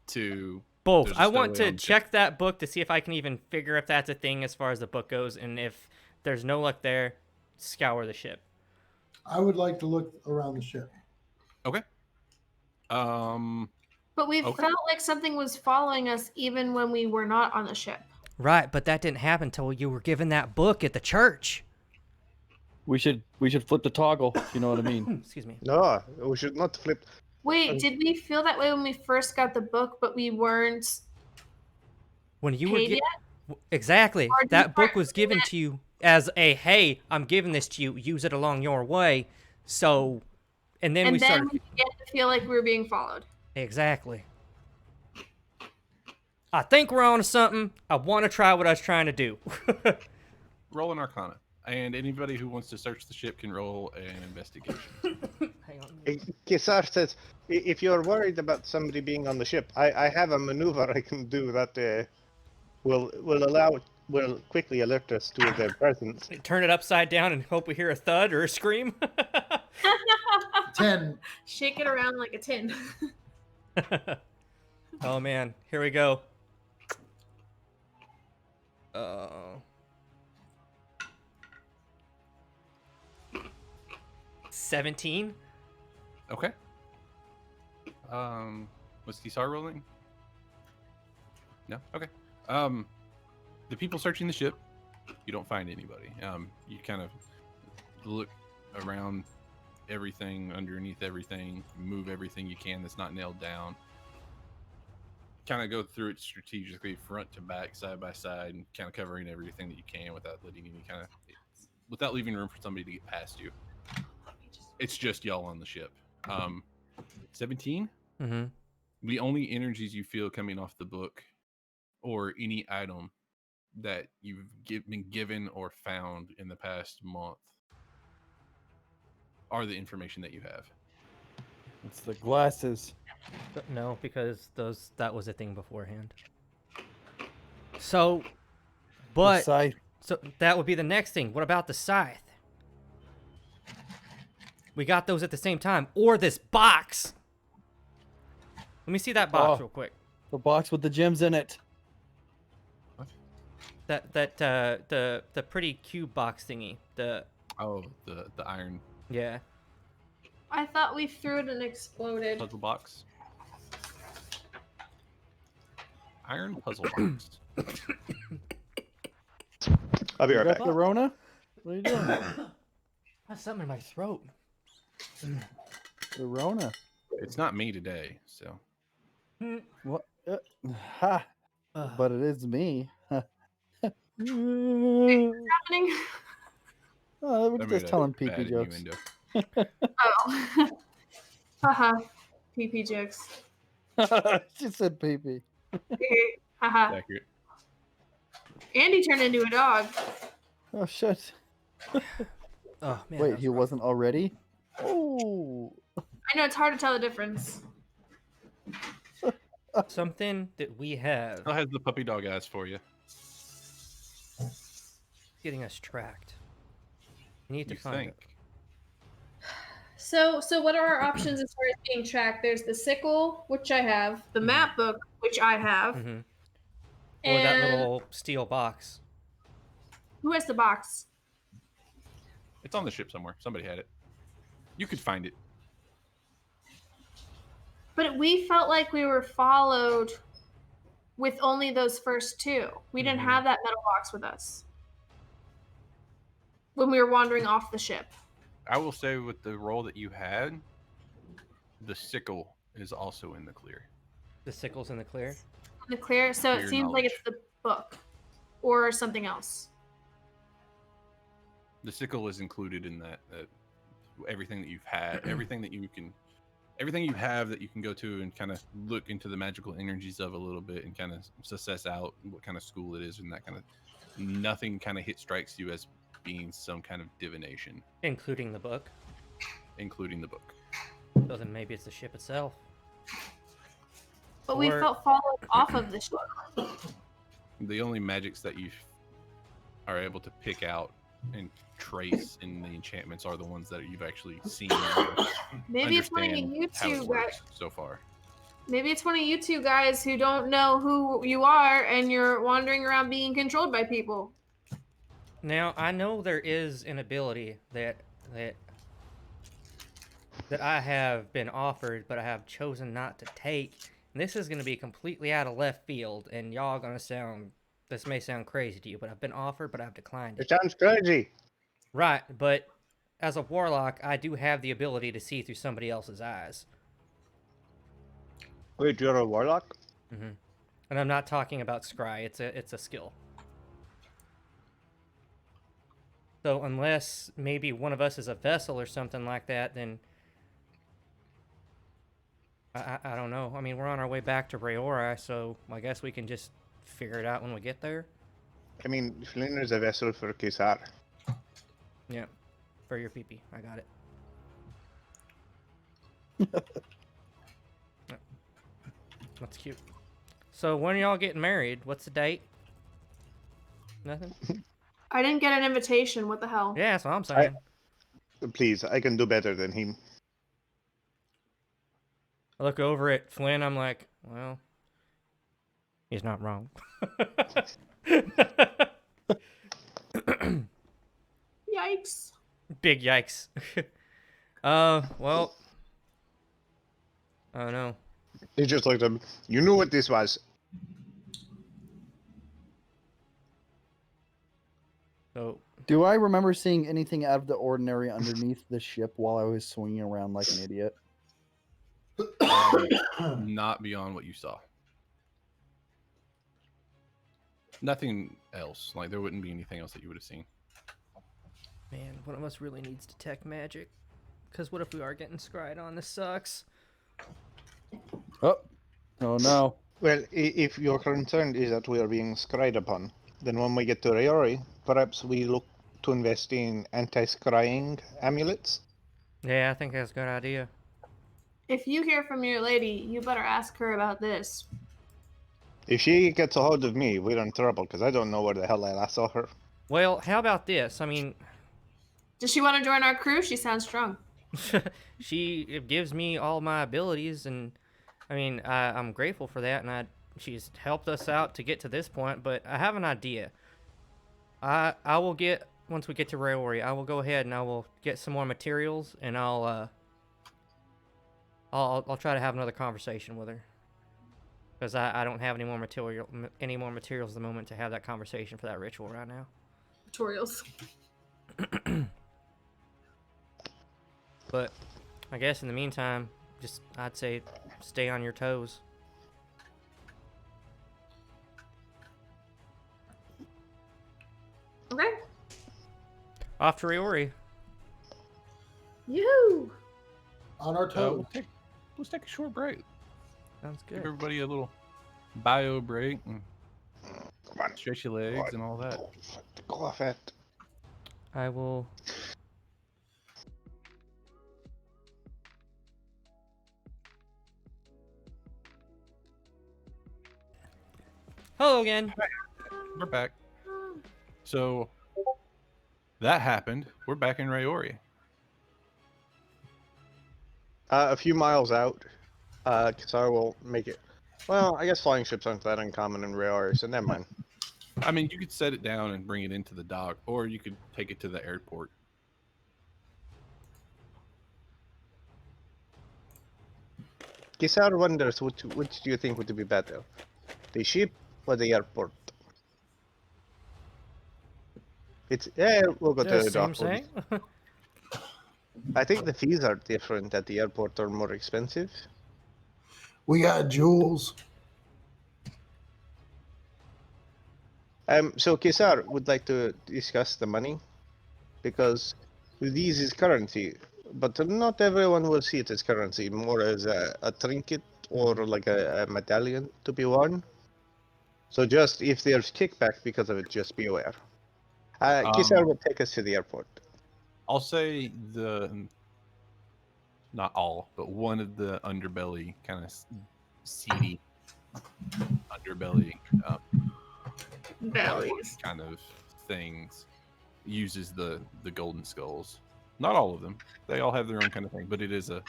to both. I want to check that book to see if I can even figure if that's a thing as far as the book goes, and if there's no luck there, scour the ship. I would like to look around the ship. Okay. But we Okay. felt like something was following us even when we were not on the ship. Right, but that didn't happen until you were given that book at the church. We should flip the toggle. If you know what I mean. Excuse me. No, we should not flip. Wait, did we feel that way when we first got the book, but we weren't When you were paid yet? exactly, Or did that you book part- was given to you as a hey, I'm giving this to you. Use it along your way. So, and then And we then started we began to feel like we were being followed. exactly. I think we're on to something. I want to try what I was trying to do. Roll an Arcana, and anybody who wants to search the ship can roll an investigation. Hang on. Kisar says, if you're worried about somebody being on the ship, I have a maneuver I can do that will quickly alert us to their presence. Turn it upside down and hope we hear a thud or a scream. 10. Shake it around like a tin. Oh man, here we go. 17. Okay. Was Kisar rolling? No. Okay. The people searching the ship, you don't find anybody. You kind of look around everything, underneath everything, move everything you can that's not nailed down. Kind of go through it strategically, front to back, side by side, and kind of covering everything that you can without leaving room for somebody to get past you. It's just y'all on the ship. 17. Mm-hmm. The only energies you feel coming off the book, or any item that you've been given or found in the past month, are the information that you have. It's the glasses. But no, because that was a thing beforehand. So, but Scythe. so that would be the next thing. What about the scythe? We got those at the same time, or this box. Let me see that box Oh. real quick. The box with the gems in it. The pretty cube box thingy. The iron yeah. I thought we threw it and exploded. puzzle box. Iron puzzle box. I'll be You right got back. the Rona? What are you doing? That's something in my throat. The Rona. It's not me today, so What? Ha! But it is me. Oh, Happening? we're I made just a telling bad pee jokes. innuendo. Oh. Haha. PP jokes. She said pee pee. Haha. Accurate. Andy turned into a dog. Oh shit! Oh man. Wait, he wasn't already? Oh, I know it's hard to tell the difference. Something that we have Still has the puppy dog eyes for you. getting us tracked. We need to You find think? it. So what are our options as far as being tracked? There's the sickle, which I have, the map book, which I have, Mm-hmm. Or and that little steel box. who has the box? It's on the ship somewhere. Somebody had it. You could find it. But we felt like we were followed with only those first two. We didn't Mhm. have that metal box with us when we were wandering off the ship. I will say with the role that you had, the sickle is also in the clear. The sickle's in the clear. In the clear, so To it your seems like knowledge. it's the book or something else. The sickle is included in that. Everything that you've had, everything you have that you can go to and kind of look into the magical energies of a little bit and kind of suss out what kind of school it is and that kind of. Nothing kind of strikes you as being some kind of divination, Including the book. including the book. So then maybe it's the ship itself. But we Or- felt followed off of the ship. The only magics that you are able to pick out and trace in the enchantments are the ones that you've actually seen. And Maybe it's one of understand you how it two works guys. so far. Maybe it's one of you two guys who don't know who you are and you're wandering around being controlled by people. Now I know there is an ability that I have been offered, but I have chosen not to take. And this is going to be completely out of left field, and y'all gonna sound. This may sound crazy to you, but I've been offered, but I've declined It it. sounds crazy. Right, but as a warlock, I do have the ability to see through somebody else's eyes. Wait, you're a warlock? Mm-hmm. And I'm not talking about scry. It's a skill. So unless maybe one of us is a vessel or something like that, then I don't know. I mean, we're on our way back to Rayora, so I guess we can just figure it out when we get there. I mean, Flynn is a vessel for Kesar. Yeah, for your pee-pee. I got it. Yeah. That's cute. So when are y'all getting married? What's the date? Nothing? I didn't get an invitation. What the hell? Yeah, that's what I'm saying. Please, I can do better than him. I look over at Flynn, I'm like, well, he's not wrong. Yikes. Big yikes. Well, I don't know. He just looked at him. You knew what this was. So, Do I remember seeing anything out of the ordinary underneath the ship while I was swinging around like an idiot? Not beyond what you saw. Nothing else. Like there wouldn't be anything else that you would have seen. man, one of us really needs detect magic. Because what if we are getting scryed on? This sucks. Oh no. Well, if your concern is that we are being scryed upon, then when we get to Rayori, perhaps we look to invest in anti-scrying amulets. Yeah, I think that's a good idea. If you hear from your lady, you better ask her about this. If she gets a hold of me, we're in trouble, because I don't know where the hell I last saw her. Well, how about this? I mean, Does she want to join our crew? She sounds strong. she gives me all my abilities, and I mean, I'm grateful for that, and she's helped us out to get to this point. But I have an idea. I will get once we get to Rayori, I will go ahead and I will get some more materials, and I'll try to have another conversation with her, because I don't have any more materials at the moment to have that conversation for that ritual right now. Tutorials. But I guess in the meantime, just I'd say stay on your toes. Okay. Off to Rayori. Yoo-hoo! On our toes. Let's take a short break. Sounds Give good. everybody a little bio break and Come on. stretch your legs and all that. Go off it. I will. Hello again. We're back. So that happened. We're back in Rayori. A few miles out, Kesar will make it. Well, I guess flying ships aren't that uncommon in Rayori, so never mind. I mean, you could set it down and bring it into the dock, or you could take it to the airport. Kesar wonders which do you think would be better, the ship or the airport? We'll go to Yeah, the same, dock. same. I think the fees are different at the airport, or more expensive. We got jewels. So Kesar would like to discuss the money, because these is currency, but not everyone will see it as currency, more as a trinket or like a medallion to be worn. So just if there's kickback because of it, just be aware. Kesar will take us to the airport. I'll say not all, but one of the underbelly kind of seedy underbelly Bellies. kind of things uses the golden skulls. Not all of them. They all have their own kind of thing, but it is a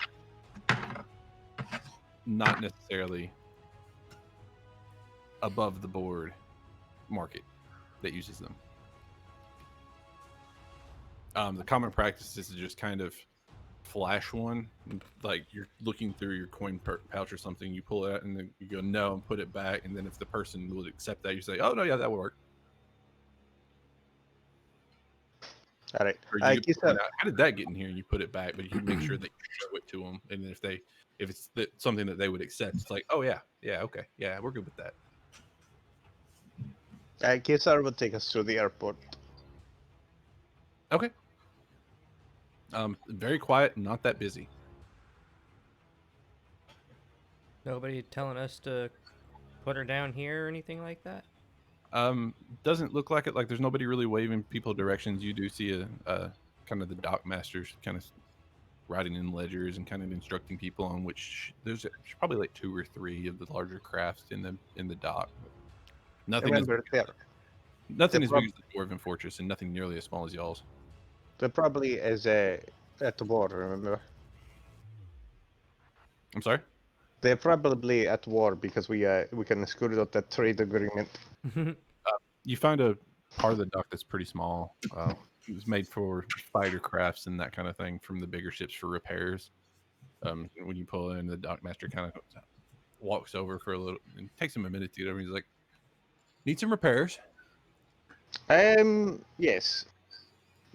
not necessarily above the board market that uses them. The common practice is to just kind of flash one, like you're looking through your coin pouch or something. You pull it out and then you go no and put it back, and then if the person would accept that, you say, "Oh no, yeah, that will work." All right. Or you can point out, how did that get in here? And you put it back, but you make sure that you show it to them, and then if it's something that they would accept, it's like, "Oh yeah, yeah, okay, yeah, we're good with that." Kisar will take us to the airport. Okay. Very quiet, not that busy. Nobody telling us to put her down here or anything like that? Doesn't look like it. Like there's nobody really waving people directions. You do see a kind of the dock masters kind of writing in ledgers and kind of instructing people on which there's probably like 2 or 3 of the larger crafts in the dock. Nothing is Remember, nothing as big as the Dwarven Fortress, and nothing nearly as small as y'all's. there probably is at war. Remember, I'm sorry. they're probably at war because we can screw up that trade agreement. You find a part of the dock that's pretty small. It was made for fighter crafts and that kind of thing from the bigger ships for repairs. When you pull in, the dockmaster kind of walks over for a little, and takes him a minute to get over. He's like, "Need some repairs." Yes.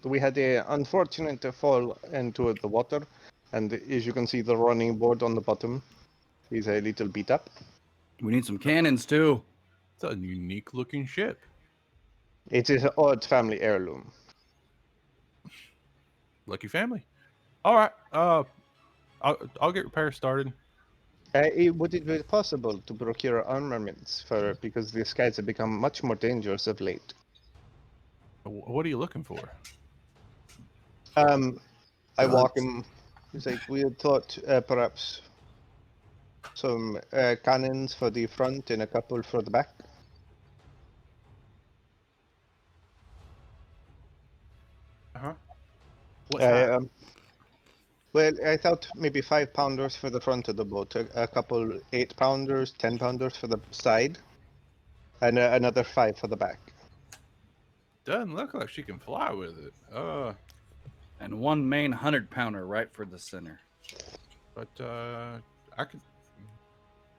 We had a unfortunate fall into the water, and as you can see, the running board on the bottom is a little beat up. We need some cannons too. It's a unique looking ship. It is an odd family heirloom. Lucky family. All right. I'll get repairs started. Would it be possible to procure armaments because the skies have become much more dangerous of late? What are you looking for? I walk him. He's like, we had thought perhaps some cannons for the front and a couple for the back. Uh-huh. What size? Well, I thought maybe 5-pounders for the front of the boat, a couple 8-pounders, 10-pounders for the side, and another 5 for the back. Doesn't look like she can fly with it. And one main 100-pounder right for the center. But I could.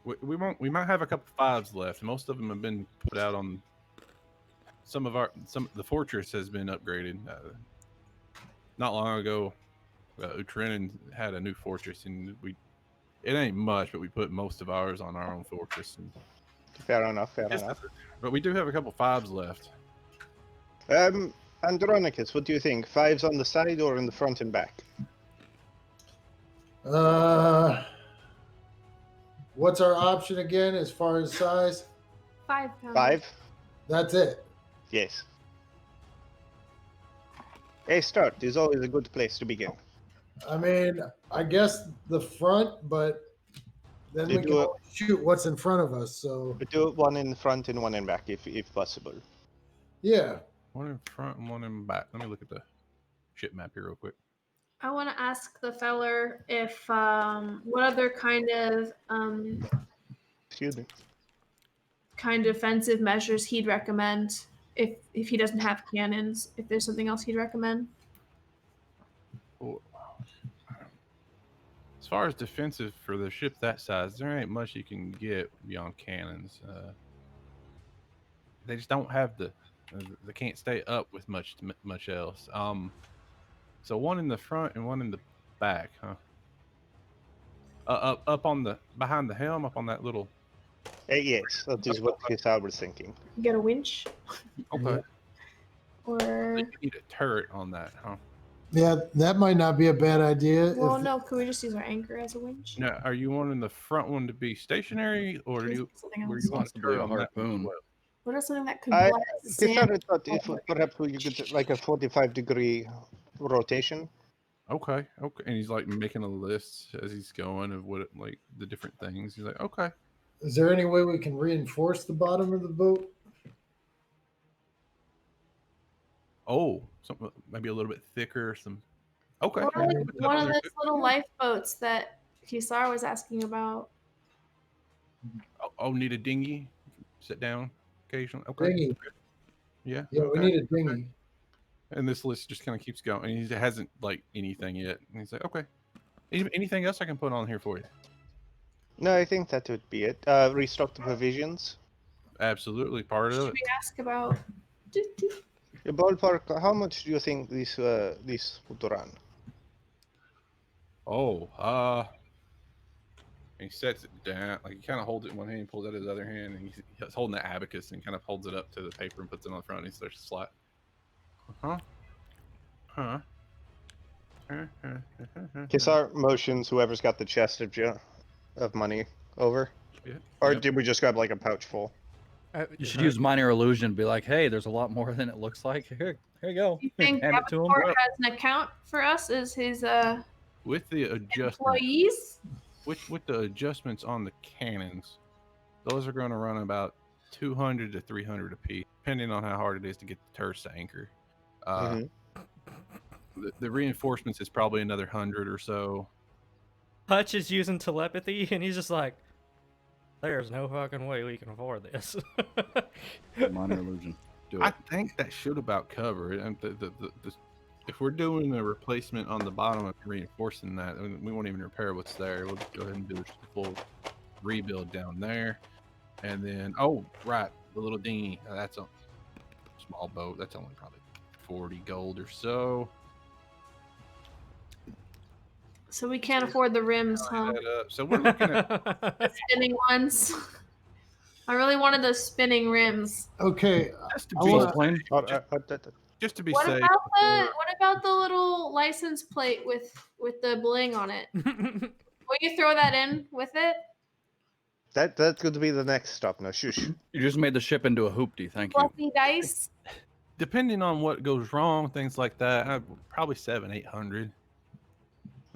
We might have a couple 5s left. Most of them have been put out on. The fortress has been upgraded. Not long ago, Utrenin had a new fortress, and it ain't much, but we put most of ours on our own fortress. And Fair enough. But we do have a couple 5s left. Andronicus, what do you think? 5s on the side or in the front and back? What's our option again as far as size? 5 pounds. 5? That's it. Yes. A start is always a good place to begin. I mean, I guess the front, but then we can only shoot what's in front of us. So We do one in front and one in back, if possible. yeah. One in front and one in back. Let me look at the ship map here real quick. I want to ask the feller if what other kind of Excuse me. defensive measures he'd recommend if he doesn't have cannons. If there's something else he'd recommend. As far as defensive for the ship that size, there ain't much you can get beyond cannons. They just don't have they can't stay up with much else. So one in the front and one in the back, huh? Up on behind the helm, up on that little. Yes, that is what I was thinking. You get a winch, Okay. or You need a turret on that, huh? Yeah, that might not be a bad idea. well, no. Could we just use our anchor as a winch? Now, are you wanting the front one to be stationary, or do you Something were else. you want a Possibly turret a on that one as harpoon. well? What is something that could I blast sand? decided that if perhaps you could like a 45-degree rotation. Okay. And he's like making a list as he's going of what like the different things. He's like, okay. Is there any way we can reinforce the bottom of the boat? Oh, something maybe a little bit thicker. Okay. Or like Put that one on of there, those too. little lifeboats that Kisar was asking about. Oh, need a dinghy. Sit down occasionally. Okay. Dinghy. Yeah. Yeah, we okay. need a dinghy. And this list just kind of keeps going. And he hasn't like anything yet. And he's like, okay. Anything else I can put on here for you? No, I think that would be it. Restock the provisions. Absolutely, part of Should it. we ask about? The ballpark. How much do you think this would run? Oh, he sets it down. Like he kind of holds it in one hand, pulls out his other hand, and he's holding the abacus and kind of holds it up to the paper and puts it on the front. And he starts to slide. Huh. Kisar motions whoever's got the chest of money over. Yeah. Or Yep. did we just grab like a pouch full? You should use minor illusion. Be like, hey, there's a lot more than it looks like. Here you go. Do you think Hand it to him. Avatar has an account for us as his With the adjustment, employees? with the adjustments on the cannons, those are going to run about 200 to 300 a piece, depending on how hard it is to get the turrets to anchor. Mhm. The reinforcements is probably another 100 or so. Hutch is using telepathy, and he's just like, "There's no fucking way we can afford this." Minor illusion. Do I it. think that should about cover it. And if we're doing a replacement on the bottom and reinforcing that, we won't even repair what's there. We'll go ahead and do a full rebuild down there. And then, oh, right, the little dinghy. That's a small boat. That's only probably 40 gold or so. So we can't afford the rims, huh? So we're looking at Spinning ones. I really wanted those spinning rims. Okay, just to I be wanna- Plane? just to be What safe. about the little license plate with the bling on it? Will you throw that in with it? That's going to be the next stop. No, shush. You just made the ship into a hoopty. Thank you. Fluffy dice. Depending on what goes wrong, things like that, probably 700-800.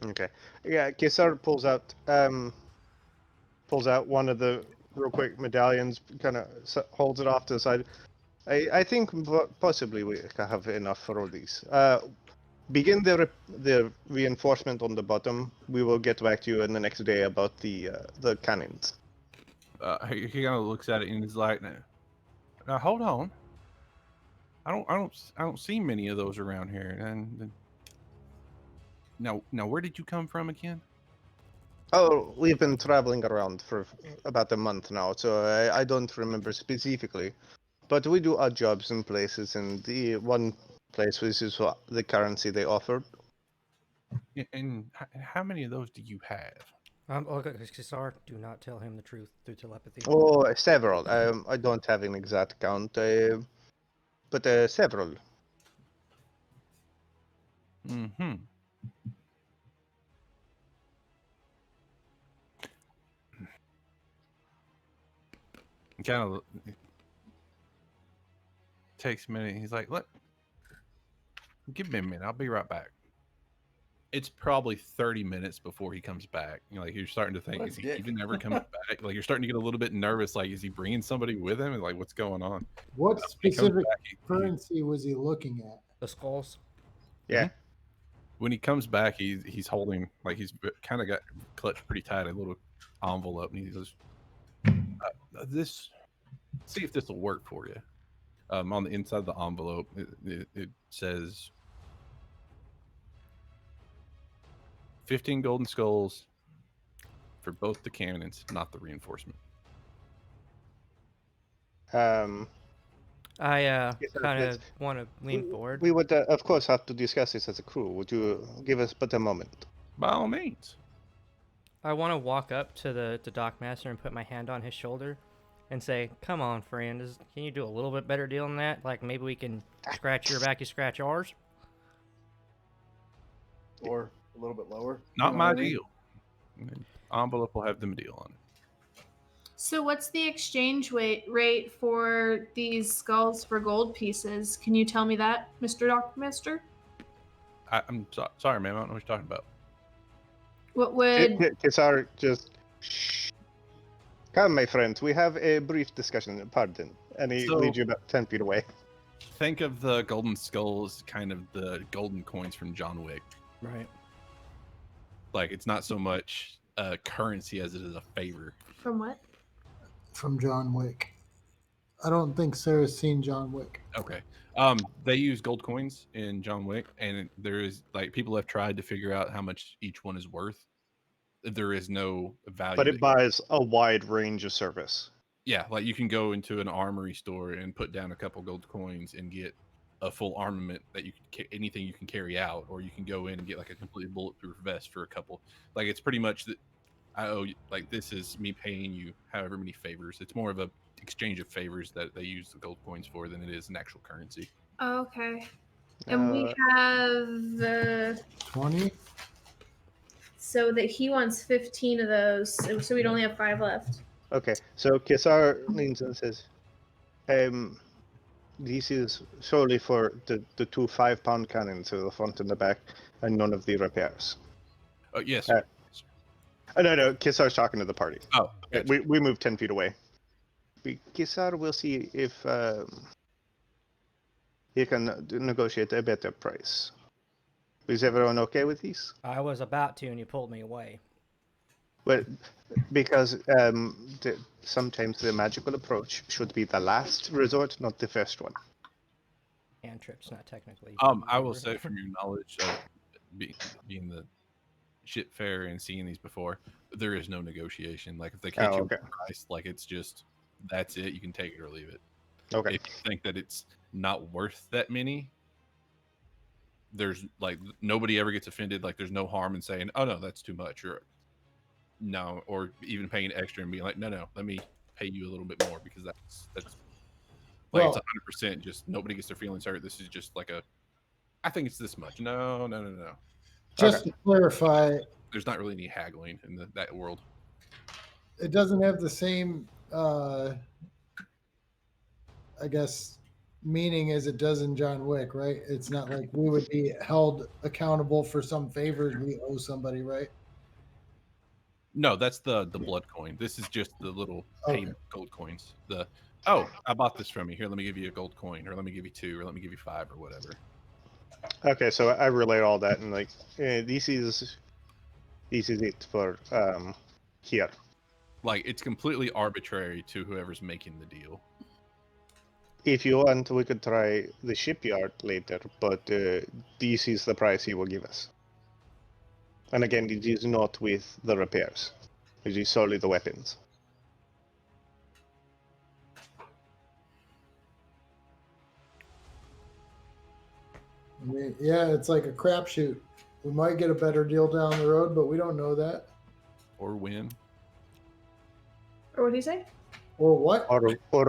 Okay. Yeah, Kisar pulls out one of the real quick medallions, kind of holds it off to the side. I think possibly we can have enough for all these. Begin the reinforcement on the bottom. We will get back to you in the next day about the cannons. He kind of looks at it and he's like, "Now hold on. I don't see many of those around here." And now, where did you come from again? Oh, we've been traveling around for about a month now, so I don't remember specifically. But we do odd jobs in places, and the one place was is the currency they offered. And how many of those do you have? Okay, Kisar, do not tell him the truth through telepathy. Oh, several. I don't have an exact count, but several. Mm-hmm. Kind of takes a minute. He's like, "Look, give me a minute. I'll be right back." It's probably 30 minutes before he comes back. You know, like you're starting to think, What a is he dick. even ever coming back? Like you're starting to get a little bit nervous. Like, is he bringing somebody with him? And like, what's going on? what He comes specific back, currency was he looking at? The skulls. Yeah. when he comes back, he's holding like he's kind of got clutched pretty tight a little envelope, and he goes, "This, see if this will work for you." On the inside of the envelope, it says 15 golden skulls for both the cannons, not the reinforcement. I Yes, kind of that's- want to lean forward. We would, of course, have to discuss this as a crew. Would you give us but a moment? By all means. I want to walk up to the dockmaster and put my hand on his shoulder and say, "Come on, friend, can you do a little bit better deal than that? Like maybe we can scratch your back, you scratch ours." Or a little bit lower. Not You know my what I mean? deal. Envelope will have them deal on it. So what's the exchange rate for these skulls for gold pieces? Can you tell me that, Mr. Dockmaster? I'm sorry, man. I don't know what you're talking about. What would Kesar, just shh. Come, my friends. We have a brief discussion. Pardon. And he So- leads you about 10 feet away. Think of the golden skulls, kind of the golden coins from John Wick. Right. Like it's not so much currency as it is a favor. from what? From John Wick. I don't think Sarah's seen John Wick. Okay. They use gold coins in John Wick, and there is like people have tried to figure out how much each one is worth. There is no value. But it buys a wide range of service. Yeah, like you can go into an armory store and put down a couple gold coins and get a full armament that you can anything you can carry out, or you can go in and get like a completely bulletproof vest for a couple. Like it's pretty much that I owe like this is me paying you however many favors. It's more of a exchange of favors that they use the gold coins for than it is an actual currency. Okay. And we have 20? so that he wants 15 of those, so we'd only have 5 left. Okay, so Kesar leans and says, this is solely for the 2 5-pound cannons to the front and the back, and none of the repairs. Oh yes. No, Kesar's talking to the party. Oh, gotcha. We moved 10 feet away. Kesar will see if he can negotiate a better price. Is everyone okay with these? I was about to, and you pulled me away. Well, because sometimes the magical approach should be the last resort, not the first one. Cantrip's not technically. I will say from your knowledge of being the ship fair and seeing these before, there is no negotiation. Like if they catch you with the price, like it's just that's it. You can take it or leave it. Okay. If you think that it's not worth that many, there's like nobody ever gets offended. Like there's no harm in saying, "Oh no, that's too much," or no, or even paying extra and being like, "No, let me pay you a little bit more because that's like Well, it's 100%. Just nobody gets their feelings hurt. This is just like I think it's this much. No. just to clarify, There's not really any haggling in that world. it doesn't have the same, I guess, meaning as it does in John Wick, right? It's not like we would be held accountable for some favors we owe somebody, right? No, that's the blood coin. This is just the little Okay. payment gold coins. I bought this from you. Here, let me give you a gold coin, or let me give you 2, or let me give you 5, or whatever. Okay, so I relate all that and like this is it for here. Like it's completely arbitrary to whoever's making the deal. If you want, we could try the shipyard later, but this is the price he will give us. And again, it is not with the repairs. It is solely the weapons. I mean, yeah, it's like a crapshoot. We might get a better deal down the road, but we don't know that. Or win. Or what do you say? Or what? Or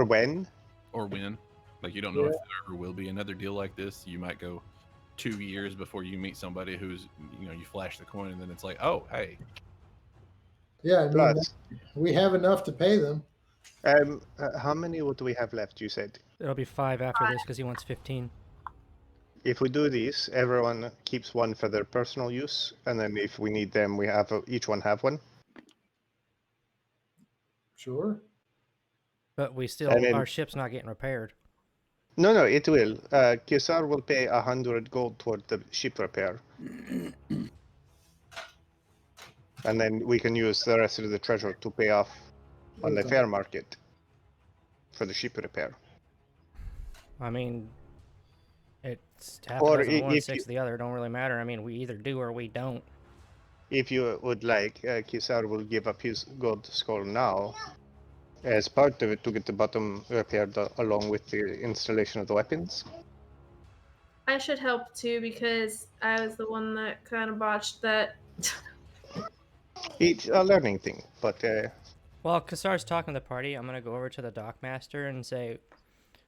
when? Or win. Like you don't know if there ever will be another deal like this. You might go 2 years before you meet somebody who's, you flash the coin and then it's like, oh, hey. Yeah, I mean, Plus, we have enough to pay them. how many do we have left, you said? It'll be 5 after this because he wants 15. If we do these, everyone keeps one for their personal use, and then if we need them, we have each one have one. Sure. But we still, And then- our ship's not getting repaired. No, it will. Kesar will pay 100 gold toward the ship repair. And then we can use the rest of the treasure to pay off on the Okay. fair market for the ship repair. I mean, it's half Or a dozen of one, if 6 of the other. It don't really matter. I mean, we either do or we don't. If you would like, Kesar will give up his gold skull now as part of it to get the bottom repaired along with the installation of the weapons. I should help too because I was the one that kind of botched that. It's a learning thing, but While Kassar's talking to the party, I'm gonna go over to the dockmaster and say,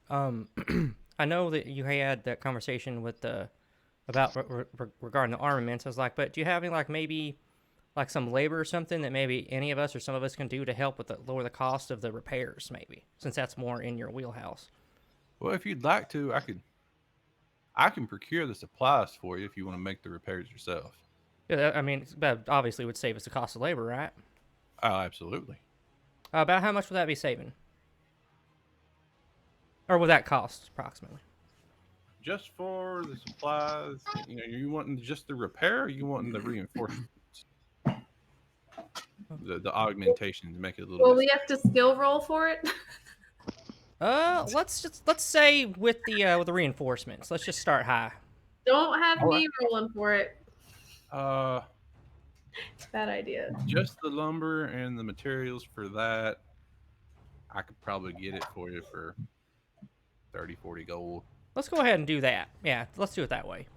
I know that you had that conversation with about regarding the armaments. I was like, but do you have any maybe some labor or something that maybe any of us or some of us can do to help with lower the cost of the repairs, maybe, since that's more in your wheelhouse? Well, if you'd like to, I can procure the supplies for you if you want to make the repairs yourself. Yeah, I mean, that obviously would save us the cost of labor, right? Oh, absolutely. About how much would that be saving? Or would that cost approximately? Just for the supplies, you wanting just the repair, or you wanting the reinforcements, the augmentation to make it a little. Well, bit... we have to skill roll for it. Let's say with the reinforcements. Let's just start high. Don't have All me rolling for it. It's a bad idea. Just the lumber and the materials for that, I could probably get it for you for 30, 40 gold. Let's go ahead and do that. Yeah, let's do it that way.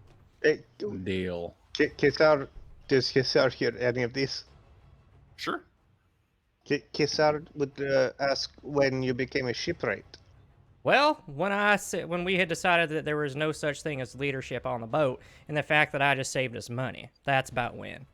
Deal. Kisar, does Kisar hear any of this? Sure. Kisar would ask when you became a shipwright. Well, when we had decided that there was no such thing as leadership on the boat, and the fact that I just saved us money, that's about when.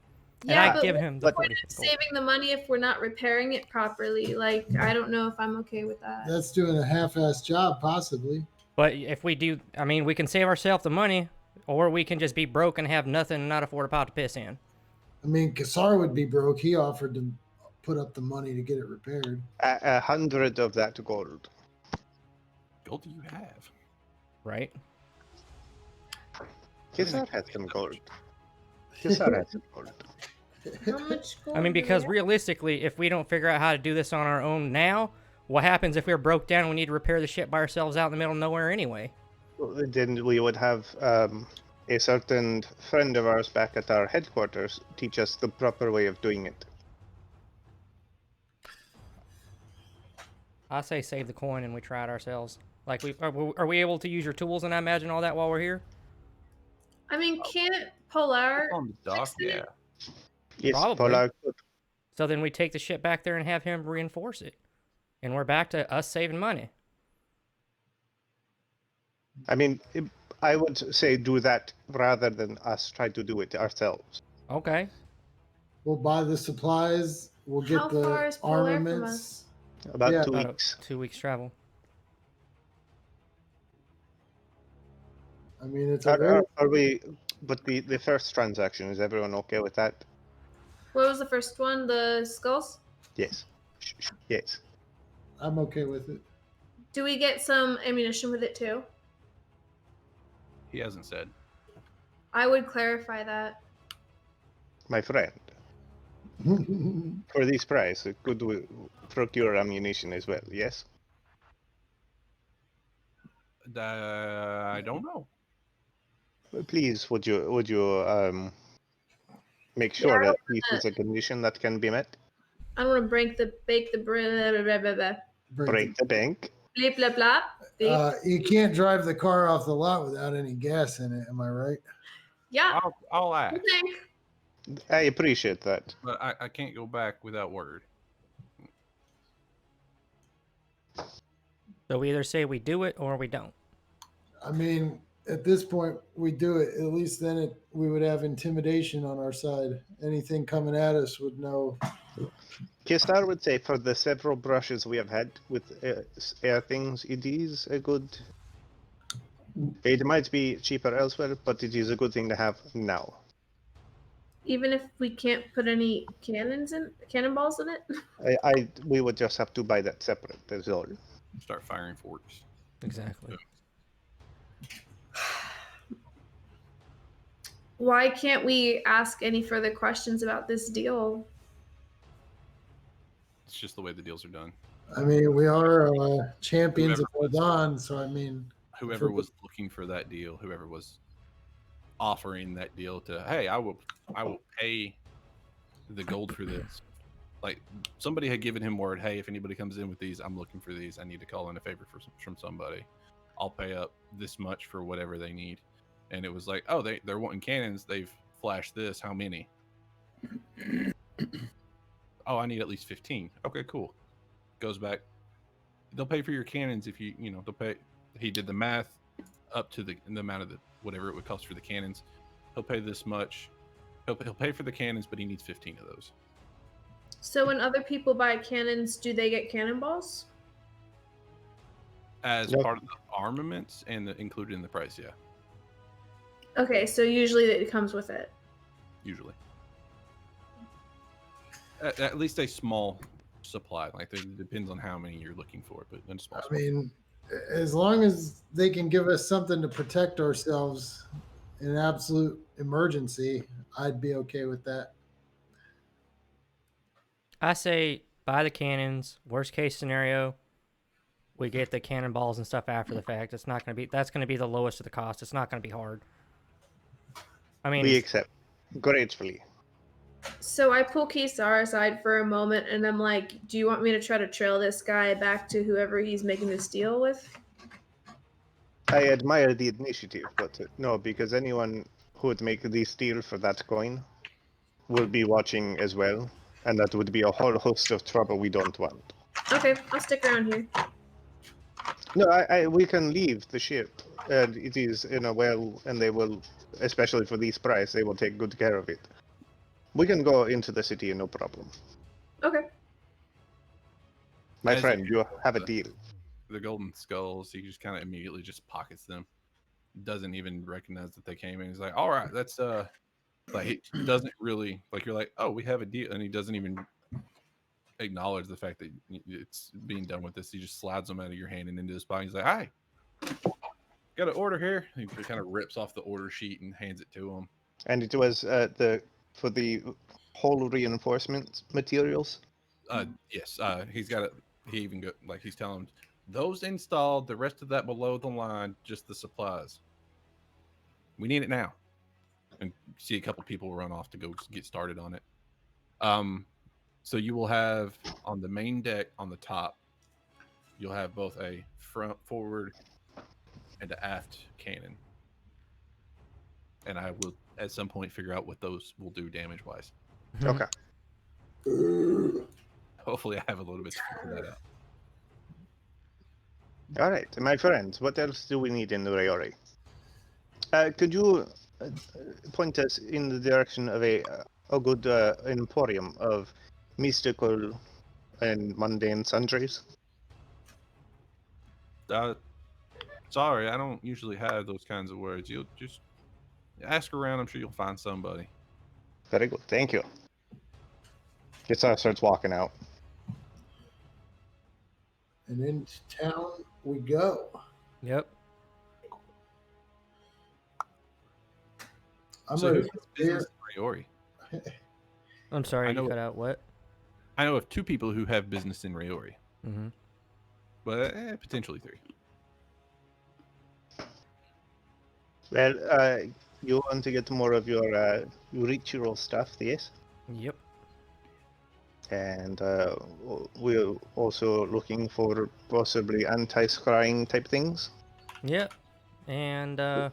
And Yeah, I but give him the but- 40 gold. saving the money if we're not repairing it properly. Like, I don't know if I'm okay with that. That's doing a half-assed job, possibly. But if we do, I mean, we can save ourselves the money, or we can just be broke and have nothing and not afford a pot to piss in. I mean, Kassar would be broke. He offered to put up the money to get it repaired. 100 of that gold. Gold do you have? Right? Kisar has some gold. Kisar has some gold. How much gold I mean, do we because have? realistically, if we don't figure out how to do this on our own now, what happens if we're broke down and we need to repair the ship by ourselves out in the middle of nowhere anyway? Then we would have a certain friend of ours back at our headquarters teach us the proper way of doing it. I say save the coin and we try it ourselves. Like, are we able to use your tools and I imagine all that while we're here? I mean, can't Polar On the dock, fix it? yeah. Yes, Probably. Polar could. So then we take the ship back there and have him reinforce it. And we're back to us saving money. I mean, I would say do that rather than us try to do it ourselves. Okay. We'll buy the supplies. We'll get How the far is Polar from armaments. us? About Yeah. 2 About weeks. 2 weeks travel. I mean, it's a very Are we? But the first transaction, is everyone okay with that? What was the first one? The skulls? Yes. Yes. I'm okay with it. Do we get some ammunition with it too? He hasn't said. I would clarify that. My friend, for this price, could we procure ammunition as well? Yes. I don't know. Please, would you make sure Yeah, that this is a condition that can be met? I don't want to bake the bread. Blah, blah, blah, blah. Break the bank. Blah, blah, blah. Beep. You can't drive the car off the lot without any gas in it. Am I right? Yeah. I'll ask, Okay. I appreciate that. but I can't go back without word. So we either say we do it or we don't. I mean, at this point, we do it. At least then we would have intimidation on our side. Anything coming at us would know. Kistar would say for the several brushes we have had with air things, it is a good. It might be cheaper elsewhere, but it is a good thing to have now. Even if we can't put any cannonballs in it. We would just have to buy that separate. That's all. Start firing forks. Exactly. Why can't we ask any further questions about this deal? It's just the way the deals are done. I mean, we are champions of Whoever Vuldan, so I mean, Whoever was looking for that deal, whoever was offering that deal to, hey, I will pay the gold for this. Like somebody had given him word, hey, if anybody comes in with these, I'm looking for these. I need to call in a favor from somebody. I'll pay up this much for whatever they need. And it was like, oh, they're wanting cannons. They've flashed this. How many? Oh, I need at least 15. Okay, cool. Goes back. They'll pay for your cannons if they'll pay. He did the math up to the amount of whatever it would cost for the cannons. He'll pay this much. He'll pay for the cannons, but he needs 15 of those. So when other people buy cannons, do they get cannonballs? As Yep. part of the armaments and included in the price, yeah, Okay, so usually it comes with it. usually. At least a small supply. Like it depends on how many you're looking for, but in a small. I mean, as long as they can give us something to protect ourselves in an absolute emergency, I'd be okay with that. I say buy the cannons. Worst case scenario, we get the cannonballs and stuff after the fact. It's not going to be. That's going to be the lowest of the cost. It's not going to be hard. I mean, We accept gratefully. So I pull Kisar aside for a moment and I'm like, do you want me to try to trail this guy back to whoever he's making this deal with? I admire the initiative, but no, because anyone who would make this deal for that coin will be watching as well, and that would be a whole host of trouble we don't want. Okay, I'll stick around here. No, we can leave the ship, and it is in a well, and they will, especially for this price, they will take good care of it. We can go into the city, no problem. Okay. My As friend, you- you have a deal. The golden skulls, he just kind of immediately just pockets them. Doesn't even recognize that they came in. He's like, all right, that's like he doesn't really like. You're like, oh, we have a deal, and he doesn't even acknowledge the fact that it's being done with this. He just slides them out of your hand and into his pocket. He's like, "Hi, got an order here." He kind of rips off the order sheet and hands it to him. And it was for the whole reinforcement materials. Yes, he's got it. He even got like he's telling him those installed. The rest of that below the line, just the supplies. We need it now. And see a couple people run off to go get started on it. So you will have on the main deck on the top, you'll have both a front, forward, and an aft cannon. And I will at some point figure out what those will do damage wise. Okay. Hopefully, I have a little bit to figure that out. All right, my friends. What else do we need in Rayori? Could you point us in the direction of a good emporium of mystical and mundane sundries? Sorry, I don't usually have those kinds of words. You'll just ask around. I'm sure you'll find somebody. Very good, thank you. Kisar starts walking out. And into town we go. Yep. I'm So ready who for has beer. business in Rayori? I'm sorry, I you know- cut out what? I know of 2 people who have business in Rayori, Mm-hmm. but potentially 3. Well, you want to get more of your ritual stuff, yes? Yep. And we're also looking for possibly anti-scrying type things. Yep. And I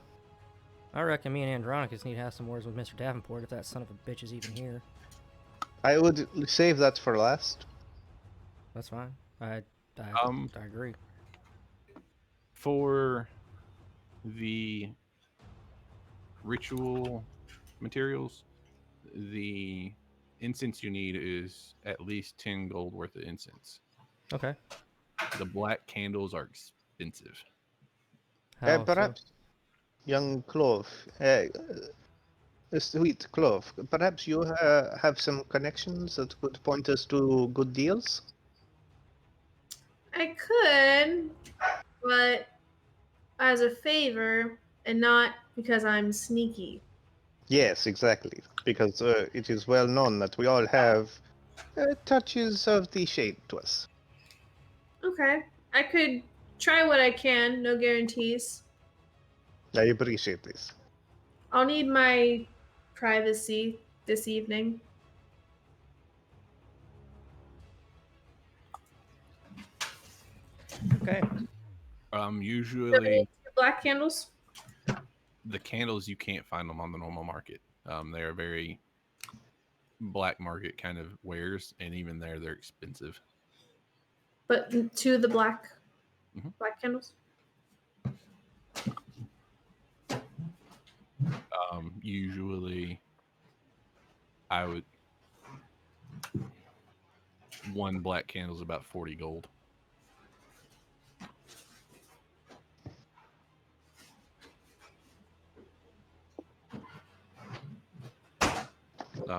reckon me and Andronicus need to have some words with Mr. Davenport if that son of a bitch is even here. I would save that for last. That's fine. I agree. For the ritual materials, the incense you need is at least 10 gold worth of incense. Okay. The black candles are expensive. How so? Perhaps, young Clove, sweet Clove, perhaps you have some connections that could point us to good deals? I could, but as a favor and not because I'm sneaky. Yes, exactly. Because it is well known that we all have touches of the shade to us. Okay. I could try what I can, no guarantees. I appreciate this. I'll need my privacy this evening. Okay. Usually Black candles? the candles, you can't find them on the normal market. They are very black market kind of wares, and even there they're expensive. But to the black Mhm. black candles? Usually I would one black candle is about 40 gold.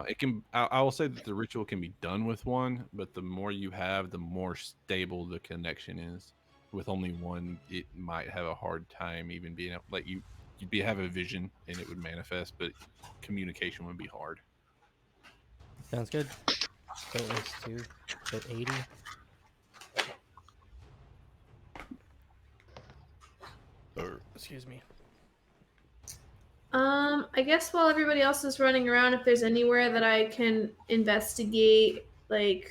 It can. I will say that the ritual can be done with one, but the more you have, the more stable the connection is. With only one, it might have a hard time even being able, like you'd have a vision and it would manifest, but communication would be hard. Sounds good. So it's 2. So 80. Or, excuse me. I guess while everybody else is running around, if there's anywhere that I can investigate, like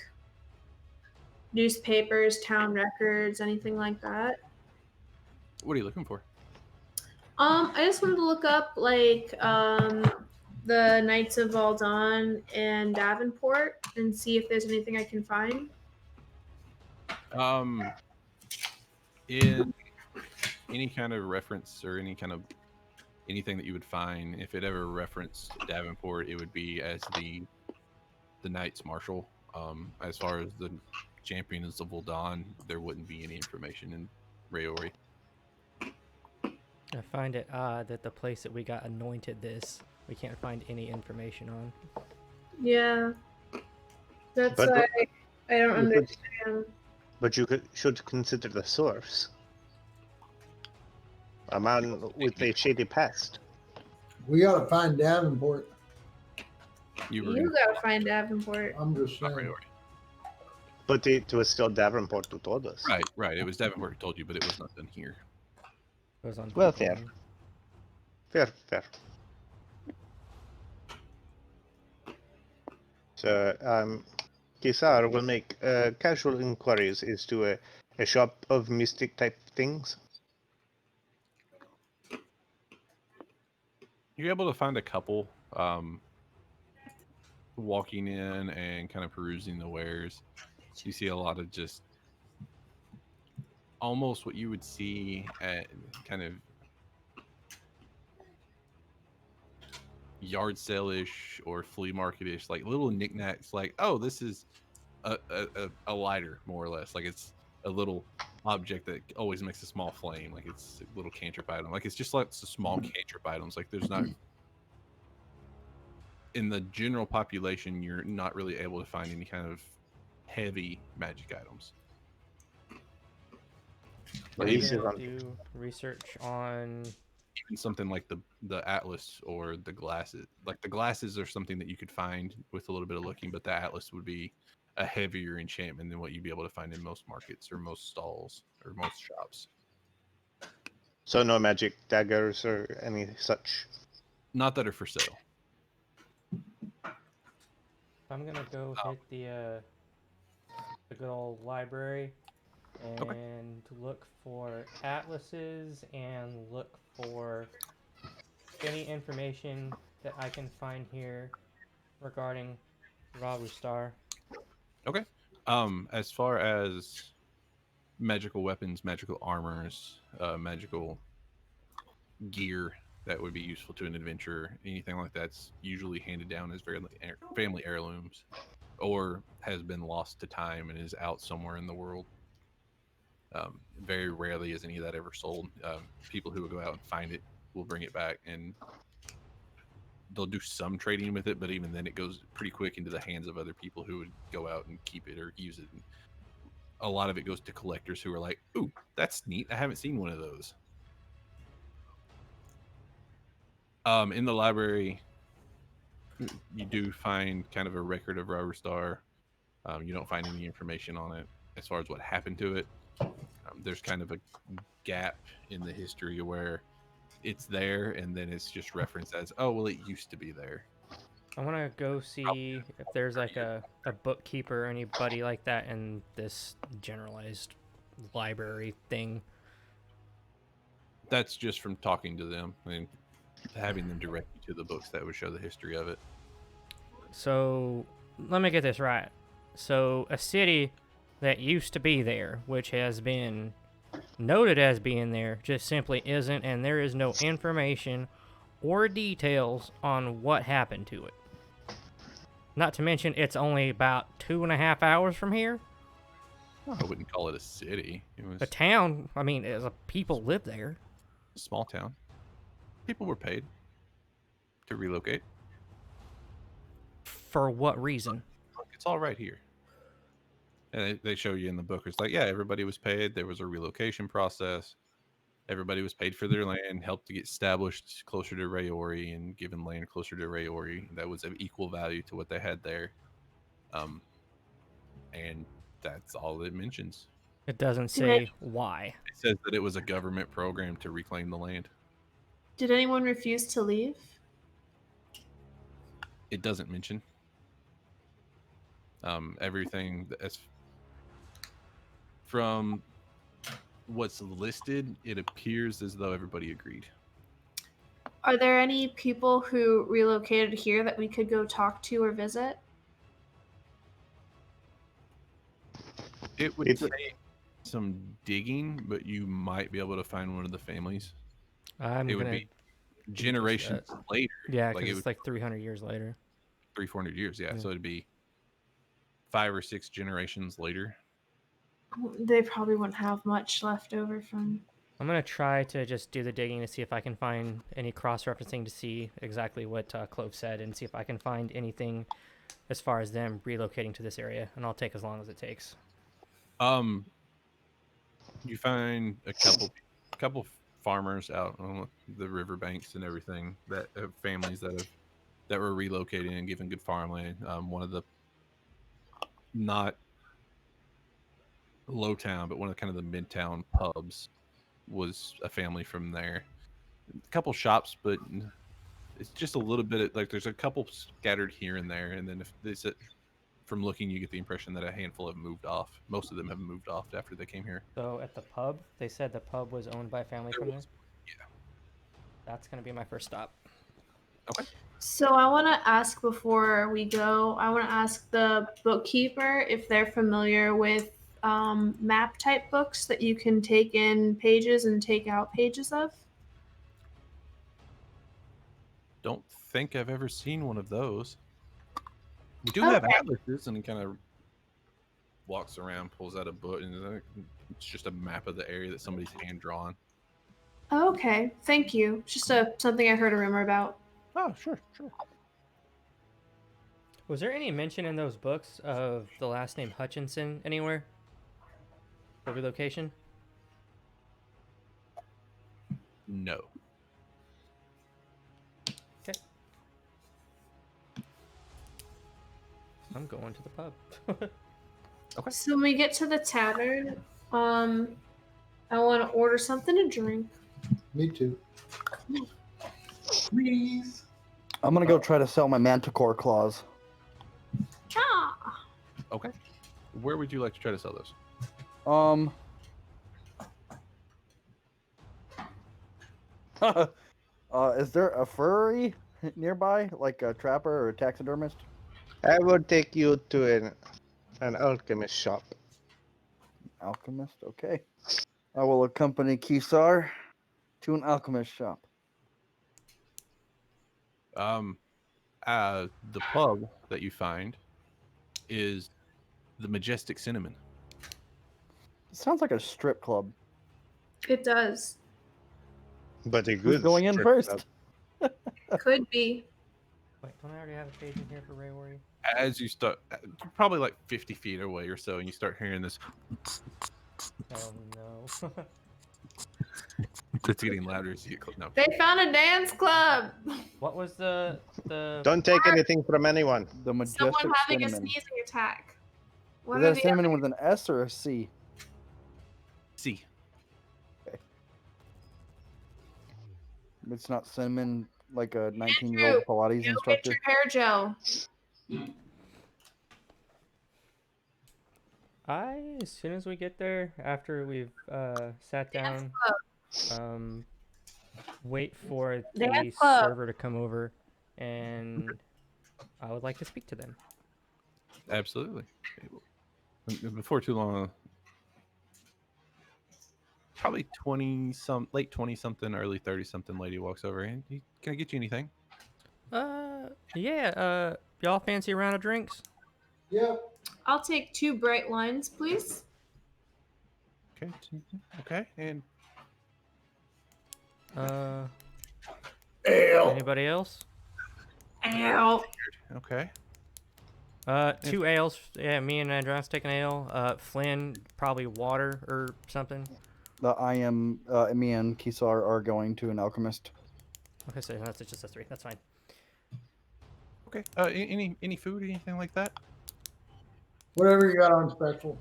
newspapers, town records, anything like that. What are you looking for? I just wanted to look up like the Knights of Vuldan and Davenport and see if there's anything I can find. In any kind of reference or any kind of anything that you would find, if it ever referenced Davenport, it would be as the Knights Marshal. As far as the Champions of Vuldan, there wouldn't be any information in Rayori. I find it odd that the place that we got anointed this, we can't find any information on. Yeah, that's But- why I don't You could- understand. But you should consider the source. A man with a shady past. We gotta find Davenport. You were You gotta find Davenport. I'm just not saying. Rayori. But it was still Davenport who told us. Right. It was Davenport who told you, but it was not done here. It was on Well, Vulcan. fair. Fair. So, Kisar will make casual inquiries as to a shop of mystic type things. You're able to find a couple walking in and kind of perusing the wares. You see a lot of just almost what you would see at kind of yard sale-ish or flea market-ish, like little knickknacks, like, oh, this is a lighter, more or less. Like it's a little object that always makes a small flame, like it's a little cantrip item. Like it's just like some small cantrip items. Like there's not in the general population, you're not really able to find any kind of heavy magic items. But Are you he's gonna around. do research on? Even something like the atlas or the glasses. Like the glasses are something that you could find with a little bit of looking, but the atlas would be a heavier enchantment than what you'd be able to find in most markets or most stalls or most shops. So no magic daggers or any such. Not that are for sale. I'm gonna go hit the good old library and look for atlases and look for any information that I can find here regarding Ravustar. Okay. As far as magical weapons, magical armors, magical gear that would be useful to an adventurer, anything like that's usually handed down as family heirlooms, or has been lost to time and is out somewhere in the world. Very rarely is any of that ever sold. People who will go out and find it will bring it back, and they'll do some trading with it, but even then it goes pretty quick into the hands of other people who would go out and keep it or use it. And a lot of it goes to collectors who are like, ooh, that's neat, I haven't seen one of those. In the library, you do find kind of a record of Rubber Star. You don't find any information on it as far as what happened to it. There's kind of a gap in the history where it's there and then it's just referenced as, oh, well, it used to be there. I want to go see if there's like a bookkeeper or anybody like that in this generalized library thing. That's just from talking to them and having them direct you to the books that would show the history of it. So let me get this right. So a city that used to be there, which has been noted as being there, just simply isn't, and there is no information or details on what happened to it. Not to mention, it's only about 2.5 hours from here. I wouldn't call it a city. It was A town, I mean, people live there. a small town. People were paid to relocate. For what reason? Look, it's all right here. And they show you in the book. It's like, yeah, everybody was paid. There was a relocation process. Everybody was paid for their land, helped to get established closer to Rayori and given land closer to Rayori that was of equal value to what they had there. And that's all it mentions. It doesn't say why. It says that it was a government program to reclaim the land. Did anyone refuse to leave? It doesn't mention. Everything that's from what's listed, it appears as though everybody agreed. Are there any people who relocated here that we could go talk to or visit? It would It's- take some digging, but you might be able to find one of the families. I'm It would gonna. be generations later. Yeah, like, because it it's would- like 300 years later. 300-400 years, yeah. Yeah. So it'd be 5 or 6 generations later. They probably wouldn't have much left over from. I'm gonna try to just do the digging to see if I can find any cross-referencing to see exactly what Clove said, and see if I can find anything as far as them relocating to this area. And I'll take as long as it takes. You find a couple farmers out on the riverbanks and everything that have families that were relocating and given good farmland. One of the not low town, but one of the kind of the midtown pubs was a family from there. A couple shops, but it's just a little bit like there's a couple scattered here and there. And then if this from looking, you get the impression that a handful have moved off. Most of them have moved off after they came here. So at the pub, they said the pub was owned by a family from there. Yeah. That's gonna be my first stop. Okay. So I want to ask before we go. I want to ask the bookkeeper if they're familiar with map type books that you can take in pages and take out pages of. Don't think I've ever seen one of those. We do have Okay. atlases, and he kind of walks around, pulls out a book, and it's just a map of the area that somebody's hand drawn. Oh, okay, thank you. Just something I heard a rumor about. Oh, sure. Was there any mention in those books of the last name Hutchinson anywhere? For relocation? No. Okay. I'm going to the pub. Okay. So when we get to the tavern, I want to order something to drink. Me too. Please. I'm gonna go try to sell my manticore claws. Ah. Okay. Where would you like to try to sell those? Is there a furry nearby, like a trapper or a taxidermist? I will take you to an alchemist shop. Alchemist, okay. I will accompany Kisar to an alchemist shop. The pub that you find is the Majestic Cinnamon. It sounds like a strip club. It does. But a Who's good going in strip first? club. Could be. Wait, don't I already have a page in here for Ray Worry? As you start, probably like 50 feet away or so, and you start hearing this. Oh no. It's getting louder as you get close. No. They found a dance club. What was the Don't take anything from anyone. The majestic Someone having a cinnamon. sneezing attack. What Is are that a the cinnamon with an S or a C? See. It's not cinnamon like a 19-year-old Pilates You instructor. get your hair gel. as soon as we get there, after we've sat down, wait for the Dance club. server to come over, and I would like to speak to them. Absolutely. Before too long, probably late 20 something, early 30 something lady walks over and can I get you anything? Yeah, y'all fancy a round of drinks? Yep. I'll take 2 bright lines, please. Okay, and Anybody else? Ow. okay. 2 ales. Yeah, me and Andros take an ale. Flynn, probably water or something. Me and Kisar are going to an alchemist. Okay, so that's just us 3. That's fine. Okay. Any food, anything like that? Whatever you got on special.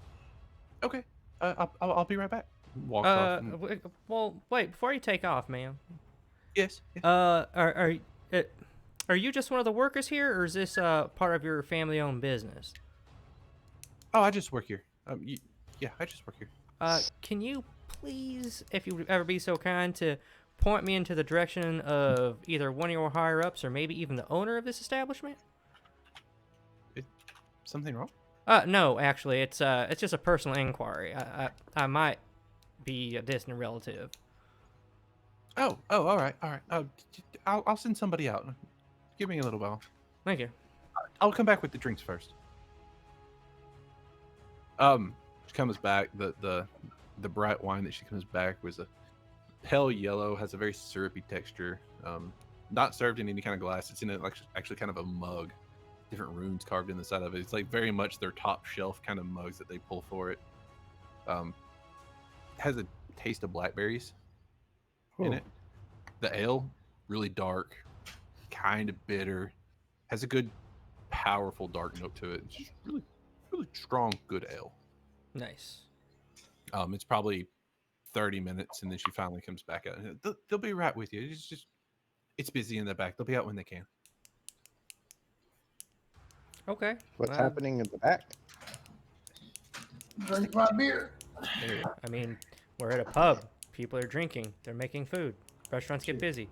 Okay. I'll be right back. Walks off. And, Well, wait, before you take off, ma'am. yes. Yes. Uh, are you just one of the workers here, or is this part of your family-owned business? Oh, I just work here. Yeah, I just work here. Can you please, if you would ever be so kind, to point me into the direction of either one of your higher-ups or maybe even the owner of this establishment? Something wrong? No, actually, it's just a personal inquiry. I might be a distant relative. Oh, all right. I'll send somebody out. Give me a little while. Thank you. I'll come back with the drinks first. She comes back. The bright wine that she comes back was a pale yellow, has a very syrupy texture. Not served in any kind of glass. It's in a, like actually kind of a mug. Different runes carved in the side of it. It's like very much their top shelf kind of mugs that they pull for it. Has a taste of blackberries in it. The ale, really dark, kind of bitter. Has a good, powerful dark note to it. It's just really, really strong, good ale. Nice. It's probably 30 minutes, and then she finally comes back out. They'll be right with you. It's busy in the back. They'll be out when they can. Okay. What's happening in the back? Drink my beer. I mean, we're at a pub. People are drinking. They're making food. Restaurants get busy.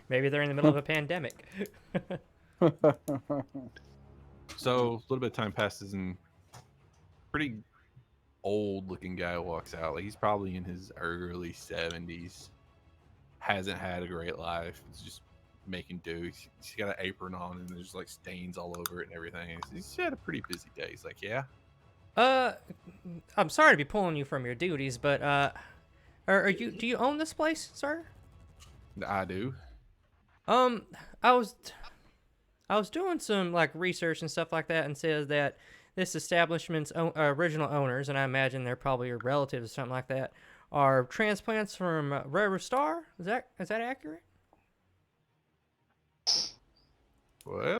Maybe they're in the middle of a pandemic. So a little bit of time passes, and pretty old-looking guy walks out. Like he's probably in his early 70s. Hasn't had a great life. He's just making do. He's got an apron on, and there's like stains all over it and everything. He's had a pretty busy day. He's like, yeah. I'm sorry to be pulling you from your duties, but do you own this place, sir? I do. I was doing some like research and stuff like that, and says that this establishment's original owners, and I imagine they're probably your relatives or something like that, are transplants from Rare Star. Is that accurate? Well,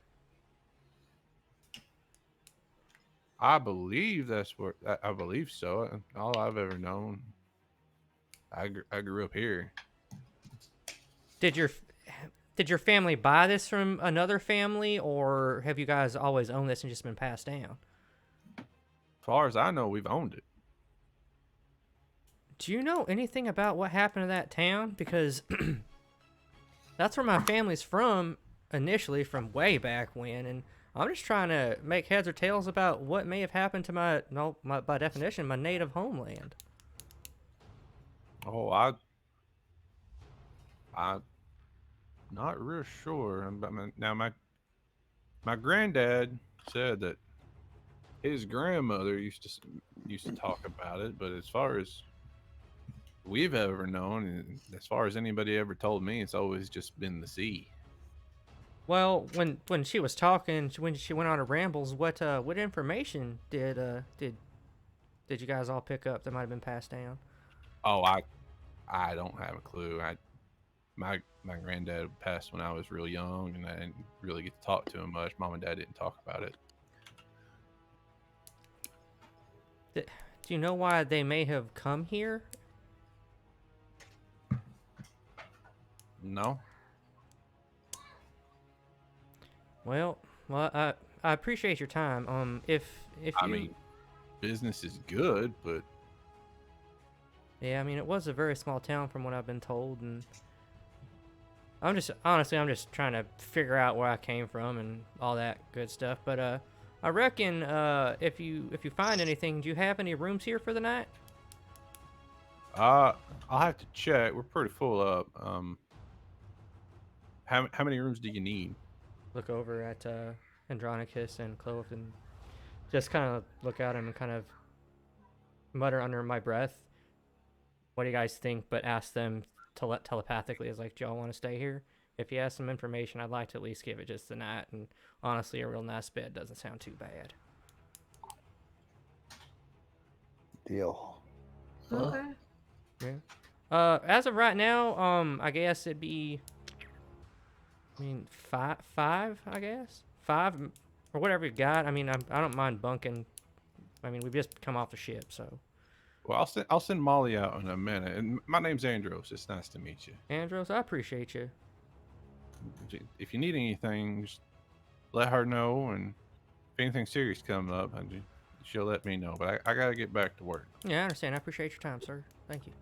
I believe that's what I believe so. All I've ever known. I grew up here. Did your family buy this from another family, or have you guys always owned this and just been passed down? As far as I know, we've owned it. Do you know anything about what happened to that town? Because that's where my family's from initially, from way back when, and I'm just trying to make heads or tails about what may have happened to my by definition, my native homeland. Oh, I'm not real sure. Now my granddad said that his grandmother used to talk about it, but as far as we've ever known, and as far as anybody ever told me, it's always just been the sea. Well, when she was talking, when she went on her rambles, what information did you guys all pick up that might have been passed down? Oh, I don't have a clue. My granddad passed when I was real young, and I didn't really get to talk to him much. Mom and Dad didn't talk about it. Do you know why they may have come here? No. Well, I appreciate your time. If I mean, business is good, but yeah, I mean, it was a very small town from what I've been told, and I'm just trying to figure out where I came from and all that good stuff. But I reckon if you find anything, do you have any rooms here for the night? I'll have to check. We're pretty full up. How many rooms do you need? Look over at Andronicus and Clove and just kind of look at him and kind of mutter under my breath, what do you guys think? But ask them telepathically, is like, do y'all want to stay here? If you have some information, I'd like to at least give it just the night. And honestly, a real nice bed doesn't sound too bad. Deal. Okay. Yeah. As of right now, I guess it'd be, I mean, five, I guess. 5 or whatever you got. I mean, I don't mind bunking. I mean, we've just come off the ship, so. Well, I'll send Molly out in a minute. And my name's Andros. It's nice to meet you. Andros, I appreciate you. If you need anything, just let her know. And if anything serious comes up, she'll let me know. But I gotta get back to work. Yeah, I understand. I appreciate your time, sir. Thank you.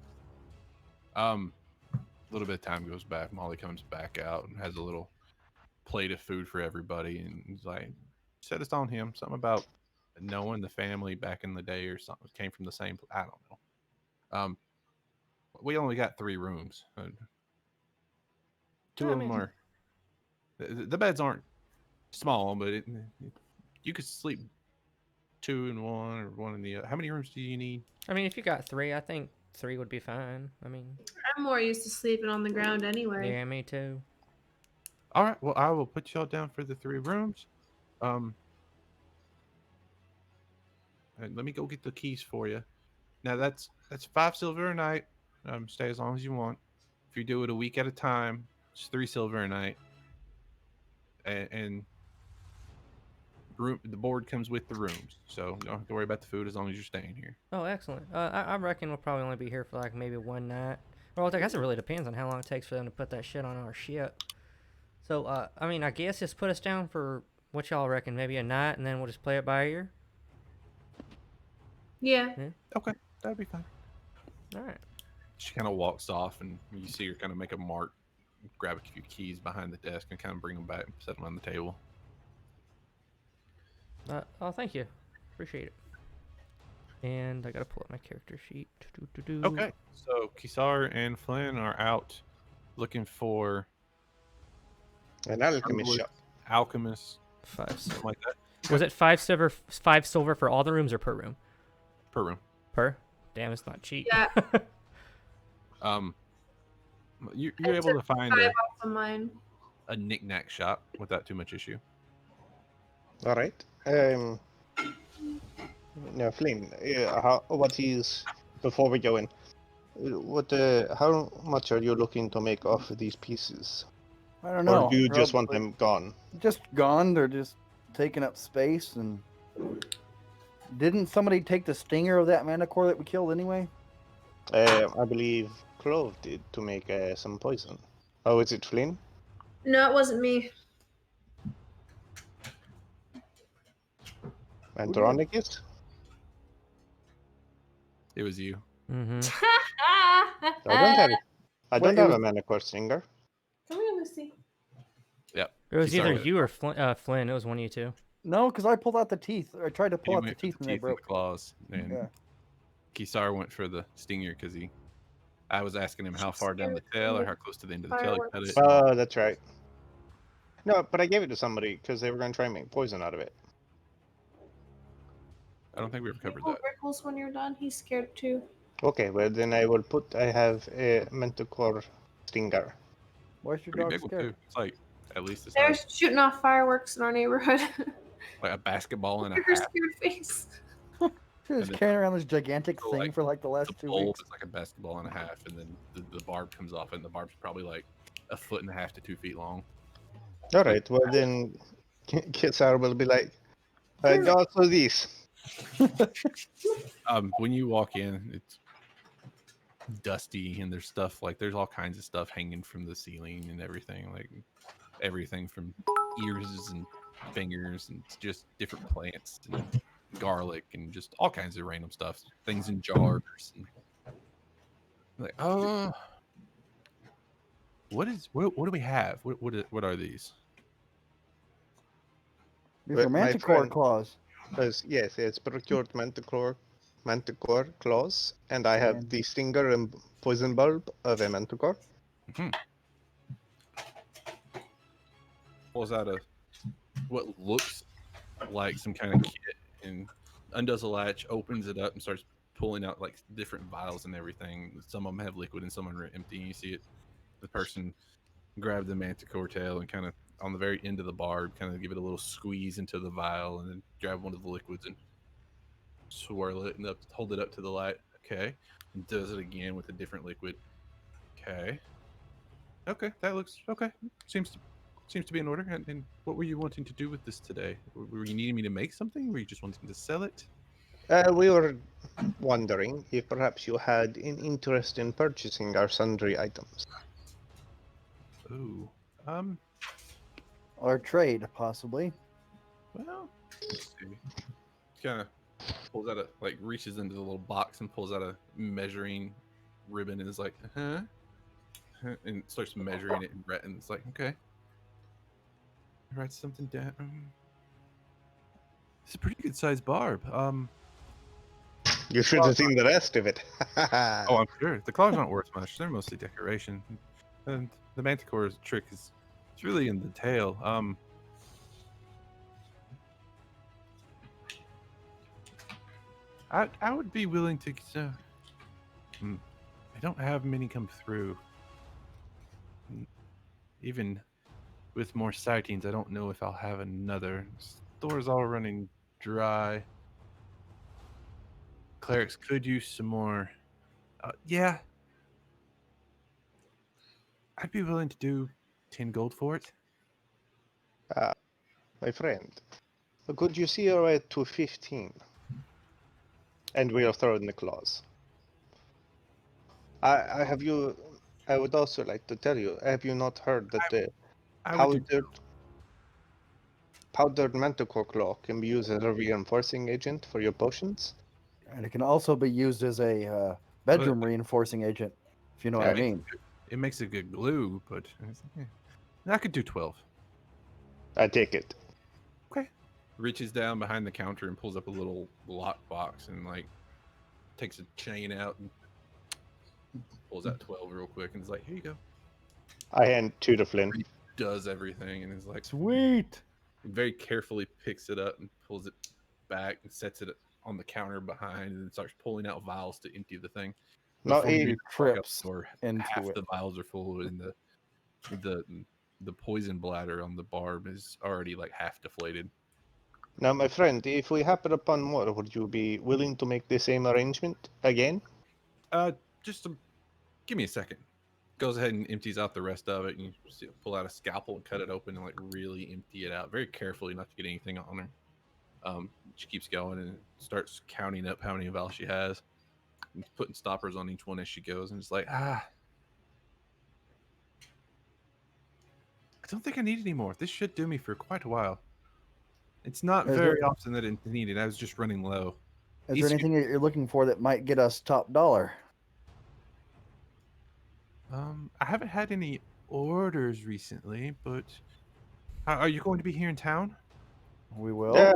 A little bit of time goes by. Molly comes back out and has a little plate of food for everybody, and he's like, said it's on him. Something about knowing the family back in the day or something came from the same. I don't know. We only got 3 rooms. Two I of them mean- are. The beds aren't small, but you could sleep 2 in one or 1 in the other. How many rooms do you need? I mean, if you got 3, I think 3 would be fine. I mean, I'm more used to sleeping on the ground anyway. yeah, me too. All right. Well, I will put y'all down for the 3 rooms. And let me go get the keys for you. Now that's 5 silver a night. Stay as long as you want. If you do it a week at a time, it's 3 silver a night. And the board comes with the rooms, so you don't have to worry about the food as long as you're staying here. Oh, excellent. I reckon we'll probably only be here for like maybe 1 night. Well, I guess it really depends on how long it takes for them to put that shit on our ship. So, I mean, I guess just put us down for what y'all reckon, maybe a night, and then we'll just play it by ear. Yeah. Okay, that'd be fine. All right. She kind of walks off, and you see her kind of make a mark, grab a few keys behind the desk, and kind of bring them back and set them on the table. Oh, thank you. Appreciate it. And I gotta pull up my character sheet. Okay, so Kisar and Flynn are out looking for An alchemist Wood. shop. alchemists, 5 silver. something like that, Was it 5 silver? 5 silver for all the rooms or per room? per room. Per? Damn, it's not cheap. Yeah. You're able to find 5 off of mine. a knick-knack shop without too much issue. All right. Now, Flynn, what is, before we go in, how much are you looking to make off of these pieces? I don't know. Or do you just want probably them gone? just gone? They're just taking up space. And didn't somebody take the stinger of that manticore that we killed anyway? I believe Clove did to make some poison. Oh, is it Flynn? No, it wasn't me. And Veronicus? It was you. Mm-hmm. I don't have, I Wait, don't it have was- a manicore stinger. Come here, Lucy. Yep. It was Kisar either got it. you or Flynn. It was one of you two. No, because I pulled out the teeth. I tried to He pull out the went for teeth and they and the broke. claws, and Yeah. Kisar went for the stinger because I was asking him how far down the tail or how close to the end of the tail he cut it. Oh, that's right. No, but I gave it to somebody because they were going to try and make poison out of it. I don't think we ever covered Tickle that. Rickles when you're done. He's scared too. Okay, well then I have a manticore stinger. Why's your Pretty dog big one scared? too. It's like at least the They're size, shooting off fireworks in our neighborhood. like a basketball and a Look at her half. scared face. She was And then- carrying around this gigantic So, thing like, for like the last The 2 bulb weeks. is like a basketball and a half, and then the barb comes off, and the barb's probably like 1.5 to 2 feet long. All right, well then Kitsar will be like, I got for this. When you walk in, it's dusty, and there's all kinds of stuff hanging from the ceiling and everything, like everything from ears and fingers and just different plants and garlic and just all kinds of random stuff, things in jars. And like, what do we have? What are these? These are But my manticore friend- claws. Yes, it's procured manticore claws, and I have And- the stinger and poison bulb of a manticore. Pulls out what looks like some kind of kit and undoes a latch, opens it up, and starts pulling out like different vials and everything. Some of them have liquid and some are empty. And you see it. The person grab the manticore tail and kind of on the very end of the barb, kind of give it a little squeeze into the vial, and then grab one of the liquids and swirl it and hold it up to the light. Okay, and does it again with a different liquid. Okay, that looks okay. Seems to be in order. And what were you wanting to do with this today? Were you needing me to make something? Were you just wanting to sell it? We were wondering if perhaps you had an interest in purchasing our sundry items. Ooh. Or trade, possibly. Well, let's see. Kind of pulls out reaches into the little box and pulls out a measuring ribbon and is like, and starts measuring it in red. And it's like, okay. Write something down. It's a pretty good sized barb. You should have seen the rest of it. Oh, I'm sure. The claws aren't worth much. They're mostly decoration. And the manticore's trick is it's really in the tail. I would be willing to. I don't have many come through. Even with more sightings, I don't know if I'll have another. Store's all running dry. Clerics could use some more. Yeah. I'd be willing to do 10 gold for it. My friend, could you see your way to 15? And we are throwing the claws. I would also like to tell you, have you not heard that the I would do powdered manticore claw can be used as a reinforcing agent for your potions? And it can also be used as a bedroom reinforcing agent, if you know what I mean. It makes a good glue, but I could do 12. I take it. Okay. Reaches down behind the counter and pulls up a little lock box and takes a chain out and pulls out 12 real quick and is like, here you go. I hand 2 to Flynn. He does everything and is like, Sweet. very carefully picks it up and pulls it back and sets it on the counter behind and then starts pulling out vials to empty the thing. No, Before you walk out trips the door, into half it. the vials are full and the poison bladder on the barb is already half deflated. Now, my friend, if we happen upon more, would you be willing to make the same arrangement again? Give me a second. Goes ahead and empties out the rest of it, and you pull out a scalpel and cut it open and really empty it out very carefully, not to get anything on her. She keeps going and starts counting up how many vials she has, and putting stoppers on each one as she goes, and it's like, I don't think I need any more. This should do me for quite a while. It's not very often that it's needed. I was just running low. Is there anything that you're looking for that might get us top dollar? I haven't had any orders recently, but are you going to be here in town? We will. Yeah,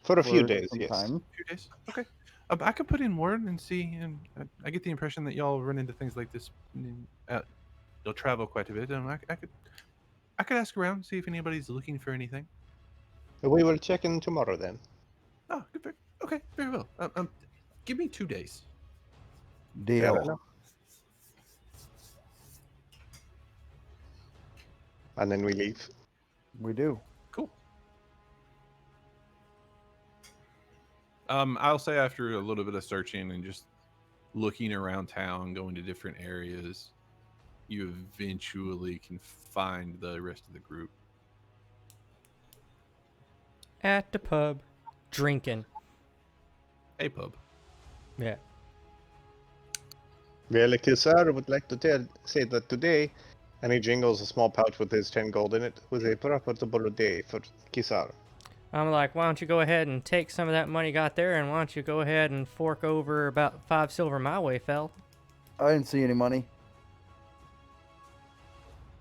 for a few for days, some yes. time. A few days? Okay. I could put in word and see, and I get the impression that y'all run into things like this. You'll travel quite a bit, and I could ask around, see if anybody's looking for anything. We will check in tomorrow then. Oh, good. Okay, very well. Give me 2 days. Deal. Fair enough. And then we leave. We do. Cool. I'll say after a little bit of searching and just looking around town, going to different areas, you eventually can find the rest of the group. At the pub, drinking. A pub. Yeah. Well, Kisar would like to say that today, and he jingles a small pouch with his 10 gold in it, was a profitable day for Kisar. I'm like, why don't you go ahead and take some of that money you got there, and why don't you go ahead and fork over about 5 silver my way, fell? I didn't see any money.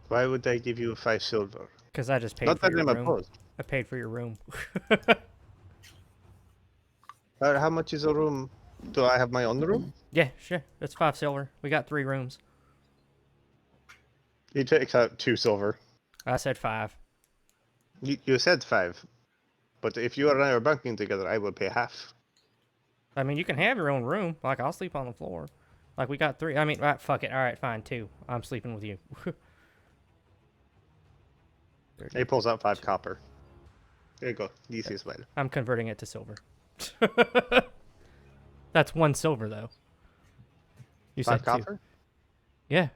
Why would I give you 5 silver? Because I just paid Not for that your I'm room. opposed. I paid for your room. How much is a room? Do I have my own room? Yeah, sure. It's 5 silver. We got 3 rooms. He takes out 2 silver. I said 5. You said 5. But if you and I are bunking together, I will pay half. I mean, you can have your own room. Like, I'll sleep on the floor. Like, we got 3. I mean, right, fuck it. All right, fine, 2. I'm sleeping with you. He pulls out 5 copper. There you go. Easy as well. I'm converting it to silver. That's 1 silver, though. You 5 said 2. copper? Yeah.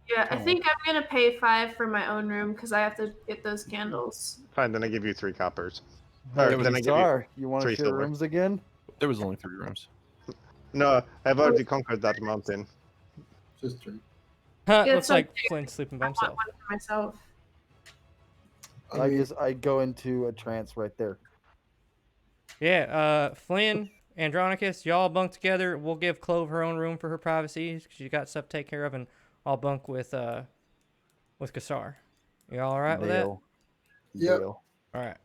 Yeah, I think I'm gonna pay 5 for my own room because I have to get those candles. Fine, then I give you 3 coppers. Hey, Or then I give you you want to 3 share silver. rooms again? There was only 3 rooms. No, I've already conquered that mountain. Just 3. Huh, Yeah, looks it's like okay. Flynn's sleeping by I want himself. one for myself. I go into a trance right there. Yeah, Flynn, Andronicus, y'all bunk together. We'll give Clove her own room for her privacy. She got stuff to take care of, and I'll bunk with Kassar. You all right with that? Deal. Yep. Deal. All right.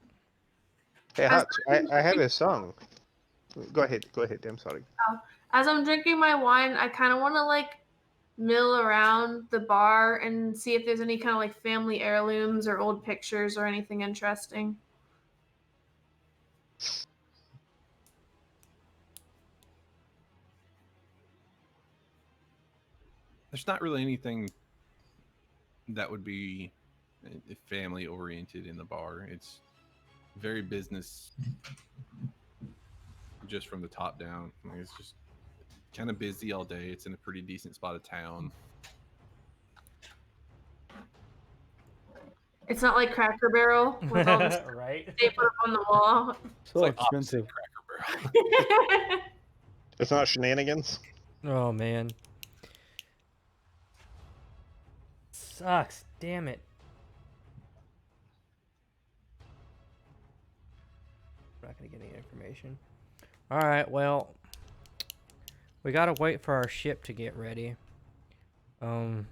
Hey, Hutch, I have a song. Go ahead. I'm sorry. As I'm drinking my wine, I kind of want to like mill around the bar and see if there's any kind of like family heirlooms or old pictures or anything interesting. There's not really anything that would be family oriented in the bar. It's very business, just from the top down. Like, it's just kind of busy all day. It's in a pretty decent spot of town. It's not like Cracker Barrel with all the stuff Right. they put up on the wall. So like expensive. opposite Cracker Barrel. It's not shenanigans. Oh man. Sucks. Damn it. I'm not gonna get any information. All right. Well, we gotta wait for our ship to get ready. When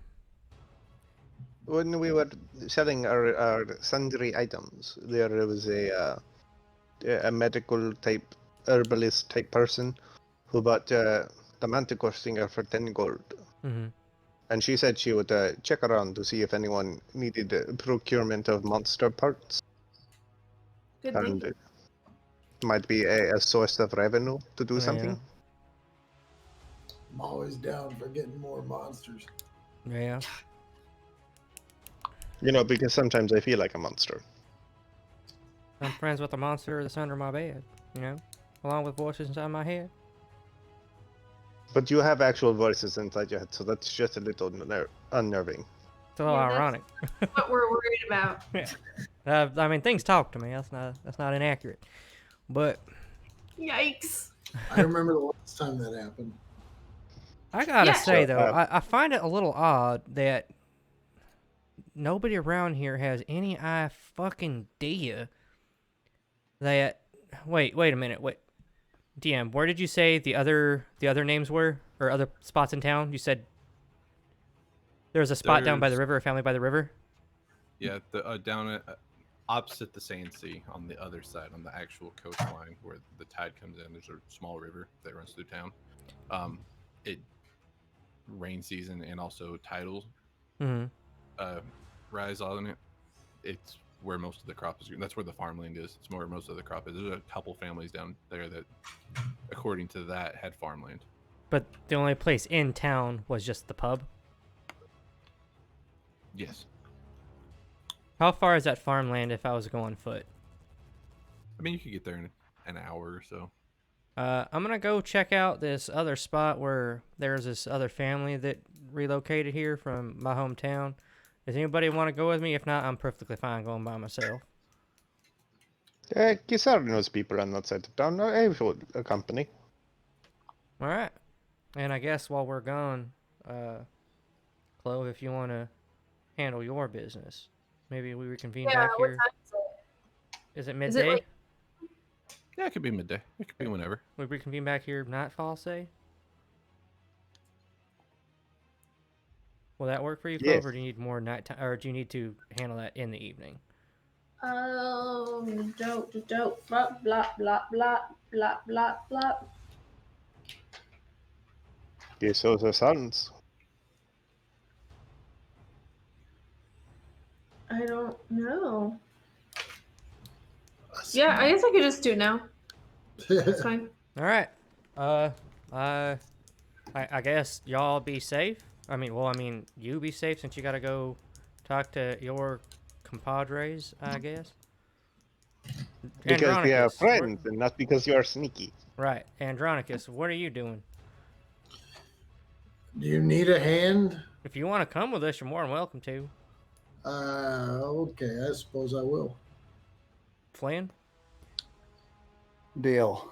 we were selling our sundry items, there was a medical type herbalist type person who bought the manticore stinger for 10 gold. Mm-hmm. And she said she would check around to see if anyone needed procurement of monster parts. Good And thinking. it might be a source of revenue to do Yeah. something. I'm always down for getting more monsters. Yeah. You know, because sometimes I feel like a monster. I'm friends with the monster that's under my bed. You know, along with voices inside my head. But you have actual voices inside your head, so that's just a little unnerving. It's a little Yeah, that's- ironic. What we're worried about. I mean, things talk to me. That's not inaccurate. But Yikes. I remember the last time that happened. I gotta Yeah. say So, though, I find it a little odd that nobody around here has any fucking idea that. Wait a minute. Wait, DM, where did you say the other names were, or other spots in town? You said there was a spot down by the There's- river, a family by the river. Yeah, down at opposite the Sand Sea on the other side, on the actual coastline where the tide comes in. There's a small river that runs through town. It rain season and also tidal Mm-hmm. rise on it. It's where most of the crop is. That's where the farmland is. It's where most of the crop is. There's a couple families down there that, according to that, had farmland. But the only place in town was just the pub. Yes. How far is that farmland if I was going foot? I mean, you could get there in an hour or so. I'm gonna go check out this other spot where there's this other family that relocated here from my hometown. Does anybody want to go with me? If not, I'm perfectly fine going by myself. Kisar knows people on that side of town. I will accompany. All right. And I guess while we're gone, Clove, if you want to handle your business, maybe we reconvene Yeah, back what here. time is it? Is it Is midday? it like Yeah, it could be midday. It could be whenever. We reconvene back here nightfall, say? Will that work for you, Clove, Yes. or do you need more nighttime, or do you need to handle that in the evening? dope, blah, blah, blah, blah, blah, blah, blah. Yes, those are sons. I don't know. Yeah, I guess I could just do it now. It's fine. All right. I guess y'all be safe. I mean, you be safe since you gotta go talk to your compadres, I guess. Because we are Andronicus, friends and not because you are sneaky. Right. Andronicus, what are you doing? Do you need a hand? If you want to come with us, you're more than welcome to. Okay, I suppose I will. Flynn? Deal.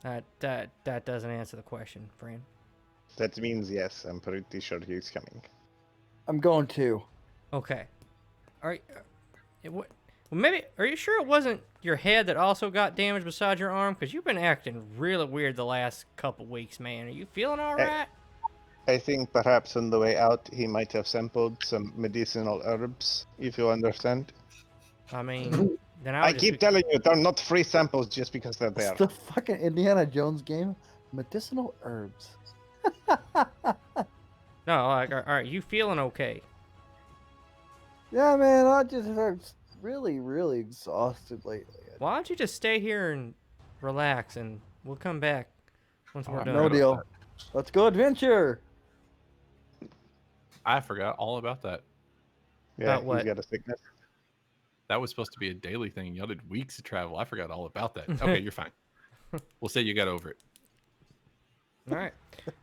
That doesn't answer the question, Fran. That means yes. I'm pretty sure he's coming. I'm going to. Okay. Are well, maybe. Are you sure it wasn't your head that also got damaged beside your arm? Because you've been acting really weird the last couple weeks, man. Are you feeling all right? I think perhaps on the way out he might have sampled some medicinal herbs, if you understand. I mean, then I would I keep telling you, they're not free samples just because they're there. It's the fucking Indiana Jones game. Medicinal herbs. No, like, all right, you feeling okay? Yeah, man, I just am really, really exhausted lately. Why don't you just stay here and relax, and we'll come back once we're done. No deal. Let's go adventure. I forgot all about that. Yeah, About what? he's got a sickness. That was supposed to be a daily thing. Y'all did weeks of travel. I forgot all about that. Okay, you're fine. We'll say you got over it. All right.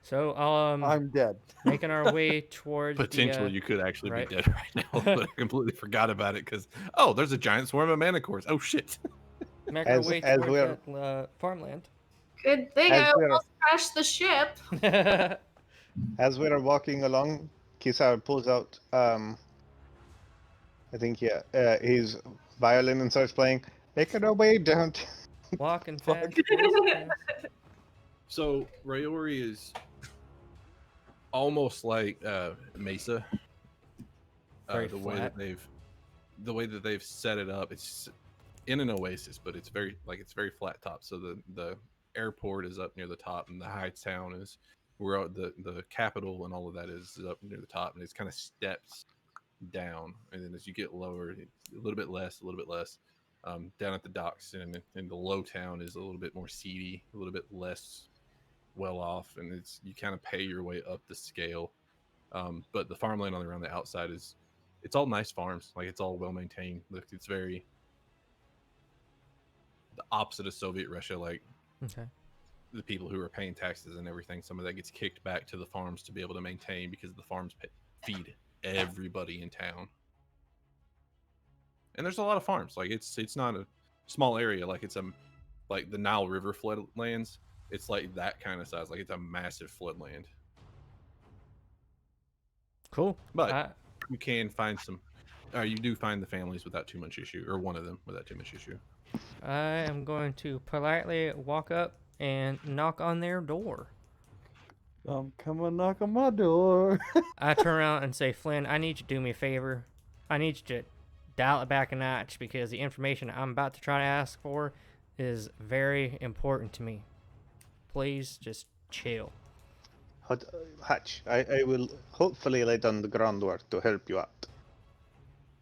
So I'm dead. making our way towards Potentially, the, you could actually right. be dead right now, but I completely forgot about it because there's a giant swarm of manticores. Oh shit! make our way as towards we're- that farmland. Good thing As I we're- almost crashed the ship. As we're walking along, Kisar pulls out, I think, his violin and starts playing, Making our way down. Walking Fuck. fast. fast. So Rayori is almost like Mesa. Very the way flat. the way that they've set it up, it's in an oasis, but it's very flat top. So the airport is up near the top, and the Heights town is where the capital and all of that is up near the top, and it's kind of steps down, and then as you get lower, it's a little bit less. Down at the docks and the low town is a little bit more seedy, a little bit less well off, and you kind of pay your way up the scale. But the farmland around the outside it's all nice farms, like it's all well maintained. It's very the opposite of Soviet Russia, like Okay. the people who are paying taxes and everything. Some of that gets kicked back to the farms to be able to maintain because the farms feed everybody in town. And there's a lot of farms. Like it's not a small area. Like like the Nile River floodlands. It's like that kind of size. Like it's a massive floodland. Cool. But you can find you do find the families without too much issue, or one of them without too much issue. I am going to politely walk up and knock on their door. Come and knock on my door. I turn around and say, Flynn, I need you to do me a favor. I need you to dial it back a notch because the information I'm about to try to ask for is very important to me. Please just chill. Hutch, I will hopefully lay down the groundwork to help you out.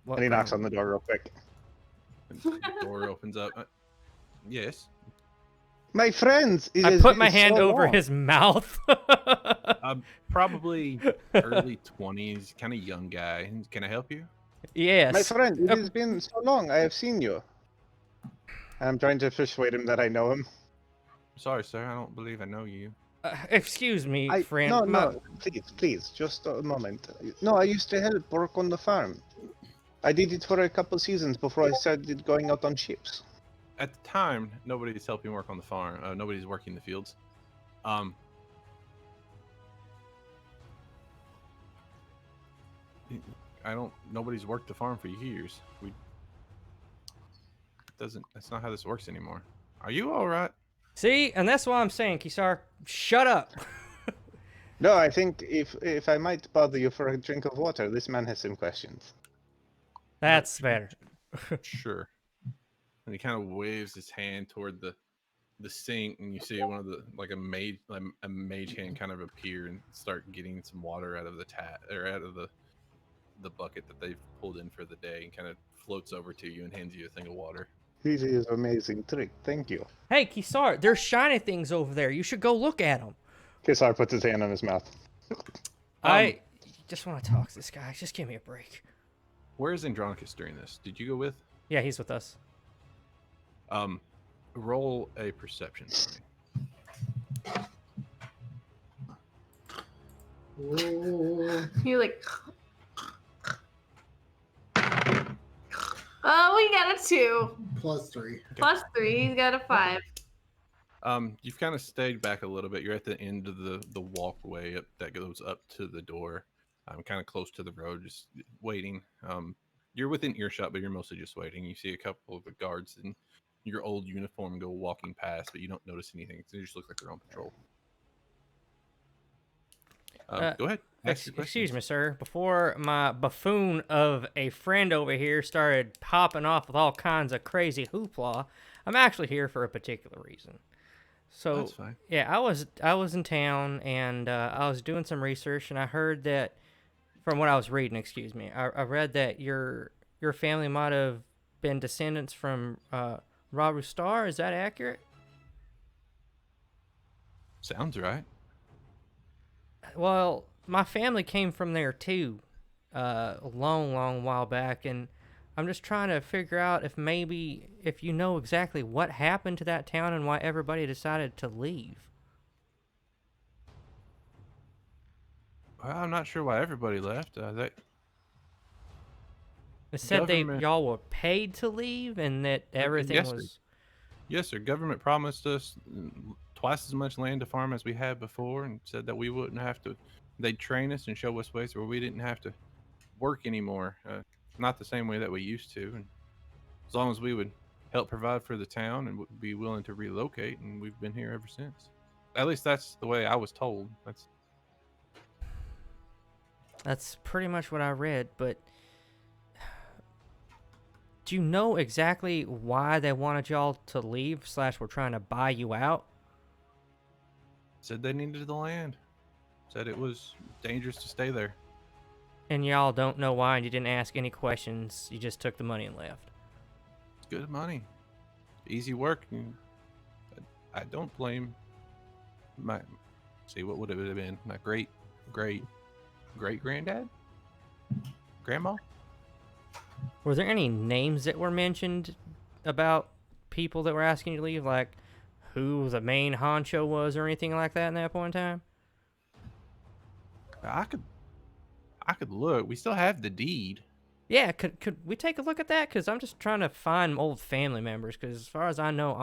What And he knocks on ground- the door real quick. And the door opens up. Yes. My friends! It I has put been my hand so over long. his mouth. Probably early 20s, kind of young guy. Can I help you? Yes. My friend, it has been so long. I have seen you. I'm trying to persuade him that I know him. Sorry, sir. I don't believe I know you. Excuse me, friend. No, My- no, please, just a moment. No, I used to help work on the farm. I did it for a couple seasons before I started going out on ships. At the time, nobody's helping work on the farm. Nobody's working the fields. Nobody's worked the farm for years. That's not how this works anymore. Are you all right? See, and that's why I'm saying, Kisar, shut up. No, I think if I might bother you for a drink of water, this man has some questions. That's better. Sure. And he kind of waves his hand toward the sink, and you see one of a mage hand kind of appear and start getting some water out of the tap or out of the bucket that they've pulled in for the day, and kind of floats over to you and hands you a thing of water. This is an amazing trick. Thank you. Hey, Kisar, there's shiny things over there. You should go look at them. Kisar puts his hand on his mouth. I just want to talk to this guy. Just give me a break. Where is Andronicus during this? Did you go with? Yeah, he's with us. Roll a perception for me. Ooh. You're like, oh, we got a 2. +3. +3, he's got a 5. You've kind of stayed back a little bit. You're at the end of the walkway that goes up to the door. I'm kind of close to the road, just waiting. You're within earshot, but you're mostly just waiting. You see a couple of the guards in your old uniform go walking past, but you don't notice anything. They just look like they're on patrol. Go ahead. Ask your Excuse questions. me, sir. Before my buffoon of a friend over here started popping off with all kinds of crazy hoopla, I'm actually here for a particular reason. So, That's fine. yeah, I was in town and I was doing some research, and I heard that from what I was reading, excuse me, I read that your family might have been descendants from Ra Star. Is that accurate? Sounds right. Well, my family came from there too, a long, long while back, and I'm just trying to figure out if you know exactly what happened to that town and why everybody decided to leave. Well, I'm not sure why everybody left. It said Government- y'all were paid to leave and that everything yes, sir. was. Yes, sir. Government promised us twice as much land to farm as we had before, and said that we wouldn't have to. They'd train us and show us ways where we didn't have to work anymore. Not the same way that we used to, and as long as we would help provide for the town and would be willing to relocate, and we've been here ever since. At least that's the way I was told. That's pretty much what I read, but do you know exactly why they wanted y'all to leave / were trying to buy you out? Said they needed the land. Said it was dangerous to stay there. And y'all don't know why and you didn't ask any questions. You just took the money and left. It's good money, easy work. And I don't blame my. See, what would it have been? My great granddad, grandma. Were there any names that were mentioned about people that were asking you to leave? Like who the main honcho was or anything like that in that point in time? I could look. We still have the deed. Yeah, could we take a look at that? Because I'm just trying to find old family members. Because as far as I know,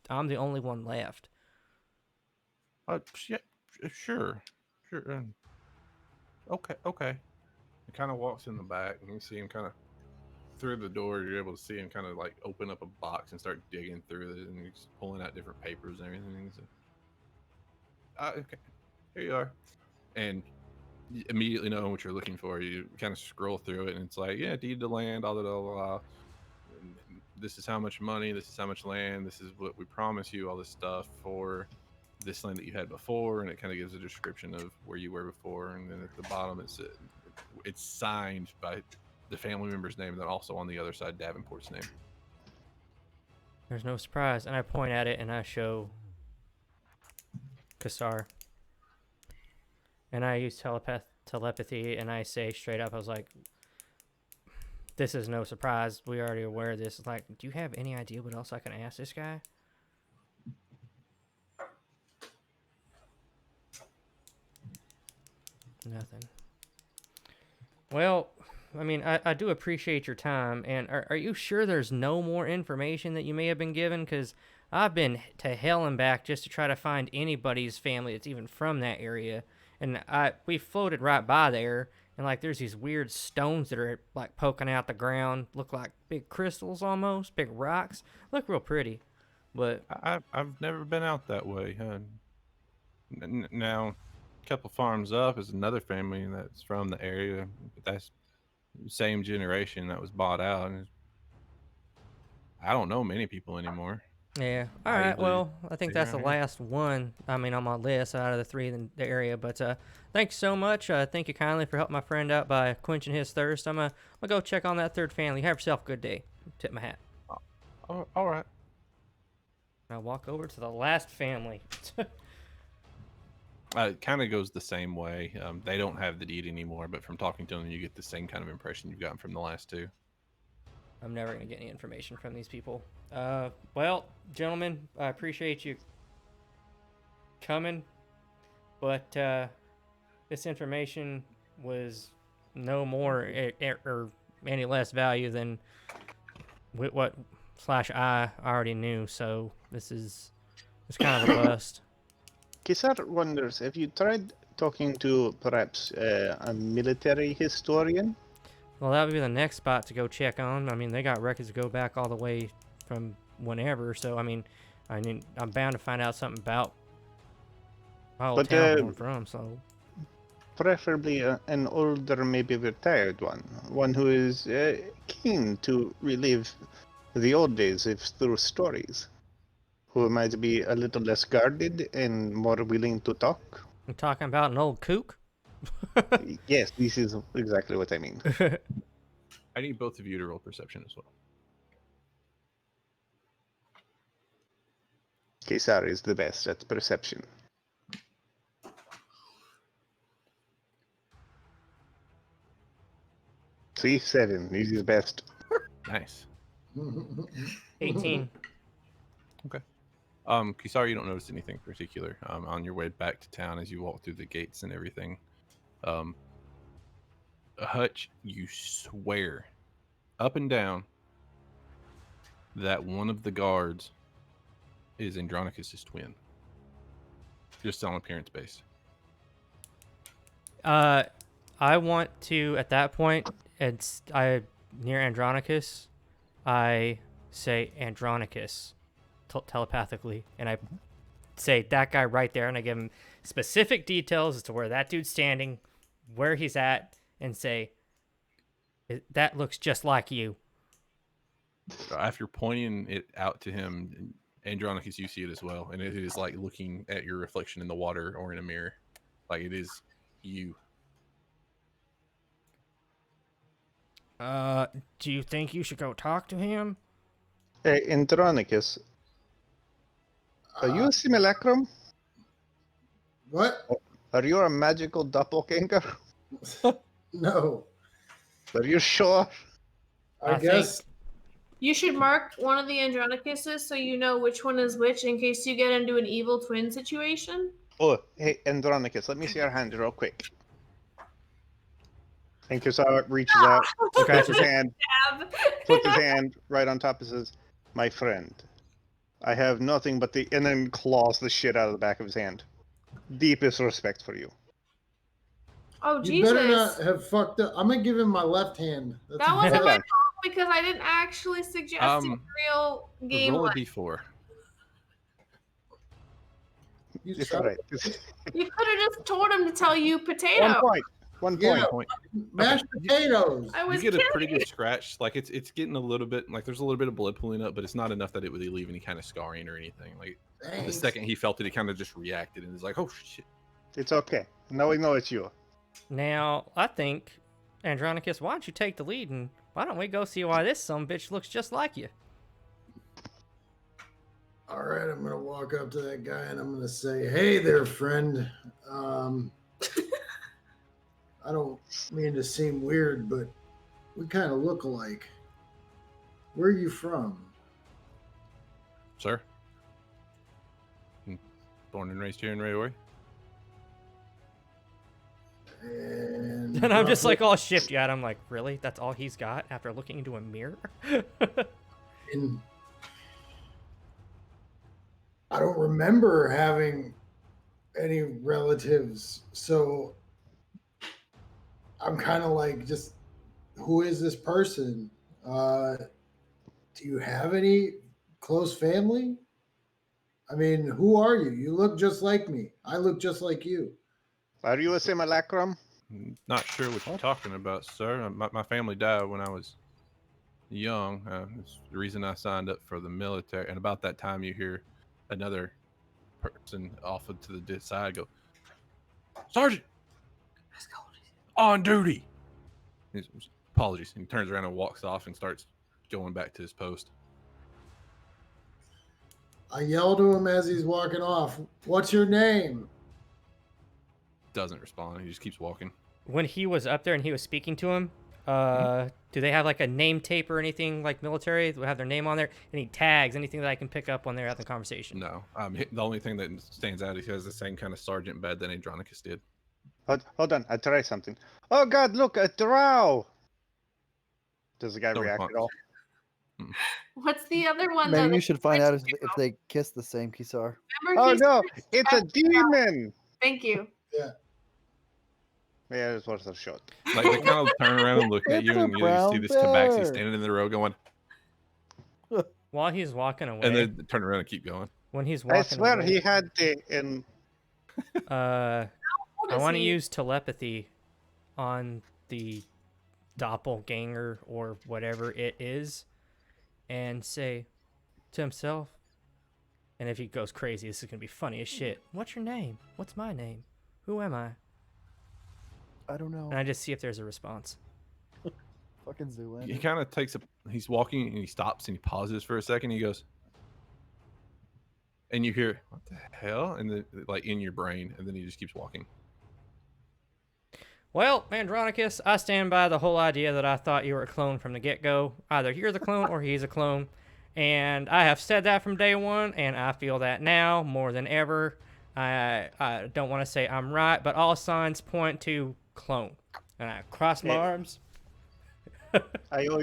I'm the only one left. Yeah, sure. Okay. He kind of walks in the back, and you see him kind of through the door. You're able to see him kind of like open up a box and start digging through it, and he's pulling out different papers and everything. So, okay, here you are, and you immediately know what you're looking for. You kind of scroll through it, and it's like, yeah, deed to land, blah blah blah blah. And this is how much money. This is how much land. This is what we promise you. All this stuff for this land that you had before, and it kind of gives a description of where you were before, and then at the bottom it's signed by the family member's name, and then also on the other side Davenport's name. There's no surprise, and I point at it and I show Kassar, and I use telepathy, and I say straight up, I was like, "This is no surprise. We already aware of this." Like, do you have any idea what else I can ask this guy? Nothing. Well, I mean, I do appreciate your time, and are you sure there's no more information that you may have been given? Because I've been to hell and back just to try to find anybody's family that's even from that area, and we floated right by there, and like there's these weird stones that are like poking out the ground, look like big crystals almost, big rocks, look real pretty, but I've never been out that way. Now, a couple farms up is another family that's from the area, but that's same generation that was bought out, and I don't know many people anymore. yeah. All right. Well, I think that's the last one. I mean, on my list out of the 3 in the area. But thanks so much. Thank you kindly for helping my friend out by quenching his thirst. I'm gonna go check on that 3rd family. Have yourself a good day. Tip my hat. Oh, all right. I walk over to the last family. It kind of goes the same way. They don't have the deed anymore, but from talking to them, you get the same kind of impression you've gotten from the last 2. I'm never going to get any information from these people. Well, gentlemen, I appreciate you coming, but this information was no more or any less value than what / I already knew, so this is It's kind of a bust. Kisar wonders, have you tried talking to perhaps a military historian? Well, that would be the next spot to go check on. I mean, they got records that go back all the way from whenever. So, I mean, I'm bound to find out something about my old But, town where I'm from. So, Preferably an older, maybe retired one who is keen to relive the old days if through stories, who might be a little less guarded and more willing to talk. I'm talking about an old kook. Yes, this is exactly what I mean. I need both of you to roll perception as well. Kesar is the best at perception. See, 7. He's the best. Nice. 18. Kisar, you don't notice anything particular on your way back to town as you walk through the gates and everything. Hutch, you swear up and down that one of the guards is Andronicus's twin. Just on appearance base. I want to, at that point, near Andronicus, I say Andronicus telepathically, and I say that guy right there, and I give him specific details as to where that dude's standing, where he's at, and say, that looks just like you. After pointing it out to him, Andronicus, you see it as well, and it is like looking at your reflection in the water or in a mirror. Like it is you. Do you think you should go talk to him? Hey, Andronicus, are you a simulacrum? What? Are you a magical doppelganger? No. Are you sure? I guess. You should mark one of the Andronicuses so you know which one is which in case you get into an evil twin situation. Oh, hey, Andronicus, let me see your hand real quick. And Kisar reaches out, puts his hand, puts his hand right on top and says, "My friend, I have nothing but the..." and then claws the shit out of the back of his hand. Deepest respect for you. Oh, You Jesus. better not have fucked up. I'm gonna give him my left hand. That's That wasn't Okay. my fault because I didn't actually suggest a real game. Roll a Like, d4. You It's suck. alright. you could have just told him to tell you potato. 1 point. 1 Yeah. point. Mashed potatoes. I You was get a kidding. pretty good scratch. Like it's getting a little bit like there's a little bit of blood pooling up, but it's not enough that it would leave any kind of scarring or anything. Like the Thanks. second he felt it, he kind of just reacted and was like, "Oh shit!" It's okay. Now we know it's you. Now, I think, Andronicus, why don't you take the lead, and why don't we go see why this sumbitch looks just like you? All right, I'm gonna walk up to that guy and I'm gonna say, "Hey there, friend. I don't mean to seem weird, but we kind of look alike. Where are you from?" Sir, born and raised here in Railway. And, And I'm just like all shifty at him, like, really? That's all he's got after looking into a mirror? and I don't remember having any relatives, so I'm kind of like, just who is this person? Do you have any close family? I mean, who are you? You look just like me. I look just like you. Are you a simulacrum? Not sure what you're talking about, sir. My family died when I was young. It's the reason I signed up for the military. And about that time, you hear another person off to the side go, "Sergeant, on duty." Apologies. And he turns around and walks off and starts going back to his post. I yell to him as he's walking off, "What's your name?" Doesn't respond. He just keeps walking. When he was up there and he was speaking to him, do they have like a name tape or anything like military? Do they have their name on there? Any tags, anything that I can pick up when they're having the conversation? No. The only thing that stands out is he has the same kind of sergeant badge that Andronicus did. Hold on, I'll try something. Oh god, look, a drow! Does the guy No react response. at all? What's the other one? Maybe though, you that should find out if mentioned? they kiss the same Kisar. Remember Oh he no, said- it's a demon. Thank you. Yeah. Yeah, it's worth a shot. Like they kind of turn around and look at It's you, a and you see brown this tabaxi bear. standing in the road going, While he's walking away, and then turn around and keep going. when he's walking I swear away, he had the in. I What is want to he? use telepathy on the doppelganger or whatever it is and say to himself, and if he goes crazy, this is going to be funny as shit. What's your name? What's my name? Who am I? I don't know. And I just see if there's a response. Fucking Zoolander. He kind of takes a. He's walking and he stops and he pauses for a second. He goes, and you hear what the hell, and then like in your brain, and then he just keeps walking. Well, Andronicus, I stand by the whole idea that I thought you were a clone from the get-go. Either you're the clone or he's a clone. And I have said that from day one, and I feel that now more than ever. I don't want to say I'm right, but all signs point to clone. And I cross my arms. I owe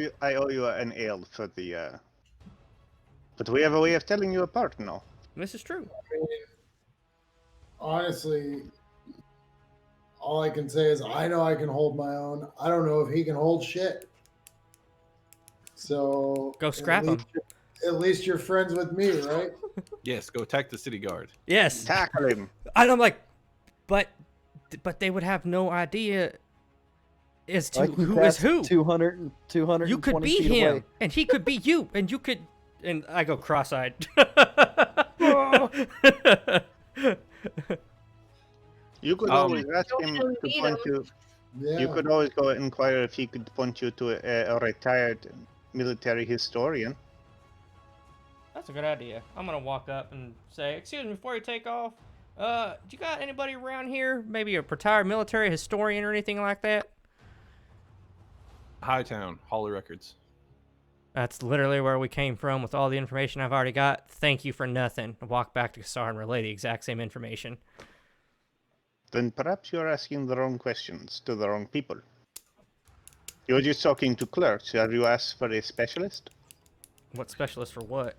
you an ale for the. But we have a way of telling you apart now. This is true. Honestly, all I can say is I know I can hold my own. I don't know if he can hold shit. So Go scrap him. At least you're friends with me, right? Yes, go attack the city guard. Yes. Tackle him. And I'm like, but they would have no idea as to who is who. 200 You could be feet him, away. and he could be you, and you could. And I go cross-eyed. You could Um, always ask him Don't to beat point him. you. Yeah. You could always go inquire if he could point you to a retired military historian. That's a good idea. I'm gonna walk up and say, "Excuse me, before you take off, do you got anybody around here? Maybe a retired military historian or anything like that?" Hightown, Hall of Records. That's literally where we came from with all the information I've already got. Thank you for nothing. I walk back to Kassar and relay the exact same information. Then perhaps you're asking the wrong questions to the wrong people. You're just talking to clerks. Have you asked for a specialist? What specialist for what?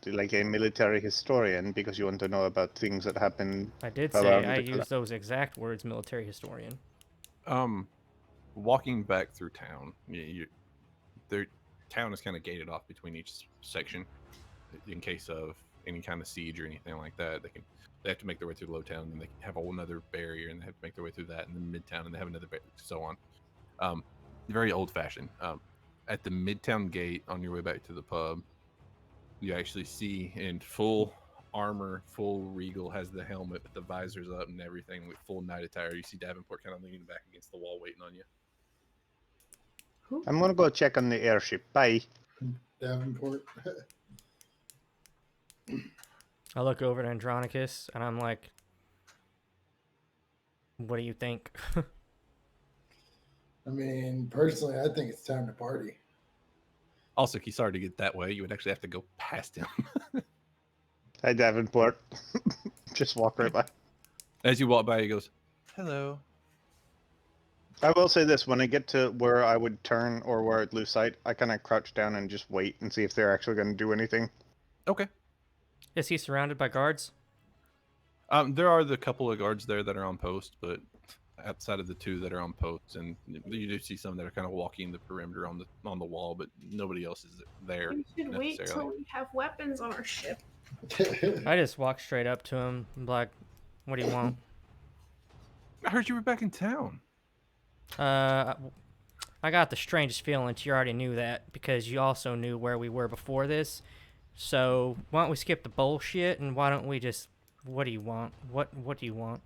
Like a military historian, because you want to know about things that happen. I did Around say I the used those exact words, military historian. Walking back through town, their town is kind of gated off between each section, in case of any kind of siege or anything like that. They have to make their way through Low Town, and they have a whole other barrier, and they have to make their way through that, and then Midtown, and they have another barrier, so on. Very old-fashioned. At the Midtown gate, on your way back to the pub, you actually see in full armor, full regal, has the helmet with the visors up and everything, with full night attire. You see Davenport kind of leaning back against the wall, waiting on you. I'm gonna go check on the airship. Bye. Davenport. I look over at Andronicus and I'm like, "What do you think?" I mean, personally, I think it's time to party. Also, Kisar, to get that way, you would actually have to go past him. Hi, Davenport. Just walk right by. As you walk by, he goes, "Hello." I will say this: when I get to where I would turn or where I'd lose sight, I kind of crouch down and just wait and see if they're actually going to do anything. Okay. Is he surrounded by guards? There are the couple of guards there that are on post, but outside of the two that are on post, and you do see some that are kind of walking the perimeter on the wall, but nobody else is there. We should wait till necessarily. we have weapons on our ship. I just walk straight up to him and be like, "What do you want?" I heard you were back in town. I got the strangest feeling you already knew that because you also knew where we were before this. So why don't we skip the bullshit and why don't we just? What do you want? What do you want?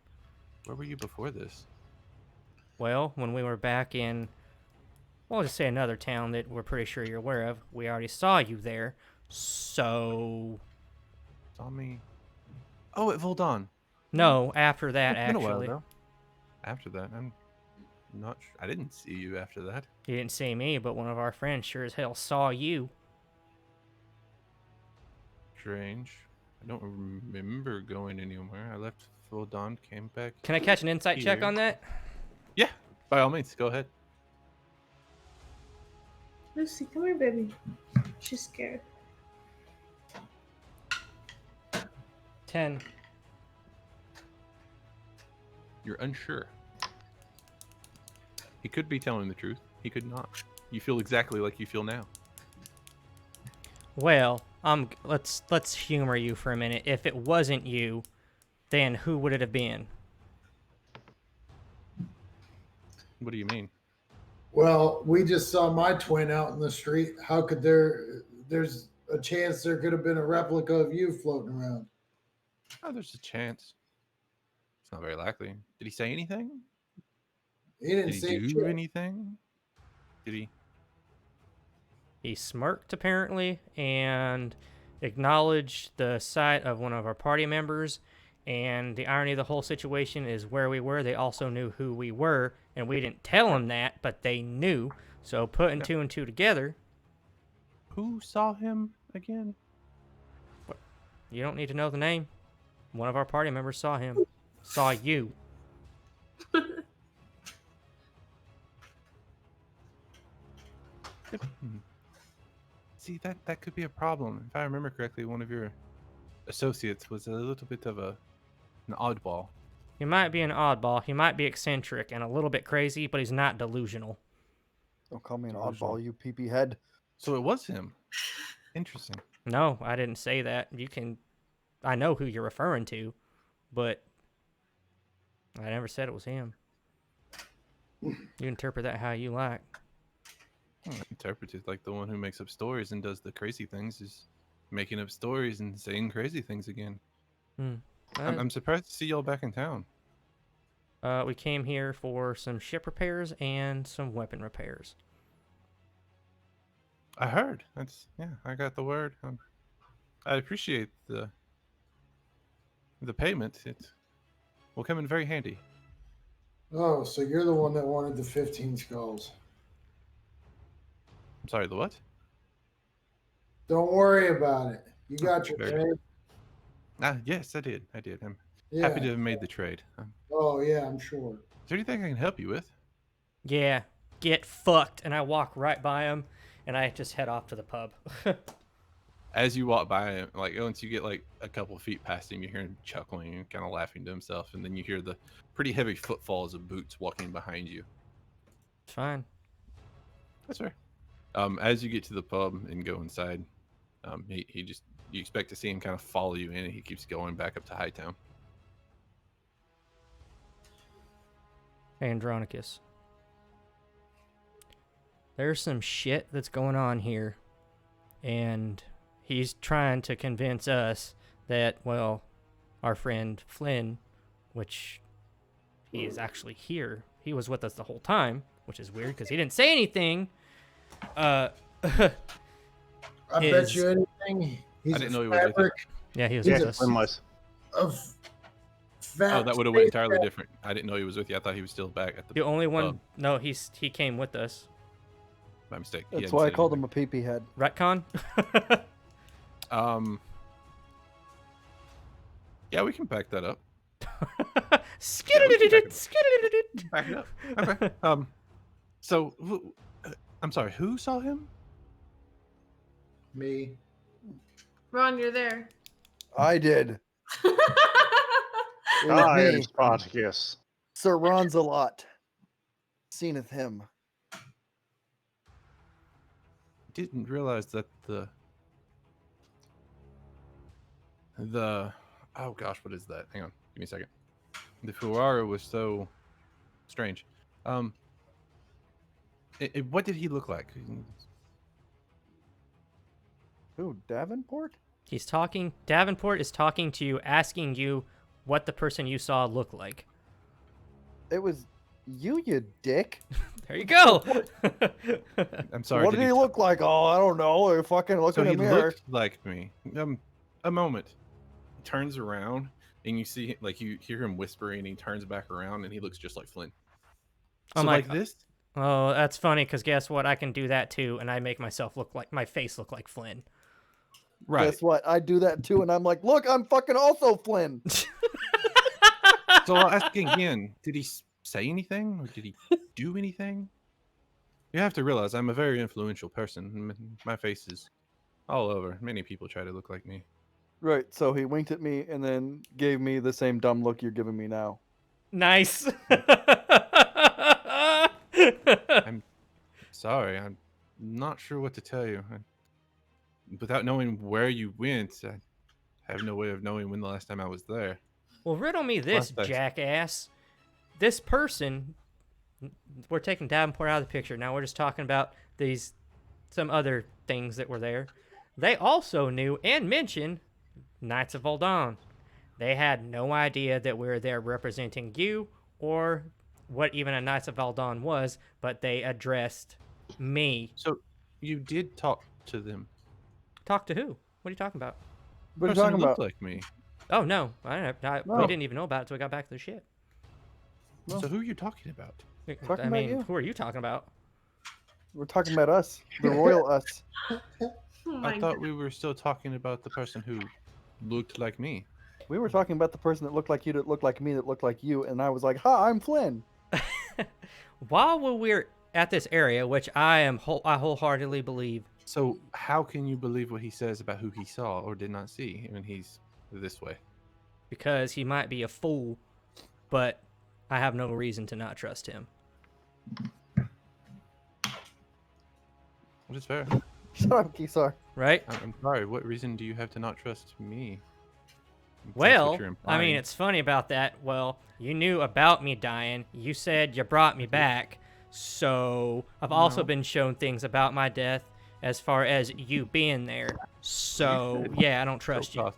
Where were you before this? Well, when we were back in, well, I'll just say another town that we're pretty sure you're aware of. We already saw you there. So Saw me. Oh, at Vuldan. no, after that It's been a while, actually, though. After that, I'm not sure. I didn't see you after that. you didn't see me, but one of our friends sure as hell saw you. Strange. I don't remember going anywhere. I left Vuldan, came back. Can I catch an insight check Here. on that? Yeah, by all means, go ahead. Lucy, come here, baby. She's scared. 10. You're unsure. He could be telling the truth. He could not. You feel exactly like you feel now. Well, let's humor you for a minute. If it wasn't you, then who would it have been? What do you mean? Well, we just saw my twin out in the street. How could there's a chance there could have been a replica of you floating around? Oh, there's a chance. It's not very likely. Did he say anything? He didn't Did he say do shit. anything? Did he? He smirked apparently and acknowledged the sight of one of our party members. And the irony of the whole situation is where we were, they also knew who we were, and we didn't tell them that, but they knew. So putting two and two together. Who saw him again? You don't need to know the name. One of our party members saw him. Saw you. See, that could be a problem. If I remember correctly, one of your associates was a little bit of an oddball. He might be an oddball. He might be eccentric and a little bit crazy, but he's not delusional. Don't call me an Delusional. oddball, you peepee head. So it was him. Interesting. No, I didn't say that. I know who you're referring to, but I never said it was him. You interpret that how you like. Interpret it like the one who makes up stories and does the crazy things is making up stories and saying crazy things again. I'm surprised to see y'all back in town. We came here for some ship repairs and some weapon repairs. I heard. I got the word. I appreciate the payment. It will come in very handy. Oh, so you're the one that wanted the 15 skulls. I'm sorry, the what? Don't worry about it. You got your Very- trade. Yes, I did. I'm Yeah. happy to have made the trade. Oh, yeah, I'm sure. Is there anything I can help you with? Yeah, get fucked. And I walk right by him, and I just head off to the pub. As you walk by him, like once you get like a couple of feet past him, you hear him chuckling and kind of laughing to himself, and then you hear the pretty heavy footfalls of boots walking behind you. It's fine. That's fair. As you get to the pub and go inside, you expect to see him kind of follow you in, and he keeps going back up to Hightown. Andronicus. There's some shit that's going on here, and he's trying to convince us that, well, our friend Flynn, which he is actually here, he was with us the whole time, which is weird because he didn't say anything. I bet Is- you anything. He's I didn't know he a was with you. fabric Yeah, he was Yeah, with us. Flynn was. of fat. Oh, that would have went space entirely rat. different. I didn't know he was with you. I thought he was still back at the The only one, pub. no, he came with us. My mistake. He That's hadn't why I said called anything. him a peepee head. Retcon? Yeah, we can back that up. Skididididid, Back it up. Okay. So, I'm sorry. Who saw him? Me. Ron, you're there. I did. It was I am me, Spartacus. Sir Ronzalot. Seeneth him. Didn't realize that the oh gosh, what is that? Hang on, give me a second. The Fuara was so strange. What did he look like? Who, Davenport? He's talking. Davenport is talking to you, asking you what the person you saw looked like. It was you dick. There you go. I'm sorry. What did he look like? Oh, I don't know. I fucking look So in he the mirror. looked like me. A moment. He turns around and you see, like, you hear him whispering, and he turns back around and he looks just like Flynn. Oh So my like God. this. Oh, that's funny because guess what? I can do that too, and I make myself look like my face look like Flynn. Right. Guess what? I do that too, and I'm like, look, I'm fucking also Flynn. So I'll ask again. Did he say anything or did he do anything? You have to realize I'm a very influential person. My face is all over. Many people try to look like me. Right. So he winked at me and then gave me the same dumb look you're giving me now. Nice. I'm sorry. I'm not sure what to tell you. Without knowing where you went, I have no way of knowing when the last time I was there. Well, riddle me this, Last day. jackass. This person, we're taking Davenport out of the picture. Now we're just talking about some other things that were there. They also knew and mentioned Knights of Vuldan. They had no idea that we were there representing you or what even a Knights of Vuldan was, but they addressed me. So you did talk to them. Talk to who? What are you talking about? What are you Person talking who looked about? like me. Oh, no. We No. didn't even know about it until we got back to the ship. No. So who are you talking about? Talking I about mean, you. who are you talking about? We're talking about us, the royal us. Oh my I thought we were still talking about the person who looked like me. We were talking about the person that looked like you, that looked like me, that looked like you, and I was like, "Ha, I'm Flynn." While we're at this area, which I wholeheartedly believe, So how can you believe what he says about who he saw or did not see when he's this way? because he might be a fool, but I have no reason to not trust him. Which is fair. Shut up, Kisar. Right? I'm sorry. What reason do you have to not trust me? If that's what Well, you're I mean, implying. it's funny about that. Well, you knew about me dying. You said you brought me back. So I've also No. been shown things about my death as far as you being there. So, yeah, I don't trust you. Kokoth.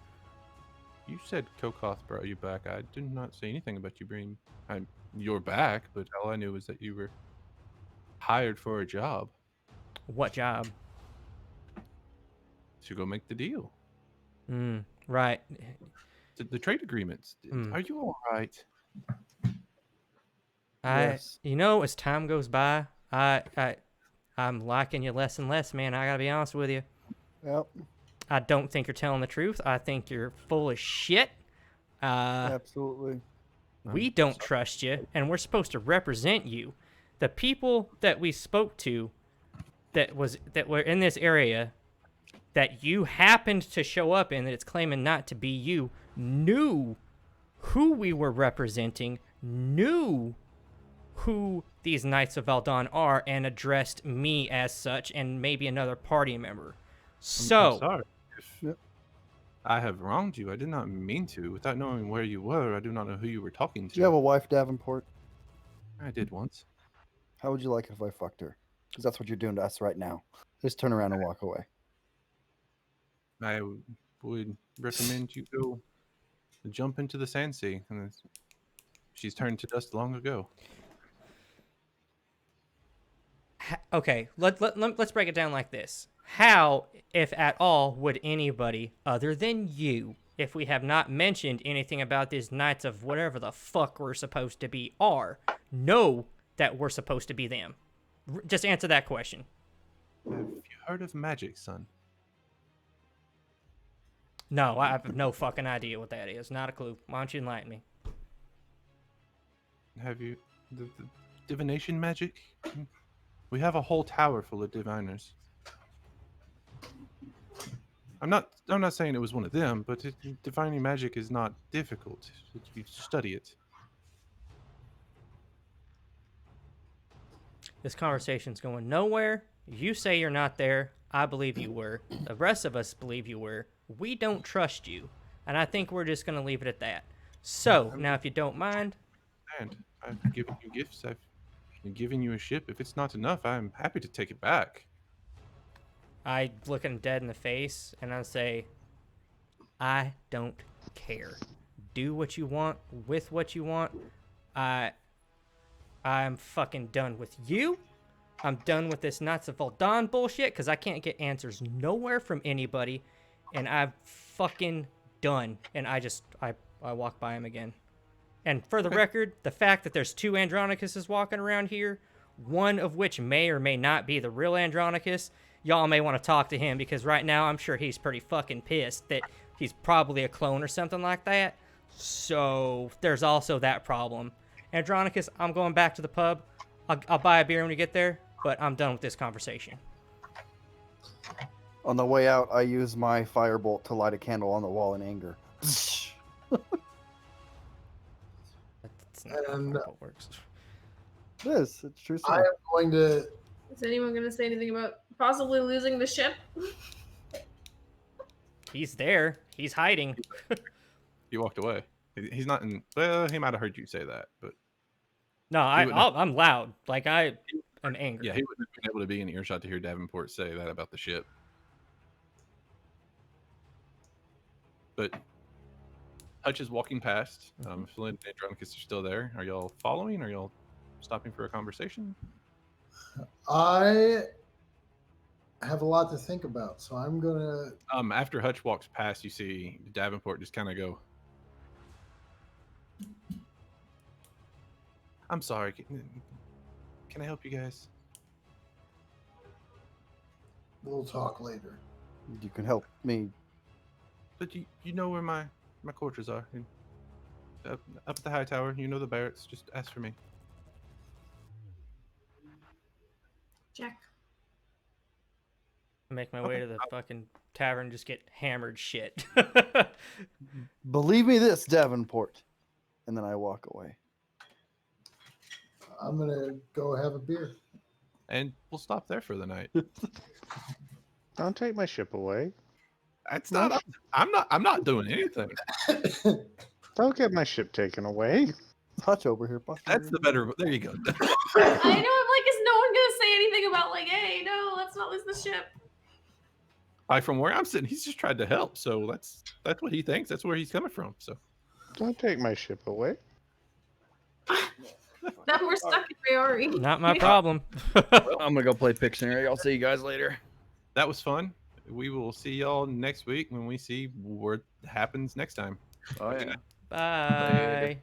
You said Kokoth brought you back. I did not say anything about you bringing you're back, but all I knew was that you were hired for a job What job? to go make the deal. Right. The trade agreements. Hmm. Are you all right? Yes. You know, as time goes by, I'm liking you less and less, man. I gotta be honest with you. Yep. I don't think you're telling the truth. I think you're full of shit. Absolutely. We don't trust you, and we're supposed to represent you. The people that we spoke to that were in this area that you happened to show up in, that it's claiming not to be you, knew who we were representing, knew who these Knights of Vuldan are, and addressed me as such, and maybe another party member. I'm So, sorry. If Yep. I have wronged you. I did not mean to. Without knowing where you were, I do not know who you were talking to. Do you have a wife, Davenport? I did once. How would you like it if I fucked her? Because that's what you're doing to us right now. Just turn around and walk away. I would recommend you go jump into the sand sea. And she's turned to dust long ago. okay, let's break it down like this. How, if at all, would anybody other than you, if we have not mentioned anything about these Knights of whatever the fuck we're supposed to be know that we're supposed to be them? Just answer that question. Have you heard of magic, son? No, I have no fucking idea what that is. Not a clue. Why don't you enlighten me? Have you the divination magic? We have a whole tower full of diviners. I'm not saying it was one of them, but divining magic is not difficult if you study it. This conversation's going nowhere. You say you're not there. I believe you were. The rest of us believe you were. We don't trust you. And I think we're just going to leave it at that. So, now if you don't mind, And I've given you gifts. I've given you a ship. If it's not enough, I'm happy to take it back. I look him dead in the face and I say, I don't care. Do what you want with what you want. I'm fucking done with you. I'm done with this Knights of Vuldan bullshit because I can't get answers nowhere from anybody. And I'm fucking done. And I walk by him again. And for the record, the fact that there's two Andronicuses walking around here, one of which may or may not be the real Andronicus, y'all may want to talk to him because right now I'm sure he's pretty fucking pissed that he's probably a clone or something like that. So there's also that problem. Andronicus, I'm going back to the pub. I'll buy a beer when we get there. but I'm done with this conversation. On the way out, I use my firebolt to light a candle on the wall in anger. That's not how And- firebolt works. It is. It's true. I am going to. Is anyone going to say anything about possibly losing the ship? He's there. He's hiding. He walked away. He's not in. Well, he might have heard you say that, but No, wouldn't have- I'm loud. Like I am angry. yeah, he wouldn't have been able to be in earshot to hear Davenport say that about the ship. But Hutch is walking past. Flint and Andronicus are still there. Are y'all following? Are y'all stopping for a conversation? I have a lot to think about, so I'm gonna. After Hutch walks past, you see Davenport just kind of go, I'm sorry. Can I help you guys? We'll talk later. You can help me. But you know where my quarters are. Up at the high tower. You know the barracks. Just ask for me. Jack. Make my way to the fucking tavern, just get hammered shit. Believe me this, Davenport. And then I walk away. I'm gonna go have a beer. And we'll stop there for the night. Don't take my ship away. That's not. I'm not doing anything. Don't get my ship taken away. Hutch over here. That's the better. There you go. I know, I'm like, is no one gonna say anything about like, hey, no, let's not lose the ship? From where I'm sitting, he's just tried to help. So that's what he thinks. That's where he's coming from. So Don't take my ship away. Then we're stuck in Priori. Not my problem. I'm gonna go play Pictionary. I'll see you guys later. that was fun. We will see y'all next week when we see what happens next time. Oh yeah. Bye.